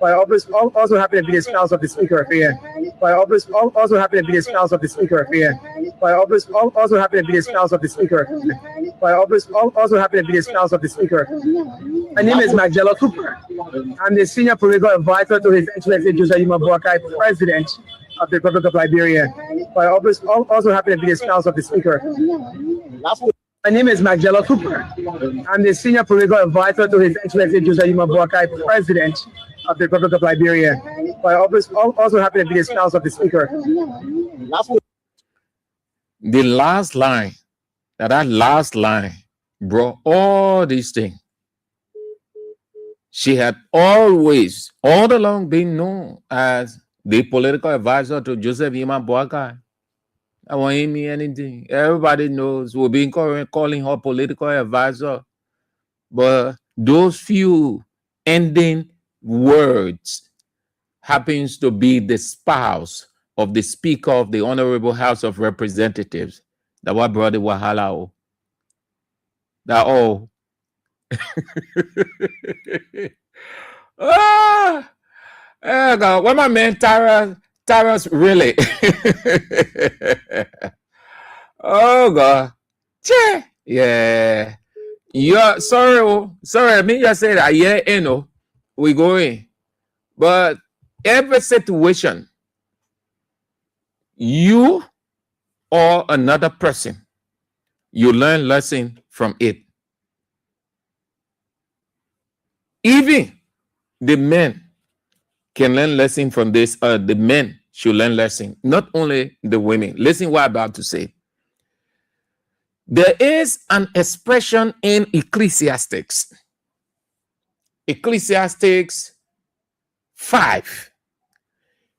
But I also happen to be the spouse of the Speaker. But I also happen to be the spouse of the Speaker. But I also happen to be the spouse of the Speaker. But I also happen to be the spouse of the Speaker. My name is Magdala Cooper. I'm the Senior Political Advisor to His Excellency Joseph Boakai, President of the Republic of Liberia. But I also happen to be the spouse of the Speaker. My name is Magdala Cooper. I'm the Senior Political Advisor to His Excellency Joseph Boakai, President of the Republic of Liberia. But I also happen to be the spouse of the Speaker. The last line, that last line brought all these things. She had always, all along, been known as the political advisor to Joseph Boakai. I won't mean anything. Everybody knows we've been calling her political advisor. But those few ending words happens to be the spouse of the Speaker of the Honorable House of Representatives. That what brought the wahala. That all. Oh God, what my man Tara's really. Oh God. Yeah. Yeah, sorry. I mean just say that yeah, we going. But every situation, you or another person, you learn lesson from it. Even the men can learn lesson from this. The men should learn lesson, not only the women. Listen what I'm about to say. There is an expression in Ecclesiastes 5.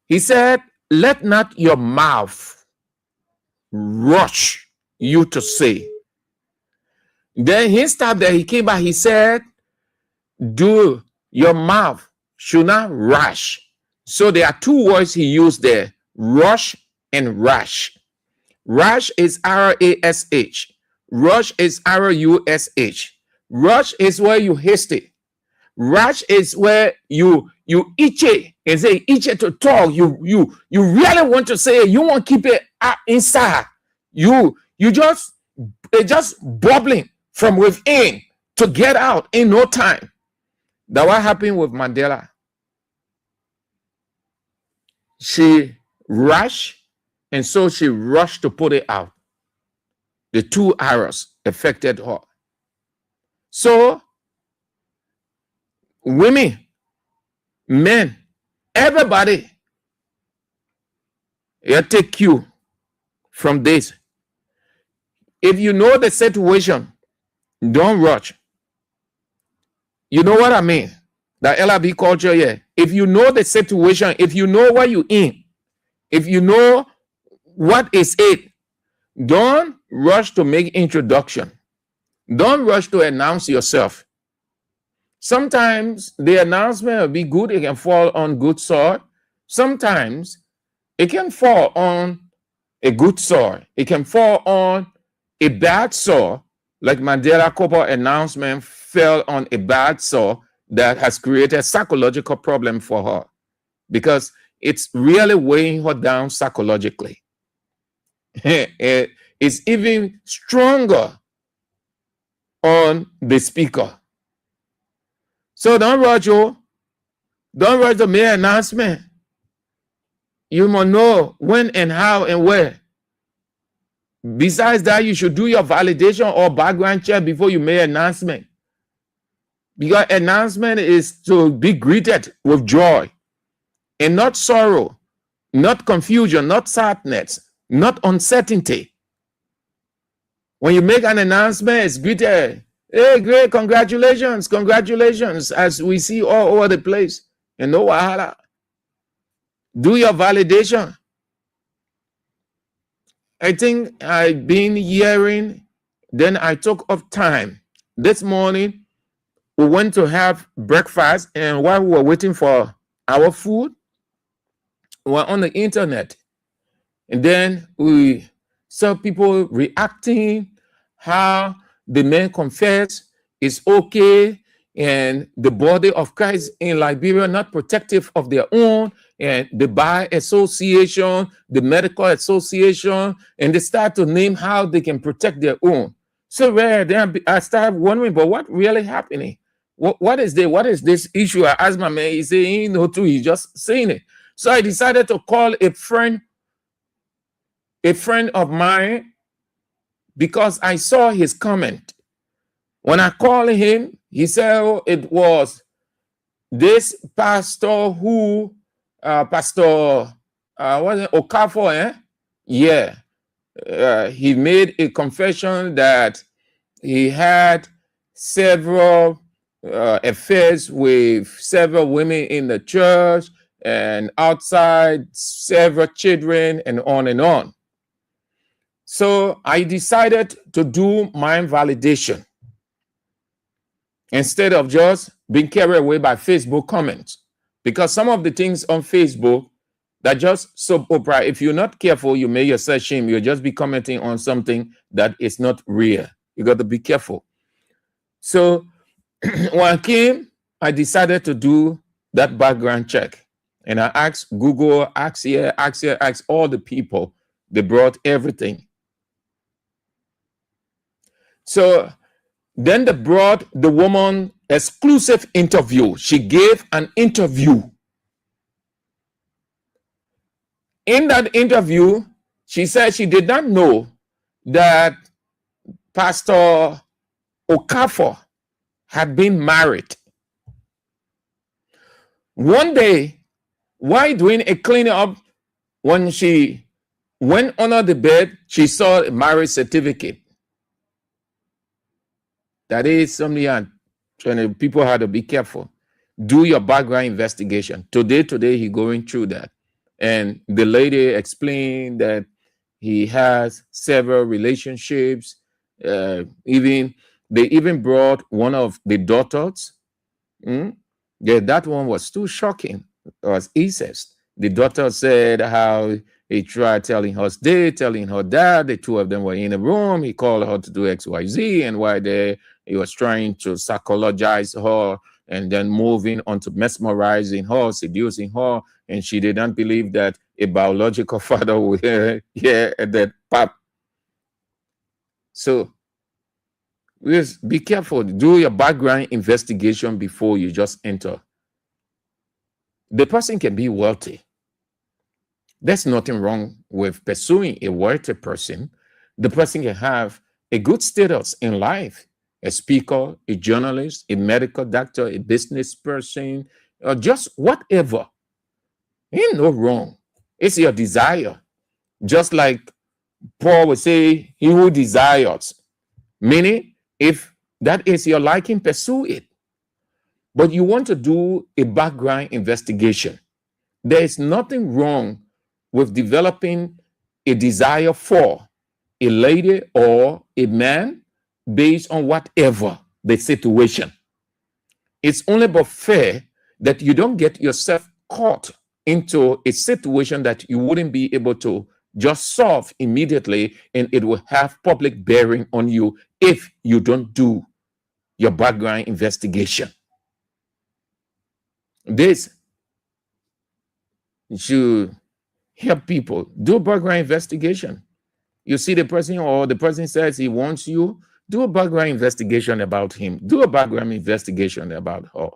He said, let not your mouth rush you to say. Then he stopped there. He came back. He said, do your mouth should not rush. So there are two words he used there, rush and rash. Rash is R-A-S-H. Rush is R-U-S-H. Rush is where you hasty. Rash is where you itchy and say itchy to talk. You really want to say it. You want to keep it inside. It's just bubbling from within to get out in no time. That what happened with Mandela. She rushed, and so she rushed to put it out. The 2 arrows affected her. So, women, men, everybody, you take cue from this. If you know the situation, don't rush. You know what I mean? the LRB culture here. If you know the situation, if you know what you're in, if you know what is it, don't rush to make introduction. Don't rush to announce yourself. Sometimes the announcement will be good. It can fall on good soil. Sometimes it can fall on a good soil. It can fall on a bad soil, like Mandela Copper announcement fell on a bad soil that has created a psychological problem for her because it's really weighing her down psychologically. It's even stronger on the speaker. So don't rush, don't rush the mere announcement. You must know when and how and where. Besides that, you should do your validation or background check before you make an announcement. Because announcement is to be greeted with joy and not sorrow, not confusion, not sadness, not uncertainty. When you make an announcement, it's greeted. Hey, great, congratulations, congratulations, as we see all over the place. And no wahala. Do your validation. I think I've been hearing, then I took up time. This morning, we went to have breakfast, and while we were waiting for our food, we were on the internet. And then we saw people reacting, how the men confess is okay, and the body of Christ in Liberia not protective of their own, and the Bar Association, the Medical Association, and they start to name how they can protect their own. So then I started wondering, but what really happening? What is this issue? I asked my man, he said, he know too, he's just saying it. So I decided to call a friend of mine because I saw his comment. When I called him, he said, oh, it was this pastor who, Pastor, was it Okafor, eh? Yeah. He made a confession that he had several affairs with several women in the church and outside, several children, and on and on. So I decided to do my validation instead of just being carried away by Facebook comments. Because some of the things on Facebook that just soap opera, if you're not careful, you may yourself shame. You'll just be commenting on something that is not real. You got to be careful. So when I came, I decided to do that background check. And I asked Google, asked here, asked all the people. They brought everything. So then they brought the woman exclusive interview. She gave an interview. In that interview, she said she did not know that Pastor Okafor had been married. One day, while doing a cleanup, when she went under the bed, she saw a marriage certificate. That is something people had to be careful. Do your background investigation. Today he's going through that. And the lady explained that he has several relationships. They even brought one of the daughters. Yeah, that one was too shocking. It was incest. The daughter said how he tried telling her telling her dad. The two of them were in a room. He called her to do XYZ, and while there, he was trying to psychologize her and then moving on to mesmerizing her, seducing her, and she did not believe that a biological father would that pap. So just be careful. Do your background investigation before you just enter. The person can be wealthy. There's nothing wrong with pursuing a wealthy person. The person can have a good status in life, a speaker, a journalist, a medical doctor, a business person, or just whatever. Ain't no wrong. It's your desire. Just like Paul would say, he who desires. Meaning, if that is your liking, pursue it. but you want to do a background investigation. There is nothing wrong with developing a desire for a lady or a man based on whatever the situation. It's only but fair that you don't get yourself caught into a situation that you wouldn't be able to just solve immediately, and it will have public bearing on you if you don't do your background investigation. This should help people do background investigation. You see the person, or the person says he wants you, do a background investigation about him, do a background investigation about her,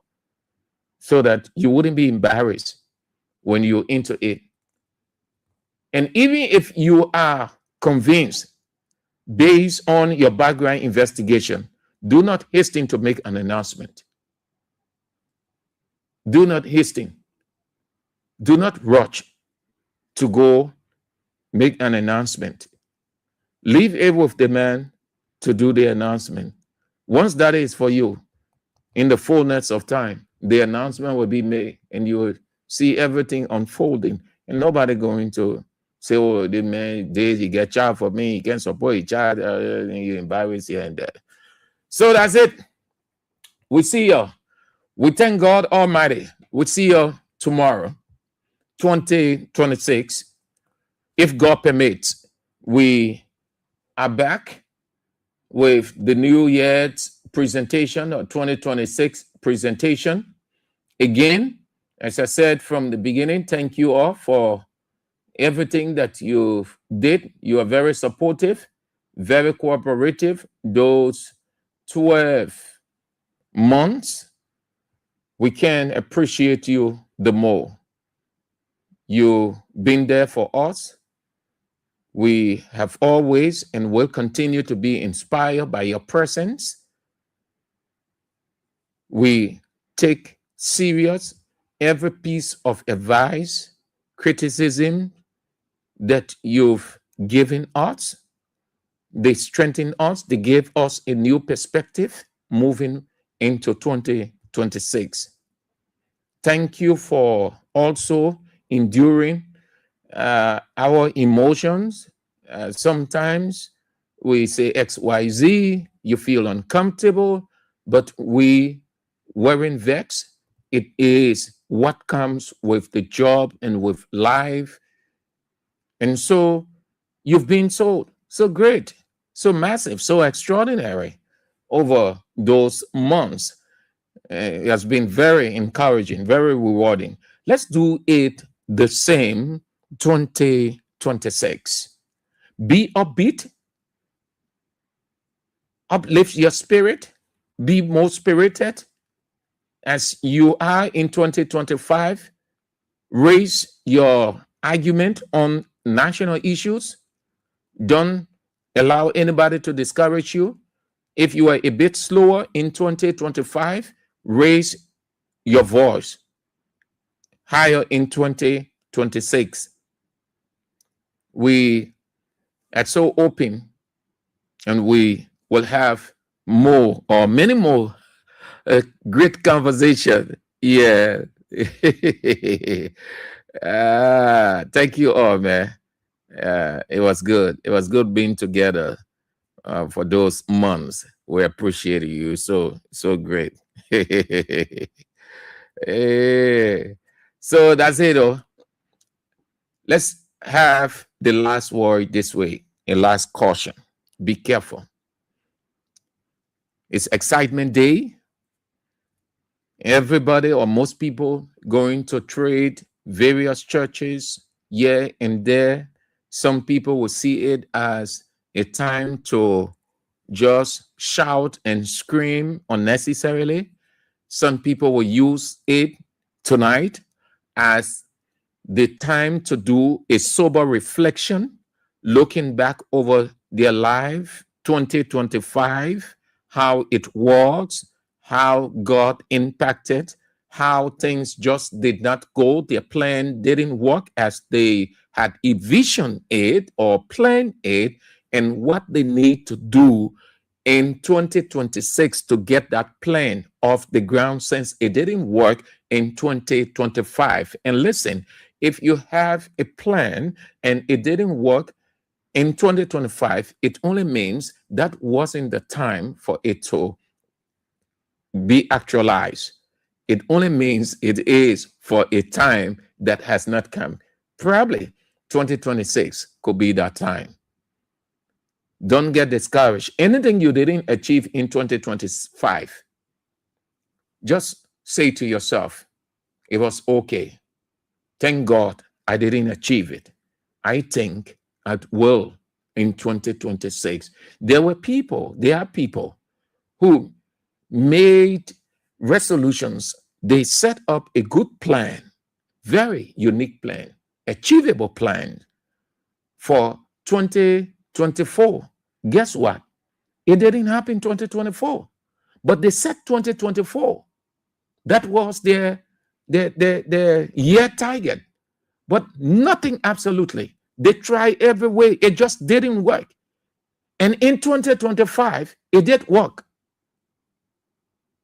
so that you wouldn't be embarrassed when you're into it. And even if you are convinced based on your background investigation, do not hasten to make an announcement. Do not hasten. Do not rush to go make an announcement. Leave it with the man to do the announcement. Once that is for you, in the fullness of time, the announcement will be made, and you will see everything unfolding, and nobody going to say, oh, the man did, he get child for me, he can't support a child, you embarrass here and there. So that's it. We see you. We thank God Almighty. We see you tomorrow, 2026. If God permits, we are back with the New Year's presentation, or 2026 presentation. Again, as I said from the beginning, thank you all for everything that you did. You are very supportive, very cooperative. Those 12 months, we can appreciate you the more. You've been there for us. We have always and will continue to be inspired by your presence. We take serious every piece of advice, criticism that you've given us. They strengthen us. They give us a new perspective moving into 2026. Thank you for also enduring our emotions. Sometimes we say XYZ, you feel uncomfortable, but we weren't vexed. It is what comes with the job and with life. And so you've been so great, so massive, so extraordinary over those months. It has been very encouraging, very rewarding. Let's do it the same 2026. Be upbeat, uplift your spirit, be more spirited as you are in 2025. Raise your argument on national issues. Don't allow anybody to discourage you. If you are a bit slower in 2025, raise your voice higher in 2026. We are so open, and we will have more or many more great conversation. Yeah. Thank you all, man. It was good. It was good being together for those months. We appreciate you. So great. So that's it, though. Let's have the last word this way, a last caution. Be careful. It's excitement day. Everybody, or most people, going to trade various churches here and there. Some people will see it as a time to just shout and scream unnecessarily. Some people will use it tonight as the time to do a sober reflection, looking back over their life, 2025, how it was, how God impacted, how things just did not go, their plan didn't work as they had envisioned it or planned it, and what they need to do in 2026 to get that plan off the ground since it didn't work in 2025. And listen, if you have a plan and it didn't work in 2025, it only means that wasn't the time for it to be actualized. It only means it is for a time that has not come. Probably 2026 could be that time. Don't get discouraged. Anything you didn't achieve in 2025, just say to yourself, it was okay. Thank God I didn't achieve it. I think I will in 2026. There are people who made resolutions. They set up a good plan, very unique plan, achievable plan for 2024. Guess what? It didn't happen in 2024, but they set 2024. That was their year target, but nothing absolutely. They tried every way. It just didn't work. And in 2025, it did work.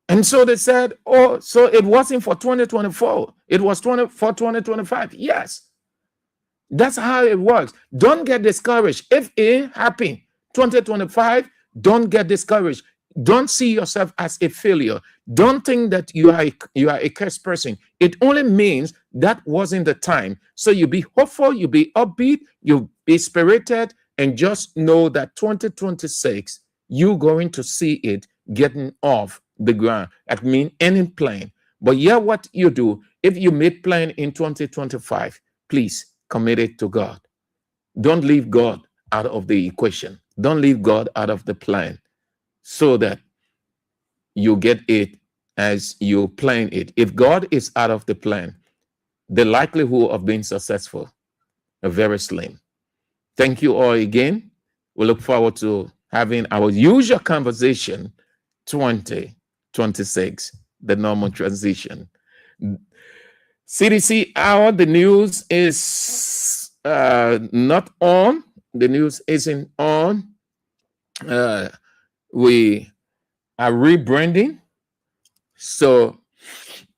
And so they said, oh, so it wasn't for 2024. It was for 2025. Yes. That's how it works. Don't get discouraged. If it happened 2025, don't get discouraged. Don't see yourself as a failure. Don't think that you are a cursed person. It only means that wasn't the time. So you be hopeful, you be upbeat, you be spirited, and just know that 2026, you're going to see it getting off the ground. That means any plan. But yeah, what you do, if you made plan in 2025, please commit it to God. Don't leave God out of the equation. Don't leave God out of the plan, so that you get it as you plan it. If God is out of the plan, the likelihood of being successful are very slim. Thank you all again. We look forward to having our usual conversation 2026, the normal transition. CDC hour, the news is not on. The news isn't on. We are rebranding, so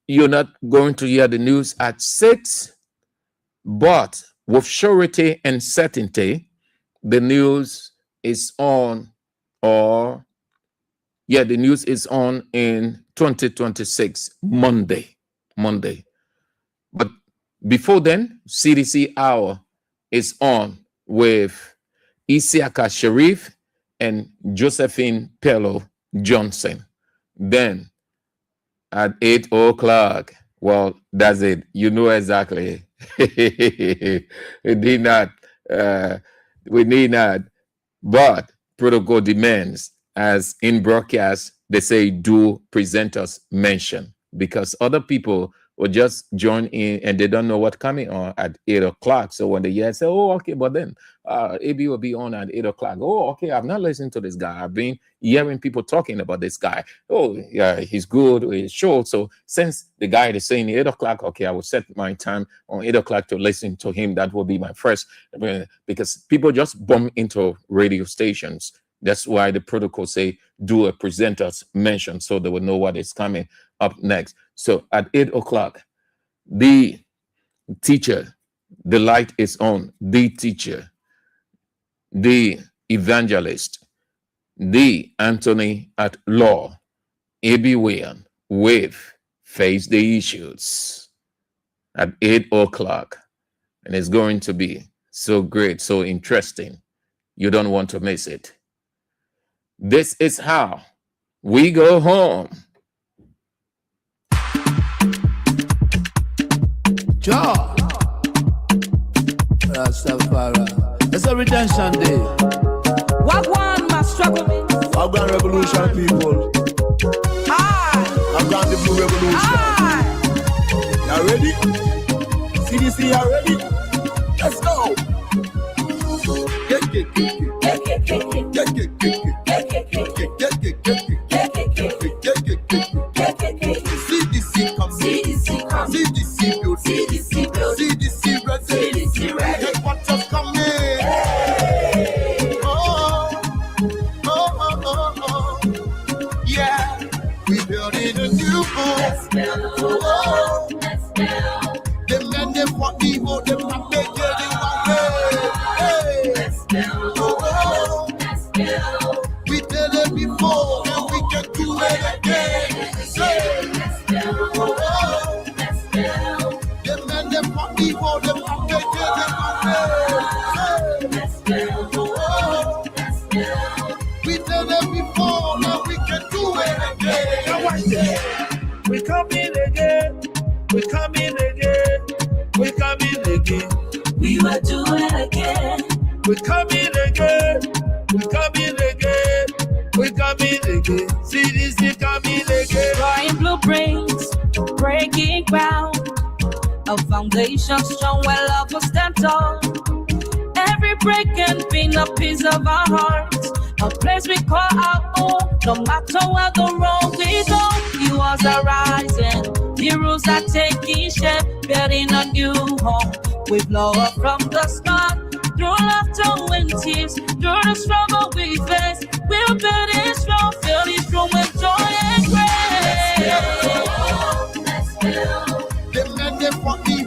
you're not going to hear the news at 6, but with surety and certainty, the news is on, the news is on in 2026, Monday. But before then, CDC hour is on with Isiaka Sharif and Josephine Pello Johnson. Then at 8 o'clock, well, that's it. You know exactly. We need not, but protocol demands, as in broadcast, they say do presenters mention, because other people will just join in and they don't know what's coming on at 8 o'clock. So when they hear, say, oh, okay, but then AB will be on at 8 o'clock. Oh, okay, I've not listened to this guy. I've been hearing people talking about this guy. Oh, yeah, he's good, he's short. So since the guy is saying 8 o'clock, okay, I will set my time on 8 o'clock to listen to him. That will be my first, because people just bump into radio stations. That's why the protocol say do a presenter's mention, so they will know what is coming up next. So at 8 o'clock, the teacher, the light is on, the teacher, the evangelist, the Anthony at law, A.B. William with Face the Issues at 8 o'clock. And it's going to be so great, so interesting. You don't want to miss it. This is how we go home. Jah, Rastafari. It's a redemption day. Wagwan must struggle me. Wagwan revolution, people. Wagwan the blue revolution. You ready? CDC, you ready? Let's go. CDC come. CDC come. CDC build. CDC build. CDC red. CDC red. Get what just coming. Oh, oh, oh, oh, oh. a new home. Let's build. Oh, Let's build. the men they want me more, they want me getting one way. Hey, Let's build. oh, Let's build. we did it before and we can do it again. Say, Let's build. oh, Let's build. the men they want me more, they want me getting one way. Let's build. Oh, Let's build. we did it before and we can do it again. Now watch this. We coming again. We coming again. We coming again. We will do it again. We coming again. We coming again. We coming again. CDC coming again. Drawing blueprints, breaking ground. A foundation strong where love will stand tall. Every break can be a piece of our hearts. A place we call our own. No matter where the road we go, you are rising. Heroes are taking shape, building a new home. With love from the start. Through laughter and tears, through the struggle we face, we'll build it strong, fill this room with joy and grace. The men they want me